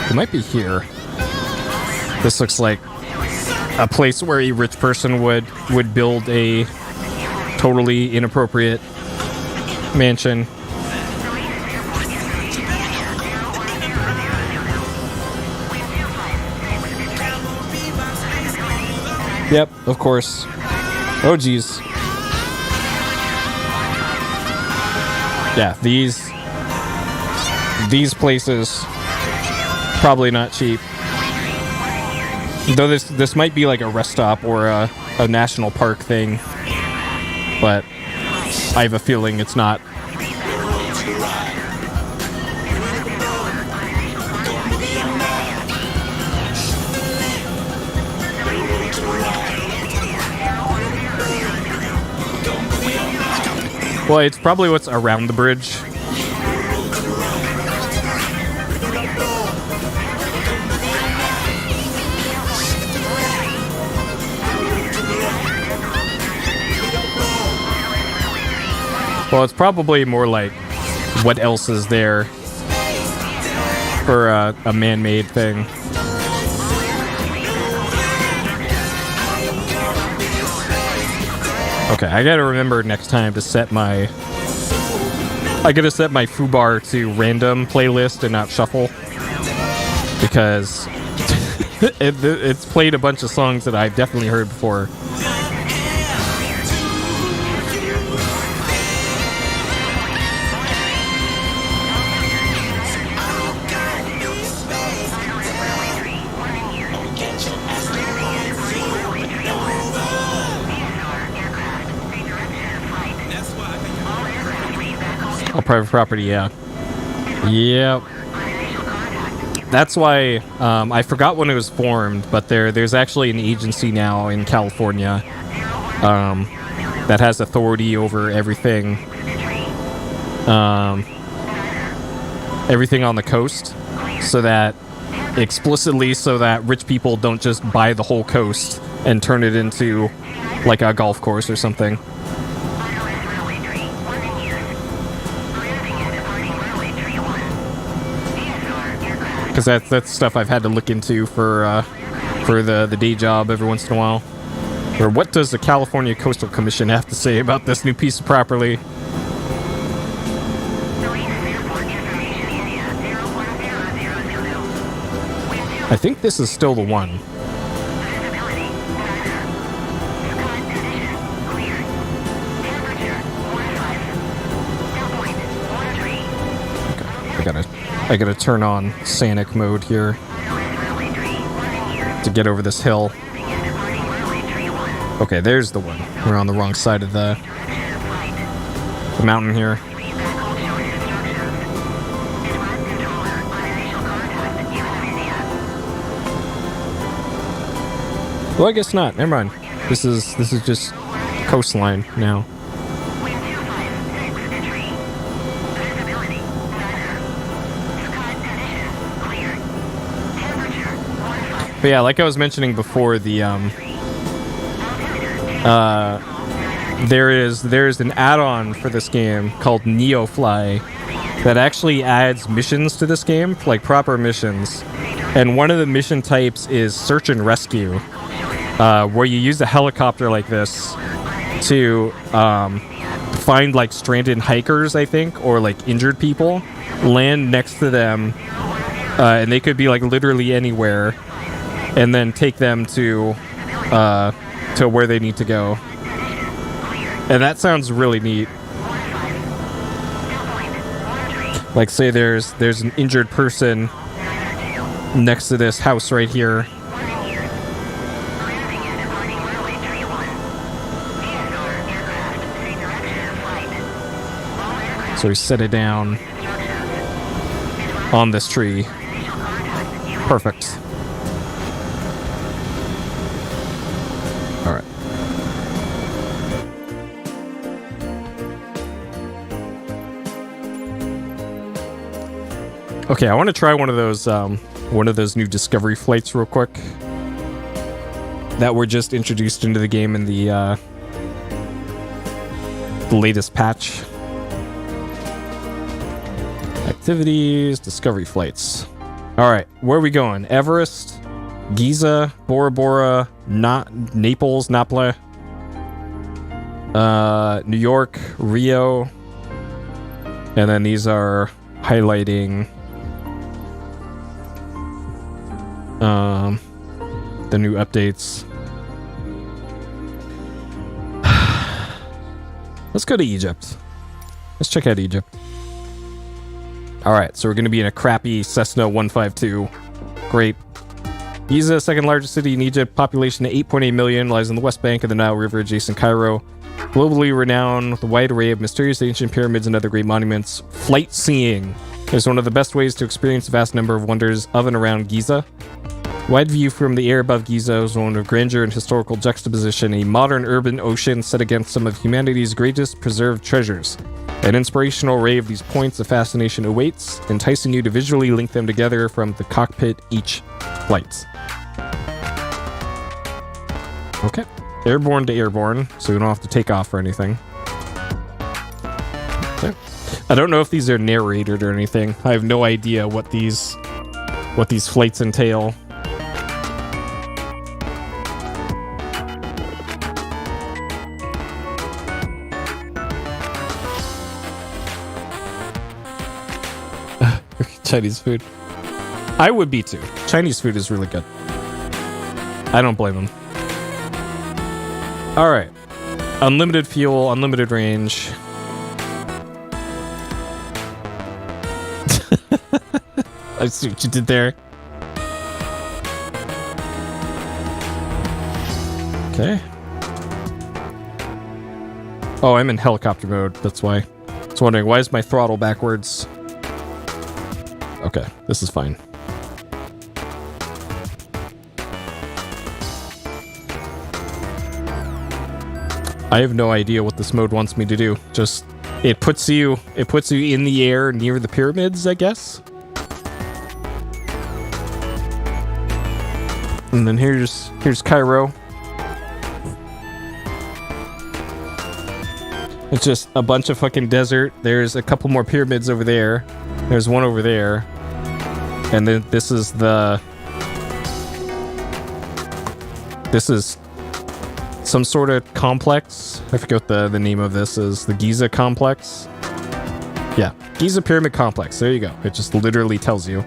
It might be here. This looks like a place where a rich person would build a totally inappropriate mansion. Yep, of course. Oh, geez. Yeah, these places probably not cheap. Though this might be like a rest stop or a national park thing, but I have a feeling it's not. Well, it's probably what's around the bridge. Well, it's probably more like what else is there for a man-made thing. Okay, I gotta remember next time to set my... I gotta set my foobar to random playlist and not shuffle. Because it's played a bunch of songs that I've definitely heard before. Oh, private property, yeah. Yep. That's why I forgot when it was formed, but there's actually an agency now in California that has authority over everything, everything on the coast, so that explicitly so that rich people don't just buy the whole coast and turn it into like a golf course or something. Because that's stuff I've had to look into for the day job every once in a while. Or what does the California Coastal Commission have to say about this new piece of property? I think this is still the one. Okay, I gotta turn on Sanic mode here to get over this hill. Okay, there's the one. We're on the wrong side of the mountain here. Well, I guess not. Never mind. This is just coastline now. But yeah, like I was mentioning before, the there's an add-on for this game called Neofly that actually adds missions to this game, like proper missions. And one of the mission types is search and rescue, where you use a helicopter like this to find like stranded hikers, I think, or like injured people, land next to them, and they could be like literally anywhere, and then take them to where they need to go. And that sounds really neat. Like, say there's an injured person next to this house right here. So we set it down on this tree. Perfect. All right. Okay, I want to try one of those new Discovery flights real quick that were just introduced into the game in the latest patch. Activities, Discovery flights. All right, where are we going? Everest, Giza, Bora Bora, Naples, Naples, New York, Rio, and then these are highlighting the new updates. Let's go to Egypt. Let's check out Egypt. Alright, so we're going to be in a crappy Cessna 152. Great. Giza, second largest city in Egypt, population of 8.8 million, lies on the west bank of the Nile River adjacent Cairo. Globally renowned with a wide array of mysterious ancient pyramids and other great monuments. Flight seeing is one of the best ways to experience a vast number of wonders of and around Giza. Wide view from the air above Giza is one of grandeur and historical juxtaposition, a modern urban ocean set against some of humanity's greatest preserved treasures. An inspirational array of these points of fascination awaits, enticing you to visually link them together from the cockpit each flight. Okay. Airborne to airborne, so we don't have to take off or anything. Okay. I don't know if these are narrated or anything. I have no idea what these flights entail. Chinese food. I would be too. Chinese food is really good. I don't blame them. All right. Unlimited fuel, unlimited range. I see what you did there. Okay. Oh, I'm in helicopter mode. That's why. I was wondering, why is my throttle backwards? Okay, this is fine. I have no idea what this mode wants me to do. Just it puts you in the air near the pyramids, I guess. And then here's Cairo. It's just a bunch of fucking desert. There's a couple more pyramids over there. There's one over there. And then this is some sort of complex. I forget what the name of this is. The Giza complex. Yeah, Giza Pyramid Complex. There you go. It just literally tells you.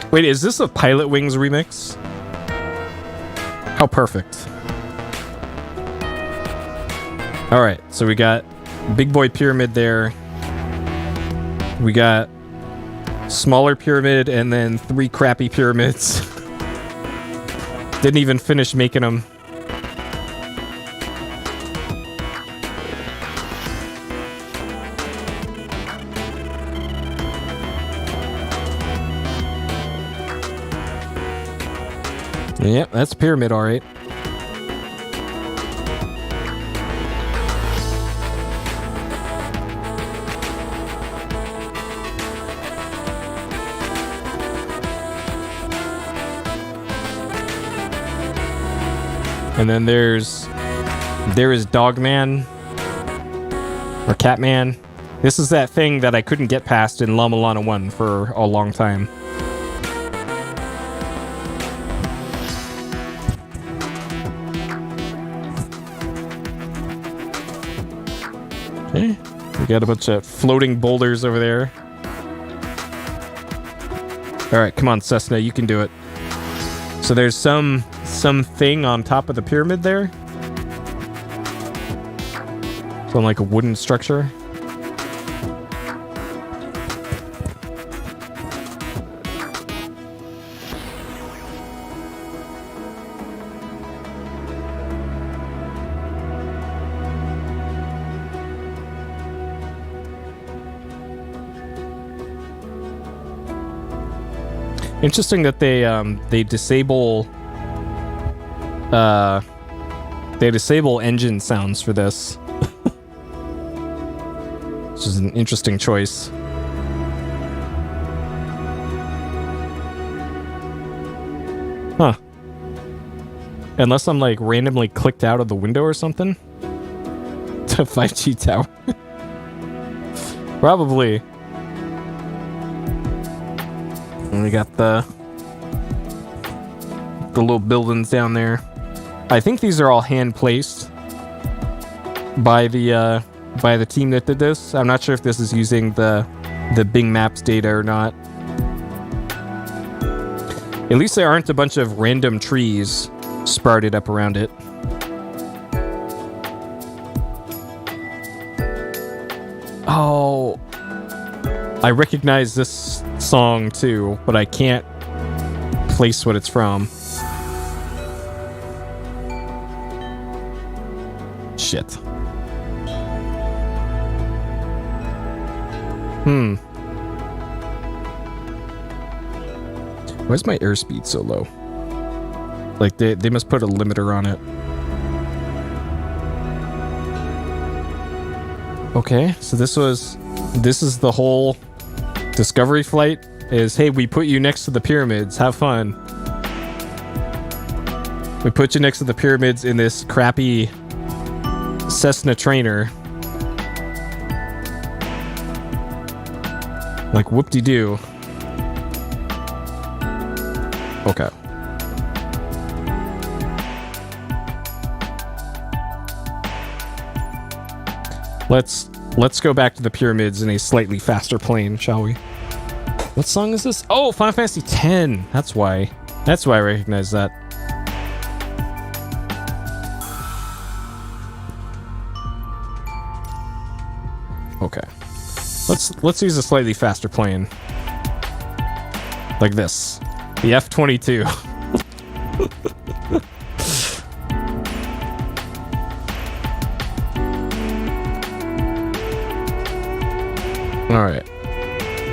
Wait, is this a Pilot Wings remix? How perfect. Alright, so we got Big Boy Pyramid there. We got smaller pyramid and then 3 crappy pyramids. Didn't even finish making them. Yep, that's a pyramid, all right. And then there is Dogman or Catman. This is that thing that I couldn't get past in La Milana 1 for a long time. Okay, we got a bunch of floating boulders over there. All right, come on, Cessna, you can do it. So there's some thing on top of the pyramid there. So like a wooden structure. Interesting that they disable engine sounds for this. Which is an interesting choice. Huh. Unless I'm like randomly clicked out of the window or something. To 5G tower. Probably. And we got the little buildings down there. I think these are all hand placed by the team that did this. I'm not sure if this is using the Bing Maps data or not. At least there aren't a bunch of random trees sprouted up around it. Oh, I recognize this song too, but I can't place what it's from. Shit. Why is my airspeed so low? Like, they must put a limiter on it. Okay, so this is the whole Discovery flight is, hey, we put you next to the pyramids, have fun. We put you next to the pyramids in this crappy Cessna trainer. Like, whoop-de-doo. Okay. Let's go back to the pyramids in a slightly faster plane, shall we? What song is this? Oh, Final Fantasy X. That's why I recognize that. Okay. Let's use a slightly faster plane. Like this. The F-22. Alright.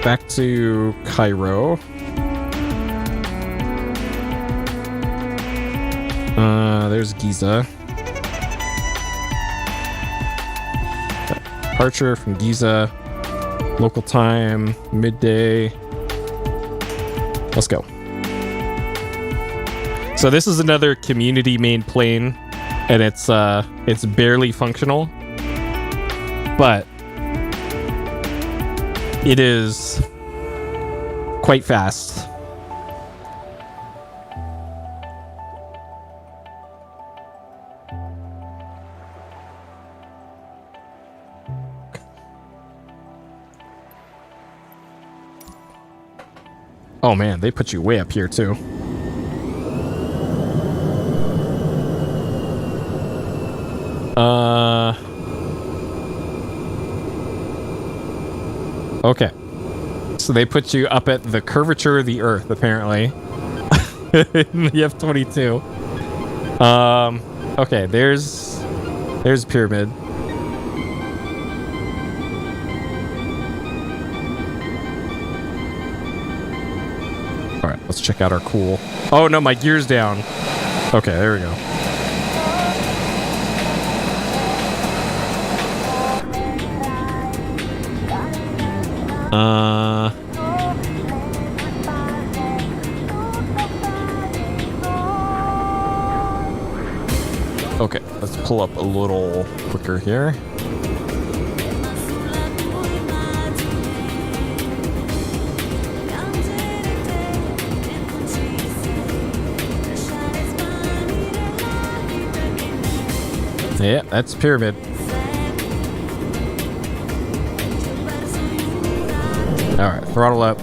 Back to Cairo. There's Giza. Departure from Giza. Local time, midday. Let's go. So this is another community main plane, and it's barely functional, but it is quite fast. Oh man, they put you way up here too. Okay. So they put you up at the curvature of the Earth, apparently. In the F-22. Okay, there's a pyramid. Alright, let's check out our cool... Oh no, my gear's down. Okay, there we go. Okay, let's pull up a little quicker here. Yeah, that's pyramid. Alright, throttle up.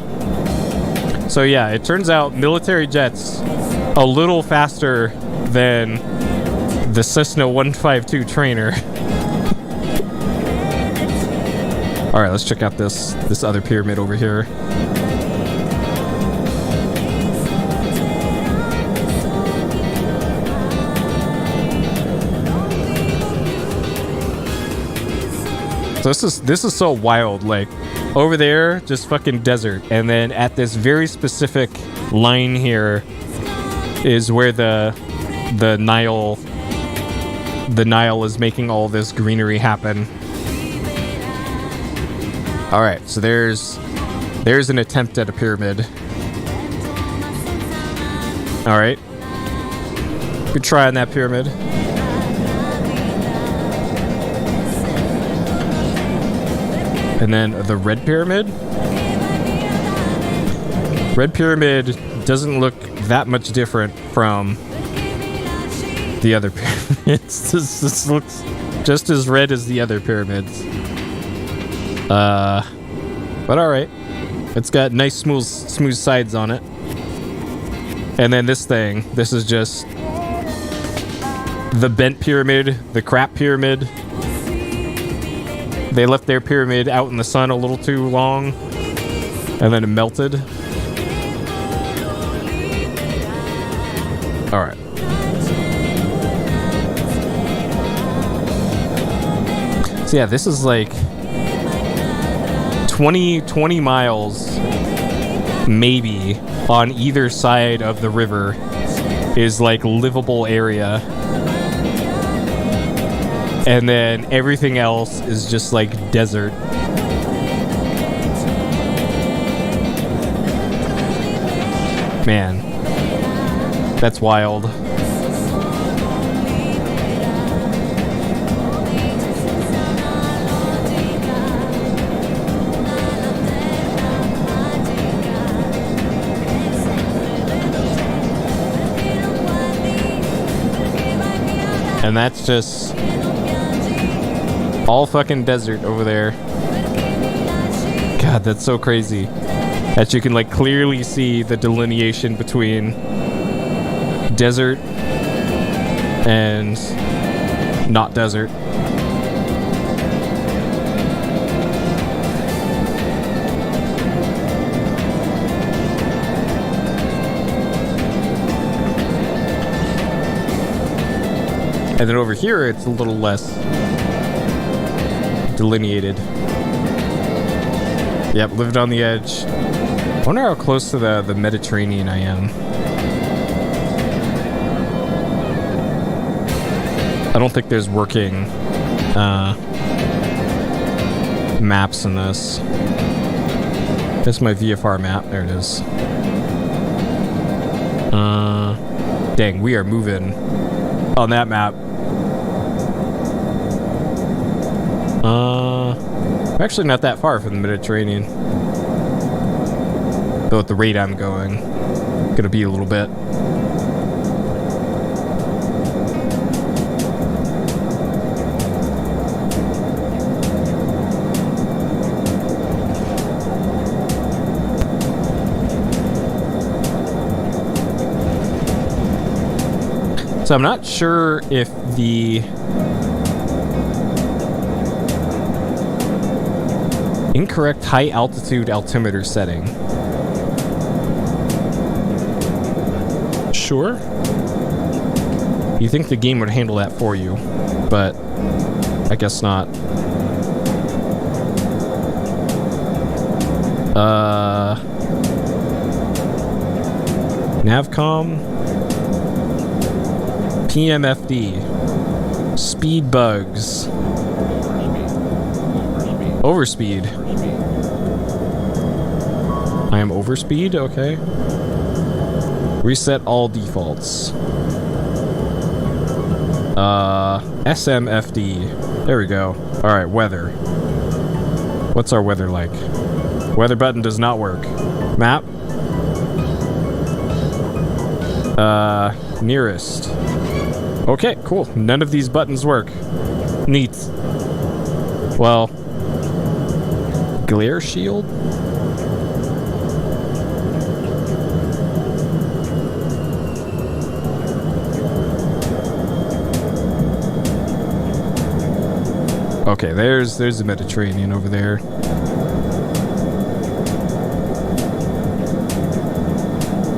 So yeah, it turns out military jets a little faster than the Cessna 152 trainer. Alright, let's check out this other pyramid over here. So this is so wild. Like over there, just fucking desert, and then at this very specific line here is where the Nile is making all this greenery happen. All right, so there's an attempt at a pyramid. All right, good try on that pyramid. And then the red pyramid. Red pyramid doesn't look that much different from the other pyramids. This looks just as red as the other pyramids. But alright. It's got nice smooth sides on it. And then this is just the bent pyramid, the crap pyramid. They left their pyramid out in the sun a little too long, and then it melted. All right. So yeah, this is like 20 miles maybe on either side of the river is like livable area. And then everything else is just like desert. Man, that's wild. And that's just all fucking desert over there. God, that's so crazy. That you can like clearly see the delineation between desert and not desert. And then over here, it's a little less delineated. Yep, lived on the edge. I wonder how close to the Mediterranean I am. I don't think there's working maps in this. This is my VFR map. There it is. Dang, we are moving on that map. Actually not that far from the Mediterranean. Though at the rate I'm going, gonna be a little bit. So I'm not sure if the incorrect high altitude altimeter setting. Sure. You think the game would handle that for you, but I guess not. Navcom, PMFD, speed bugs, overspeed. I am overspeed, okay. Reset all defaults. SMFD. There we go. Alright, weather. What's our weather like? Weather button does not work. Map. Nearest. Okay, cool. None of these buttons work. Neat. Well, glare shield? Okay, there's the Mediterranean over there.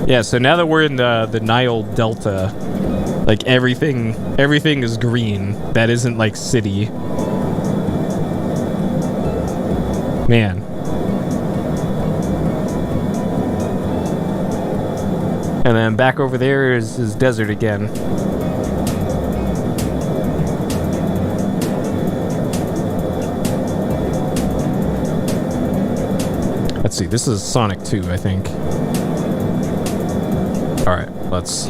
Yeah, so now that we're in the Nile Delta, like everything is green. That isn't like city. Man. And then back over there is desert again. Let's see, this is Sonic 2, I think. Alright, let's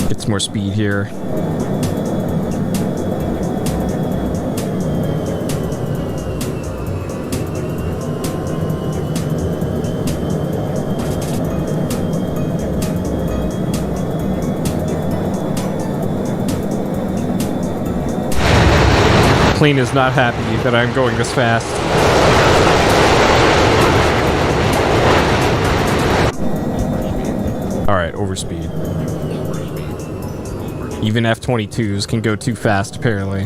get some more speed here. Plane is not happy that I'm going this fast. Alright, overspeed. Even F-22s can go too fast, apparently.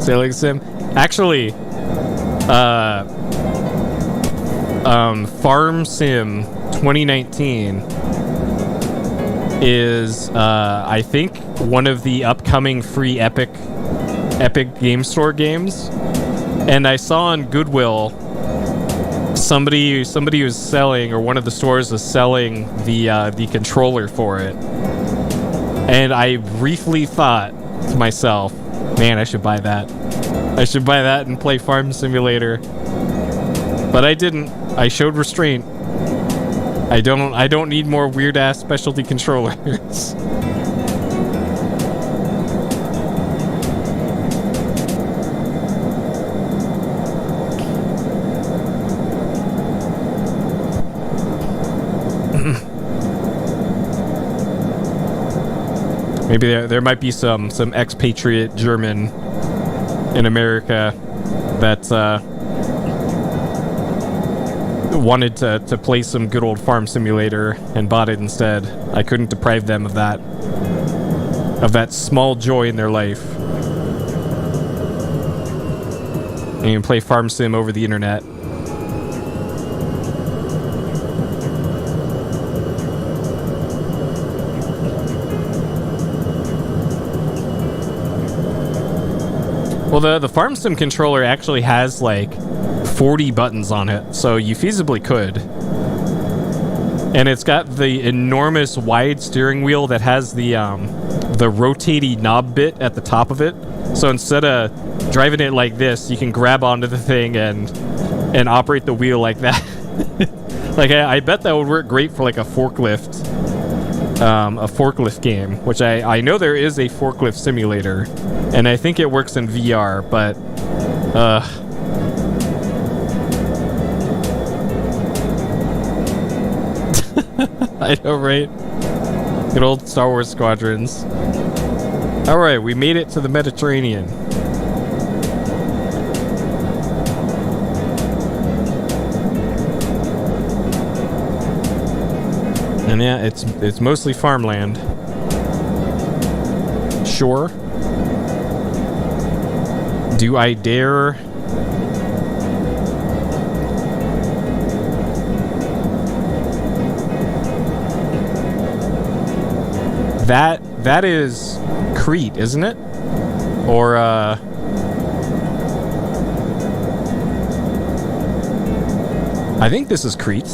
Sailing sim? Actually, Farm Sim 2019 is, I think, one of the upcoming free Epic Game Store games. And I saw on Goodwill somebody was selling, or one of the stores was selling the controller for it. And I briefly thought to myself, man, I should buy that. I should buy that and play Farm Simulator. But I didn't. I showed restraint. I don't need more weird ass specialty controllers. Maybe there might be some expatriate German in America that wanted to play some good old Farm Simulator and bought it instead. I couldn't deprive them of that small joy in their life. And you can play Farm Sim over the internet. Well, the Farm Sim controller actually has like 40 buttons on it, so you feasibly could. And it's got the enormous wide steering wheel that has the rotating knob bit at the top of it. So instead of driving it like this, you can grab onto the thing and operate the wheel like that. Like I bet that would work great for like a forklift game, which I know there is a forklift simulator, and I think it works in VR, but I know, right? Good old Star Wars squadrons. Alright, we made it to the Mediterranean. And yeah, it's mostly farmland. Sure. Do I dare? That is Crete, isn't it? Or I think this is Crete.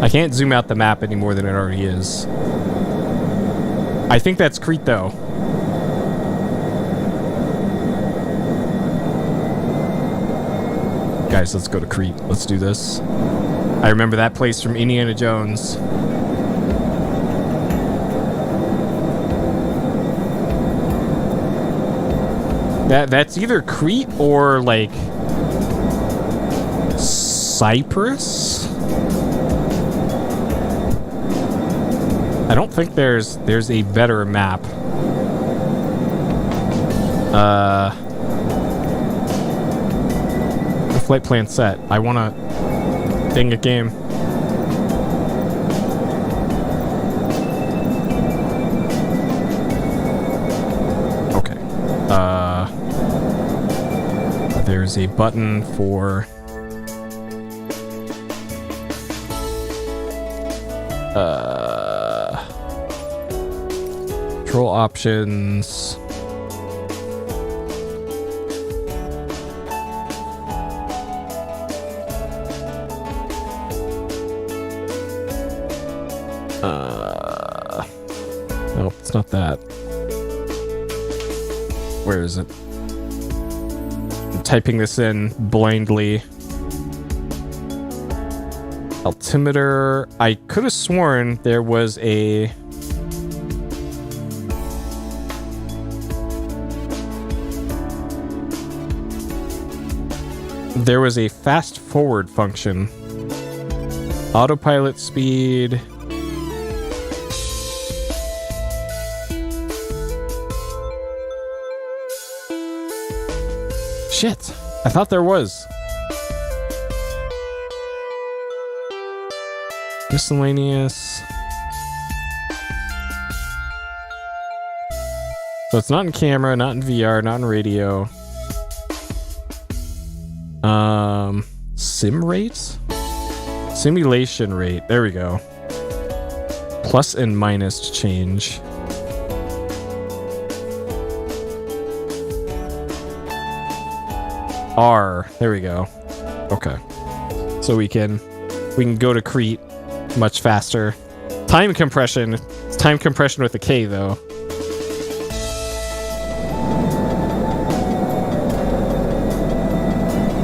I can't zoom out the map any more than it already is. I think that's Crete, though. Guys, let's go to Crete. Let's do this. I remember that place from Indiana Jones. That's either Crete or, like, Cyprus? I don't think there's a better map. The flight plan set. I wanna dang a game. Okay. There's a button for control options. Nope, it's not that. Where is it? I'm typing this in blindly. Altimeter. I could have sworn there was a... There was a fast forward function. Autopilot speed. Shit. I thought there was. Miscellaneous. So it's not in camera, not in VR, not in radio. Sim rate? Simulation rate. There we go. Plus and minus to change. R. There we go. Okay. So we can go to Crete much faster. Time compression. It's time compression with a K though.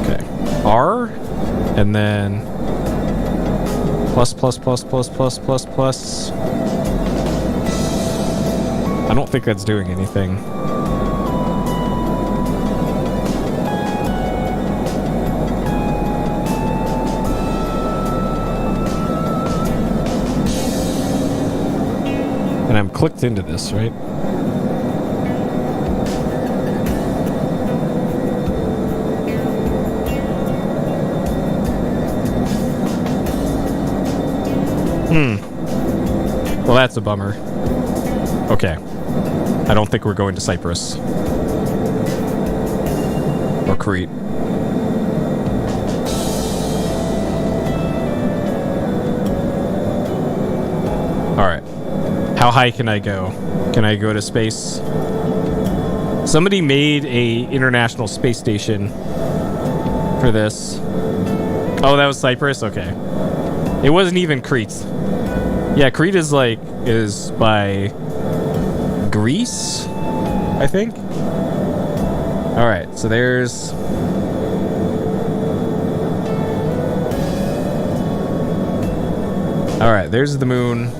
Okay. R and then plus. I don't think that's doing anything. And I'm clicked into this, right? Well, that's a bummer. Okay. I don't think we're going to Cyprus. Or Crete. Alright. How high can I go? Can I go to space? Somebody made a international space station for this. Oh, that was Cyprus? Okay. It wasn't even Crete. Yeah, Crete is by Greece, I think. Alright, so there's... Alright, there's the moon.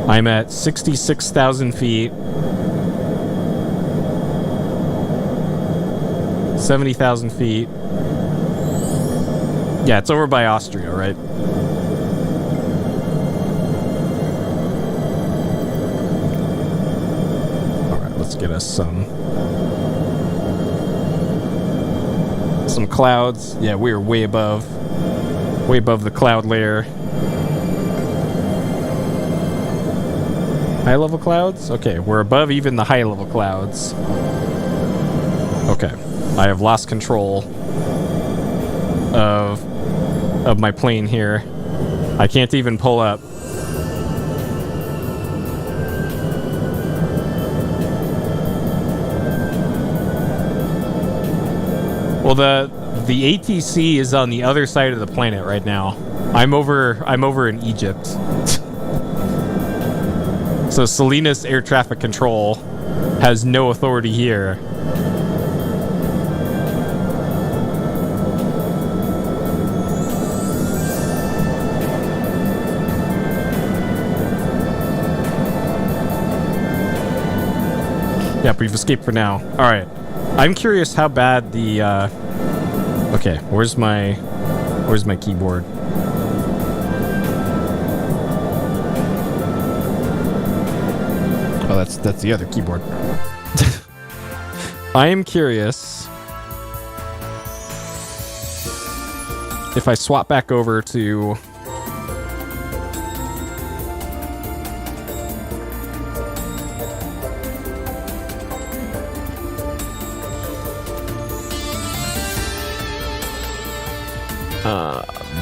I'm at 66,000 feet. 70,000 feet. Yeah, it's over by Austria, right? Alright, let's get us some clouds. Yeah, we're way above the cloud layer. High level clouds? Okay, we're above even the high level clouds. Okay, I have lost control of my plane here. I can't even pull up. Well, the ATC is on the other side of the planet right now. I'm over in Egypt. So Salinas Air Traffic Control has no authority here. Yep, we've escaped for now. All right. I'm curious how bad the. Okay, where's my keyboard? Oh, that's the other keyboard. I am curious if I swap back over to.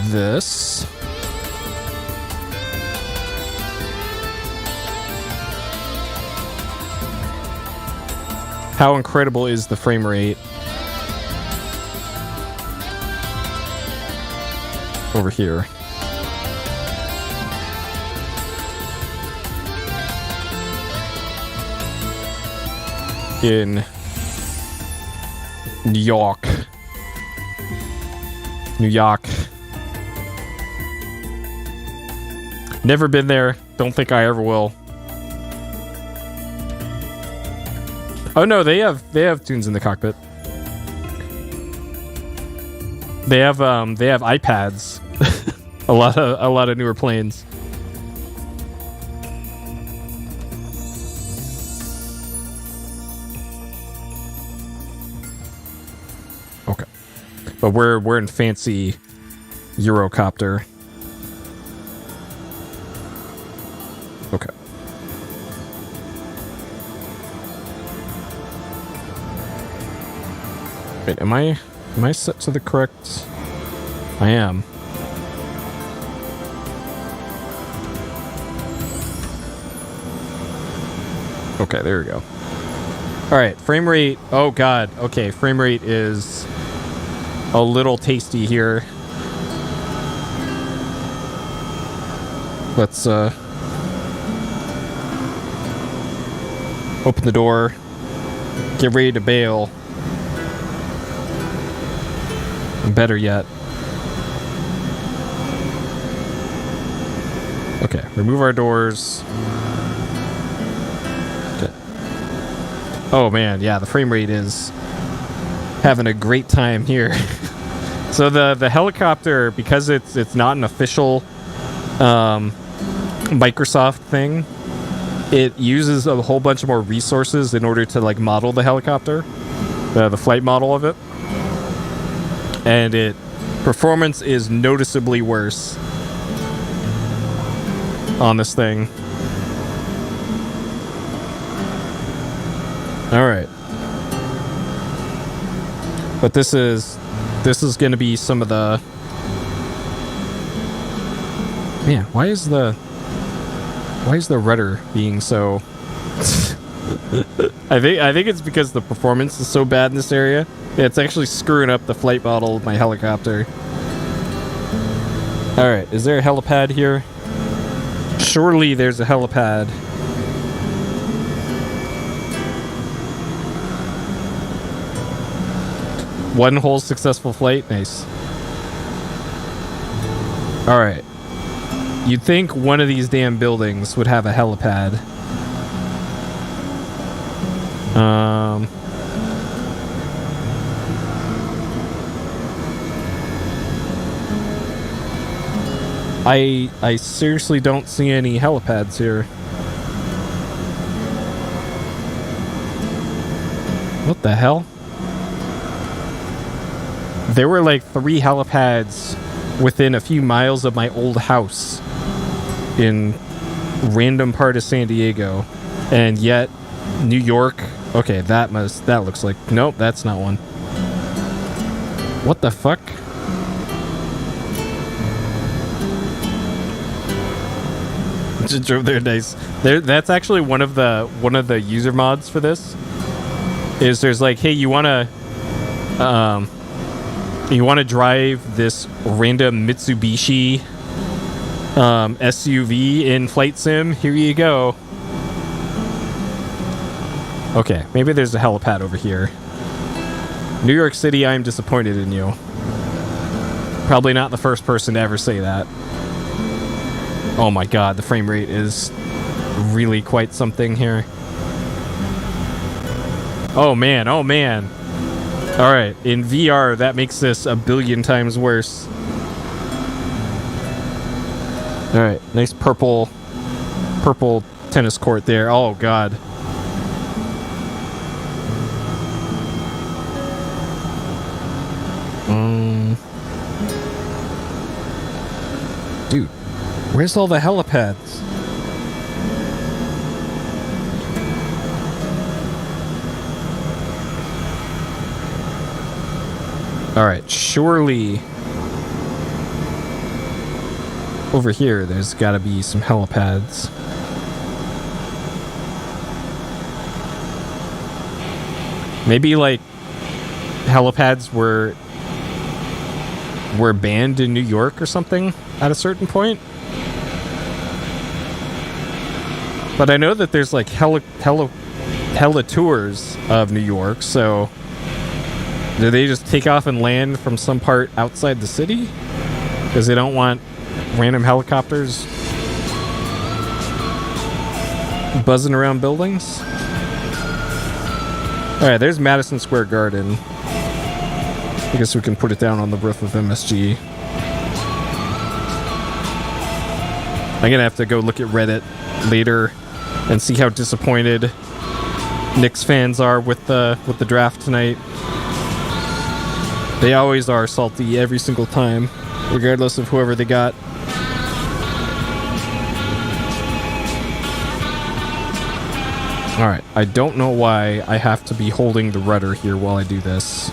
This. How incredible is the frame rate? Over here. In New York. New York. Never been there. Don't think I ever will. Oh no, they have tunes in the cockpit. They have iPads. a lot of newer planes. Okay. But we're in fancy Eurocopter. Okay. Wait, am I set to the correct? I am. Okay, there we go. All right, frame rate. Oh god. Okay, frame rate is a little tasty here. Let's open the door. Get ready to bail. And better yet. Okay, remove our doors. Okay. Oh man, yeah, the frame rate is having a great time here. So the helicopter, because it's not an official Microsoft thing, it uses a whole bunch more resources in order to like model the helicopter, the flight model of it, and performance is noticeably worse on this thing. All right, but this is going to be some of the. Man, why is the rudder being so? I think it's because the performance is so bad in this area. It's actually screwing up the flight model of my helicopter. All right, is there a helipad here? Surely there's a helipad. One whole successful flight, nice. All right. You'd think one of these damn buildings would have a helipad. I seriously don't see any helipads here. What the hell? There were like 3 helipads within a few miles of my old house in random part of San Diego, and yet New York. Okay, that looks like nope, that's not one. What the fuck? Just drove there, nice. That's actually one of the user mods for this. Is there's like, hey, you wanna drive this random Mitsubishi SUV in Flight Sim? Here you go. Okay, maybe there's a helipad over here. New York City, I am disappointed in you. Probably not the first person to ever say that. Oh my god, the frame rate is really quite something here. Oh man, oh man. Alright, in VR, that makes this a billion times worse. Alright, nice purple tennis court there. Oh god. Dude, where's all the helipads? Alright, surely over here there's gotta be some helipads. Maybe like helipads were banned in New York or something at a certain point. But I know that there's like heli tours of New York, so do they just take off and land from some part outside the city? Because they don't want random helicopters buzzing around buildings? Alright, there's Madison Square Garden. I guess we can put it down on the roof of MSG. I'm gonna have to go look at Reddit later and see how disappointed Knicks fans are with the draft tonight. They always are salty every single time, regardless of whoever they got. Alright, I don't know why I have to be holding the rudder here while I do this.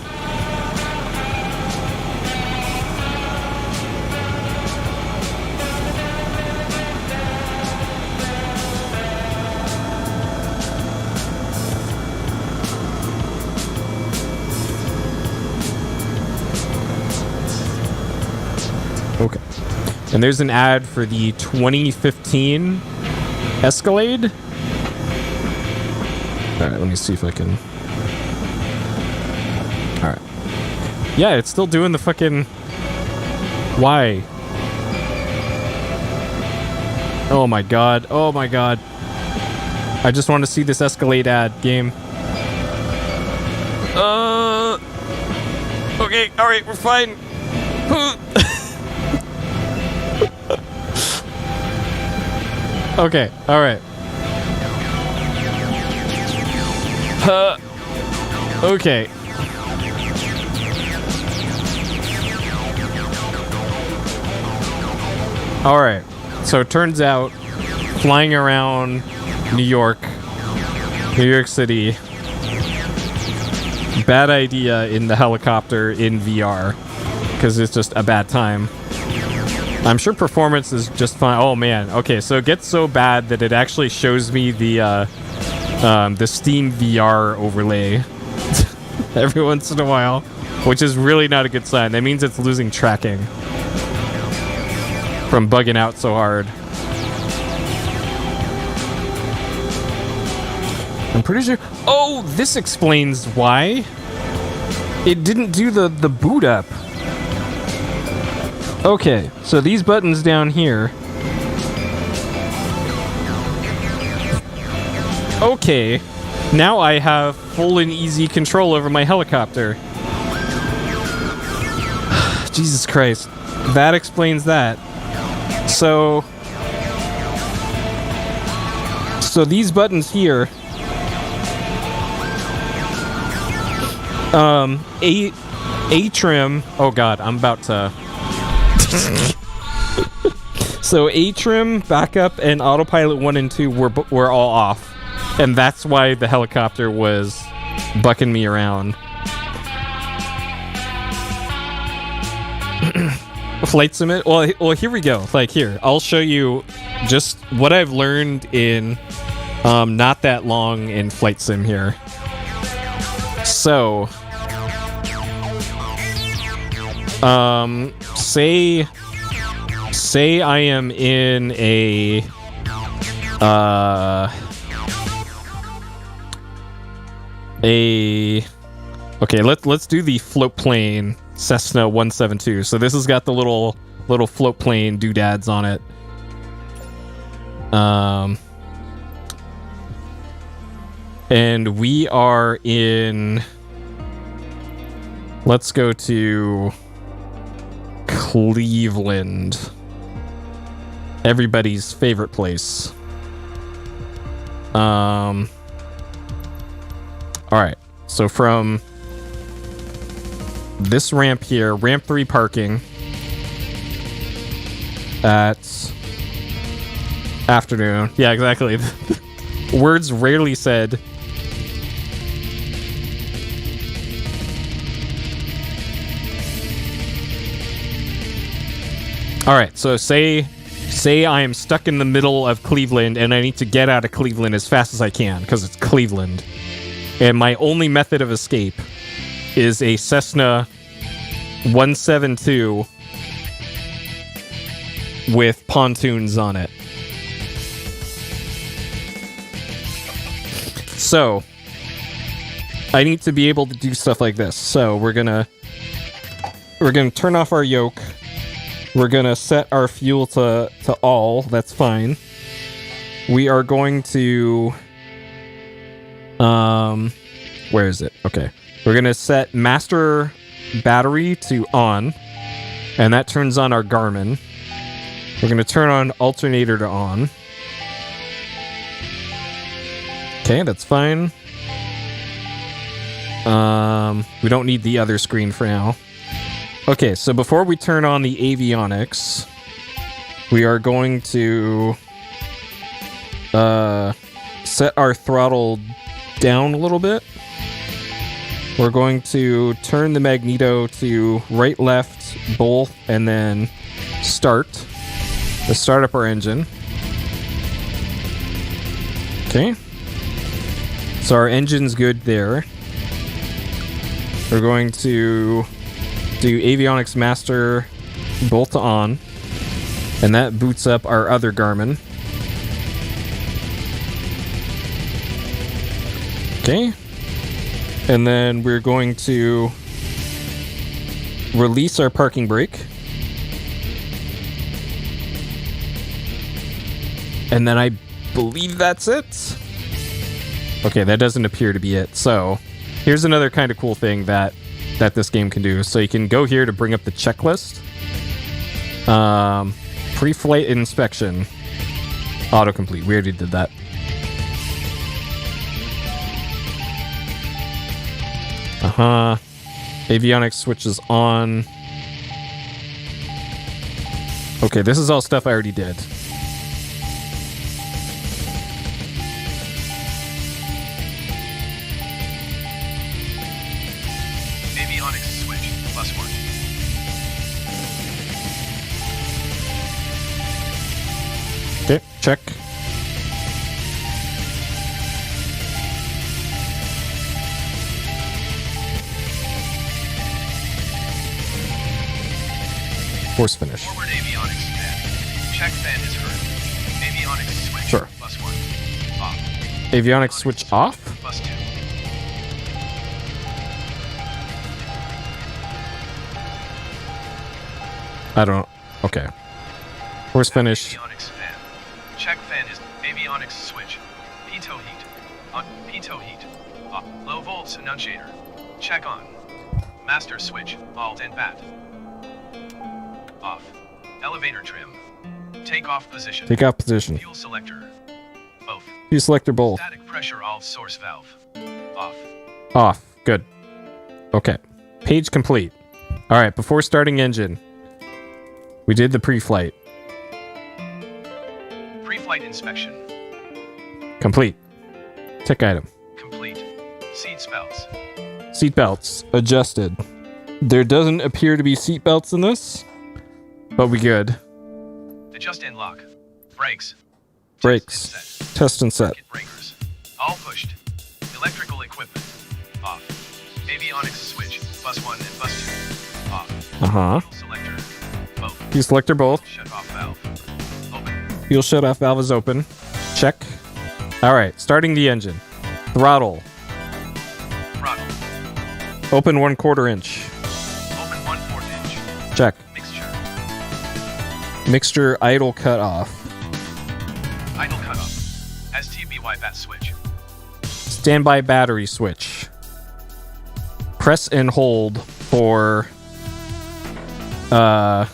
Okay. And there's an ad for the 2015 Escalade. Alright, let me see if I can... Alright. Yeah, it's still doing the fucking... Why? Oh my god. Oh my god. I just want to see this Escalade ad game. Okay, alright, we're fine. Okay, alright. Okay. Alright. So it turns out flying around New York City, bad idea in the helicopter in VR, because it's just a bad time. I'm sure performance is just fine. Oh man. Okay, so it gets so bad that it actually shows me the Steam VR overlay every once in a while, which is really not a good sign. That means it's losing tracking from bugging out so hard. I'm pretty sure... Oh, this explains why. It didn't do the boot up. Okay, so these buttons down here... Okay, now I have full and easy control over my helicopter. Jesus Christ. That explains that. So these buttons here... A trim... Oh god, I'm about to... So A trim, backup, and autopilot 1 and 2 were all off. And that's why the helicopter was bucking me around. Flight Sim. Well, here we go. Like, here, I'll show you just what I've learned in not that long in Flight Sim here. So, say I am in Okay, let's do the float plane Cessna 172. So this has got the little float plane doodads on it. And we are in. Let's go to Cleveland. Everybody's favorite place. All right. So from this ramp here, ramp 3 parking at afternoon. Yeah, exactly. Words rarely said. All right, so say I am stuck in the middle of Cleveland and I need to get out of Cleveland as fast as I can because it's Cleveland. And my only method of escape is a Cessna 172 with pontoons on it. So I need to be able to do stuff like this. So we're gonna turn off our yoke. We're gonna set our fuel to all. That's fine. We are going to where is it? Okay. We're gonna set master battery to on, and that turns on our Garmin. We're gonna turn on alternator to on. Okay, that's fine. We don't need the other screen for now. Okay, so before we turn on the avionics, we are going to set our throttle down a little bit. We're going to turn the magneto to right, left, both, and then start. Let's start up our engine. Okay. So our engine's good there. We're going to do avionics master bolt to on, and that boots up our other Garmin. Okay. And then we're going to release our parking brake. And then I believe that's it. Okay, that doesn't appear to be it. So here's another kind of cool thing that this game can do. So you can go here to bring up the checklist. Pre-flight inspection. Autocomplete. We already did that. Avionics switches on. Okay, this is all stuff I already did. Avionics switch, +1. Okay, check. Force finish. Forward avionics fan. Check fan is heard. Avionics switch, Sure. +1. Off. Avionics switch off? +2. I don't. Okay. Force finish. Avionics fan. Check fan is avionics switch. Pitot heat. Pitot heat. Low volts annunciator. Check on. Master switch. Alt and bat. Off. Elevator trim. Take off position. Take off position. Fuel selector. Both. Fuel selector both. Static pressure all source valve. Off. Off. Good. Okay. Page complete. All right. Before starting engine, we did the pre-flight. Pre-flight inspection. Complete. Tick item. Complete. Seat belts. Seat belts adjusted. There doesn't appear to be seat belts in this, but we good. Adjust and lock. Brakes. Brakes. Test and set. Circuit breakers. All pushed. Electrical equipment. Off. Avionics switch. +1 and +2. Off. Fuel selector. Both. Fuel selector both. Shut off valve. Open. Fuel shut off valve is open. Check. All right. Starting the engine. Throttle. Open 1/4 inch. Open 1/4 inch. Check. Mixture. Mixture idle cut off. Idle cutoff. STBY bat switch. Standby battery switch. Press and hold for oh,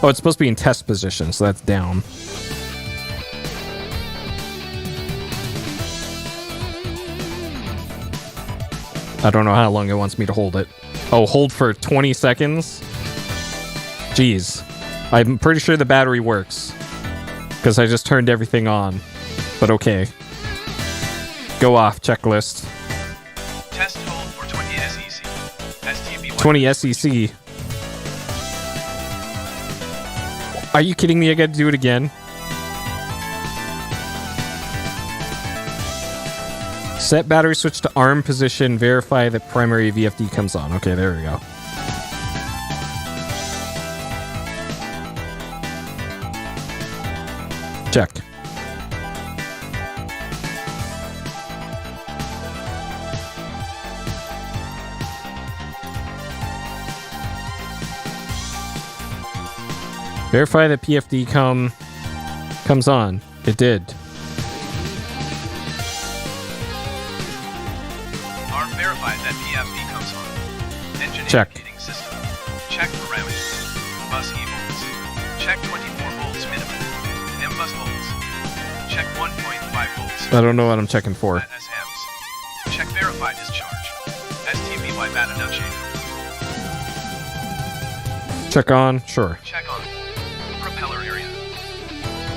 it's supposed to be in test position, so that's down. I don't know how long it wants me to hold it. Oh, hold for 20 seconds? Jeez. I'm pretty sure the battery works. Because I just turned everything on. But okay. Go off, checklist. Test hold for 20 SEC. STBY. 20 SEC. Are you kidding me? I gotta do it again. Set battery switch to arm position. Verify that primary VFD comes on. Okay, there we go. Check. Verify that PFD comes on. It did. Arm verified that PFD comes on. Engine Check. indicating system. Check parameters. Bus E volts. Check 24 volts minimum. M bus volts. Check 1.5 volts. I don't know what I'm checking for. Bat SMs. Check verify discharge. STBY bat annunciator. Check on. Sure. Check on. Propeller area.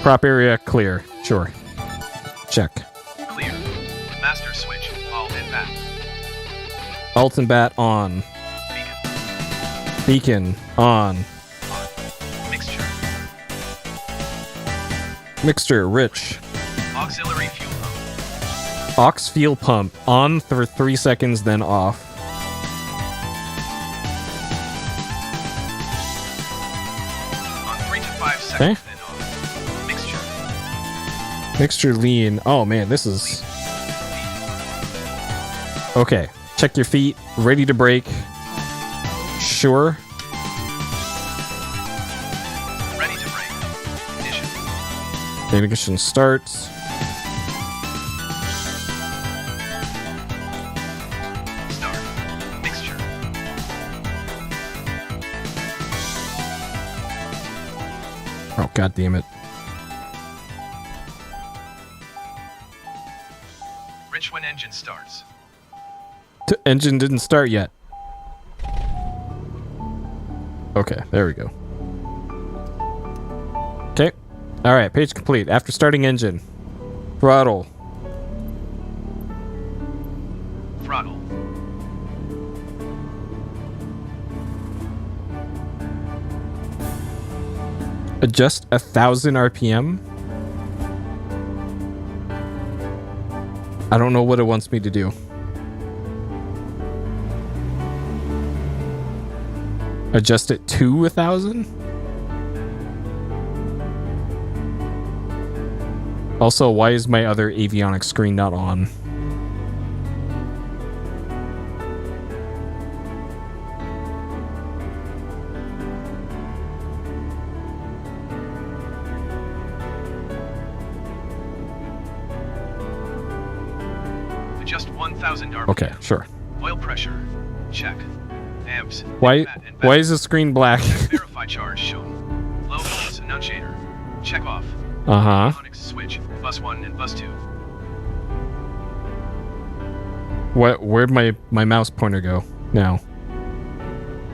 Prop area clear. Sure. Check. Clear. Master switch. Alt and bat. Alt and bat on. Beacon. Beacon on. On. Mixture. Mixture rich. Auxiliary fuel pump. Aux fuel pump on for 3 seconds, then off. On 3 to 5 seconds, Okay. then off. Mixture. Mixture lean. Oh man, this is okay. Check your feet. Ready to brake. Sure. Ready to brake. Ignition. Ignition starts. Start. Mixture. Oh god damn it. Rich when engine starts. Engine didn't start yet. Okay, there we go. Okay. All right, page complete. After starting engine. Throttle. Throttle. Adjust 1,000 RPM. I don't know what it wants me to do. Adjust it to 1,000? Also, why is my other avionics screen not on? Adjust 1,000 RPM. Okay, sure. Oil pressure. Check. Amps. Why bat and why bat. is the screen black? Check verify charge shown. Low volts annunciator. Check off. Uh-huh. Avionics switch. Bus 1 and bus 2. Where'd my mouse pointer go now?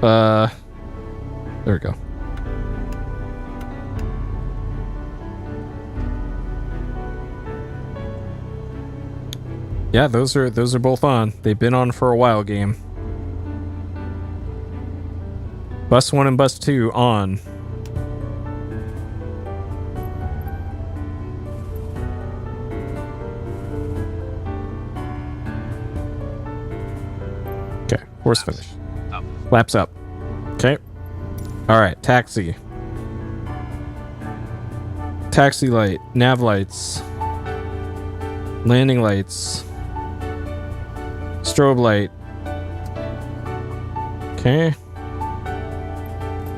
There we go. Yeah, those are both on. They've been on for a while, game. Bus 1 and bus 2 on. Okay, force Laps. finish. Up. Laps up. Okay. All right, taxi. Taxi light, nav lights, landing lights, strobe light. Okay.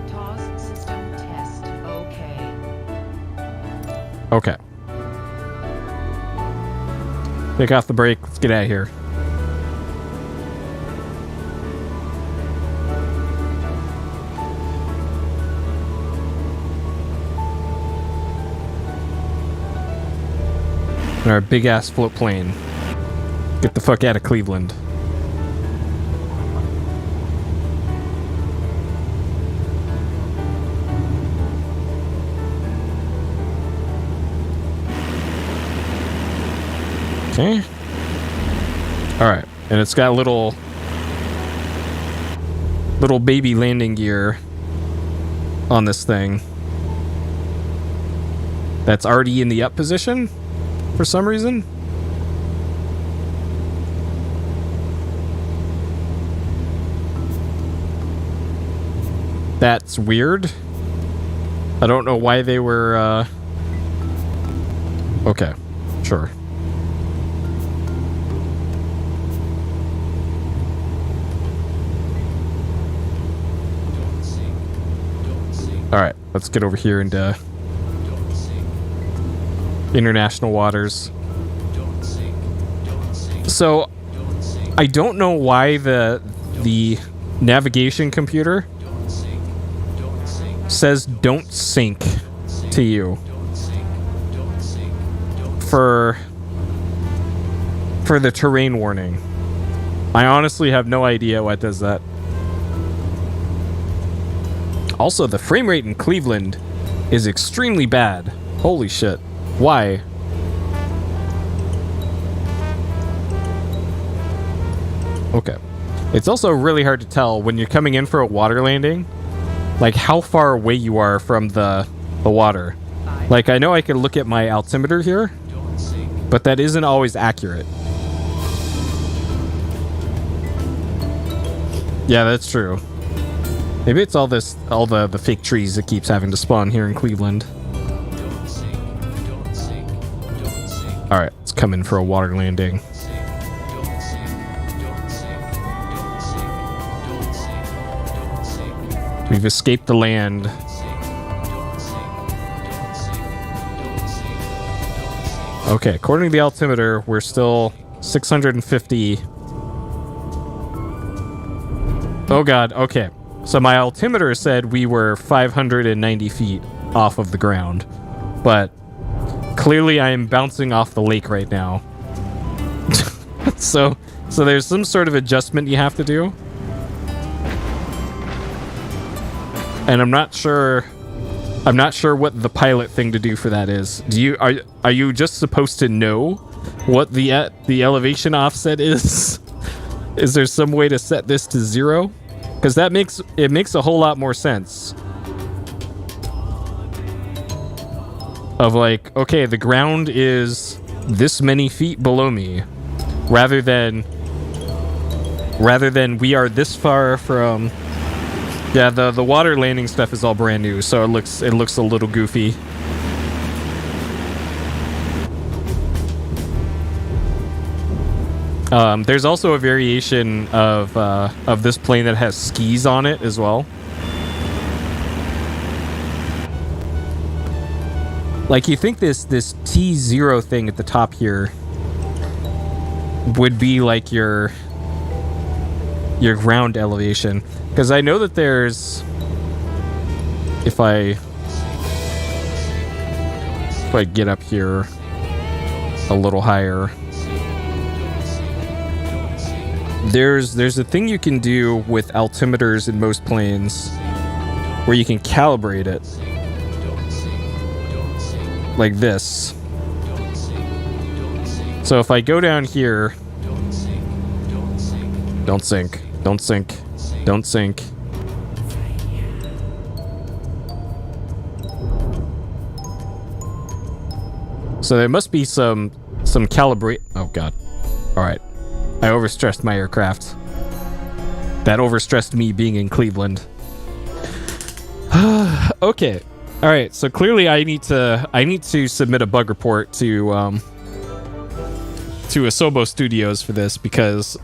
TOS system test. Okay. Okay. Take off the brake. Let's get out of here. In our big ass float plane. Get the fuck out of Cleveland. Okay. Alright. And it's got little baby landing gear on this thing. That's already in the up position for some reason. That's weird. I don't know why they were, okay. Sure. Alright, let's get over here into international waters. So, I don't know why the navigation computer says don't sink to you for the terrain warning. I honestly have no idea what does that. Also, the frame rate in Cleveland is extremely bad. Holy shit. Why? Okay. It's also really hard to tell when you're coming in for a water landing, like how far away you are from the water. Like, I know I can look at my altimeter here, but that isn't always accurate. Yeah, that's true. Maybe it's all the fake trees that keeps having to spawn here in Cleveland. Alright, let's come in for a water landing. We've escaped the land. Okay, according to the altimeter, we're still 650. Oh god, okay. So my altimeter said we were 590 feet off of the ground, but clearly I am bouncing off the lake right now. so there's some sort of adjustment you have to do. And I'm not sure what the pilot thing to do for that is. Are you just supposed to know what the elevation offset is? Is there some way to set this to 0? Because that makes a whole lot more sense. Of like, okay, the ground is this many feet below me, rather than we are this far from. Yeah, the water landing stuff is all brand new, so it looks a little goofy. There's also a variation of this plane that has skis on it as well. Like, you think this T0 thing at the top here would be like your ground elevation, because I know that there's, if I get up here a little higher, there's a thing you can do with altimeters in most planes where you can calibrate it like this. So if I go down here, don't sink, don't sink, don't sink. So there must be some calibrate. Oh god. All right. I overstressed my aircraft. That overstressed me being in Cleveland. Okay. All right, so clearly I need to submit a bug report to Asobo Studios for this because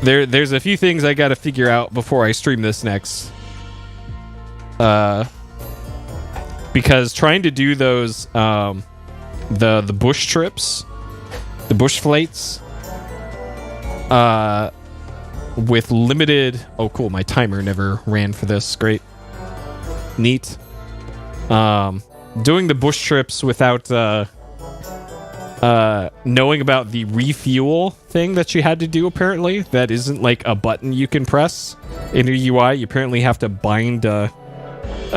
there's a few things I got to figure out before I stream this next. Because trying to do those the bush trips, the bush flights, with limited... Oh, cool. My timer never ran for this. Great. Neat. Doing the bush trips without knowing about the refuel thing that you had to do, apparently. That isn't like a button you can press in your UI. You apparently have to bind a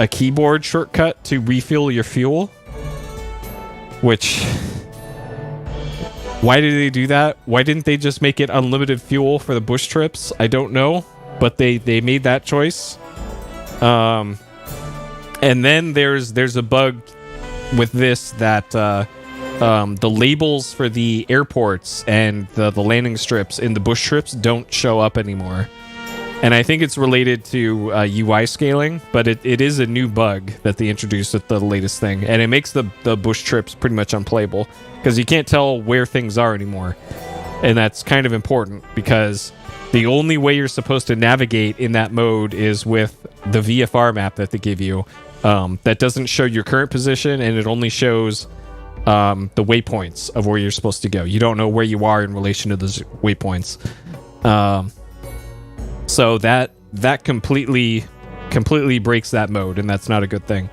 keyboard shortcut to refill your fuel. Which... Why did they do that? Why didn't they just make it unlimited fuel for the bush trips? I don't know, but they made that choice. And then there's a bug with this that the labels for the airports and the landing strips in the bush trips don't show up anymore. And I think it's related to UI scaling, but it is a new bug that they introduced at the latest thing, and it makes the bush trips pretty much unplayable because you can't tell where things are anymore. And that's kind of important because the only way you're supposed to navigate in that mode is with the VFR map that they give you. That doesn't show your current position, and it only shows the waypoints of where you're supposed to go. You don't know where you are in relation to those waypoints. So that completely breaks that mode, and that's not a good thing.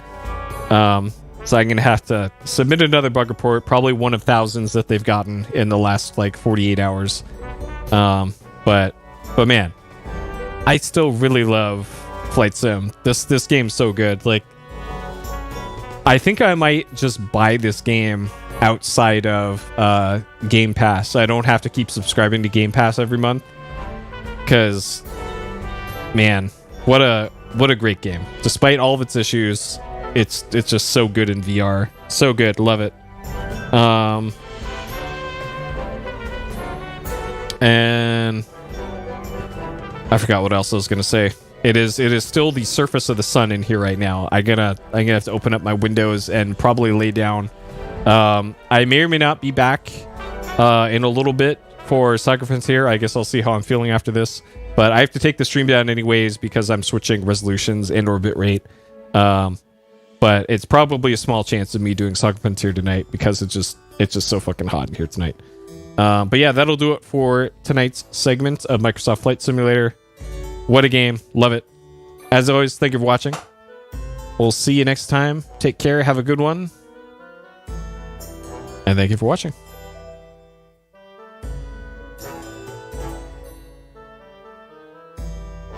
So I'm going to have to submit another bug report, probably one of thousands that they've gotten in the last, 48 hours. But man, I still really love Flight Sim. This game's so good. I think I might just buy this game outside of Game Pass. So I don't have to keep subscribing to Game Pass every month. Because, man, what a great game. Despite all of its issues, it's just so good in VR. So good, love it. And I forgot what else I was gonna say. It is still the surface of the sun in here right now. I'm gonna have to open up my windows and probably lay down. I may or may not be back in a little bit for Soccer Frontier. I guess I'll see how I'm feeling after this. But I have to take the stream down anyways because I'm switching resolutions and or bitrate. But it's probably a small chance of me doing Soccer Frontier tonight because it's just so fucking hot in here tonight. But yeah, that'll do it for tonight's segment of Microsoft Flight Simulator. What a game. Love it. As always, thank you for watching. We'll see you next time. Take care. Have a good one. And thank you for watching.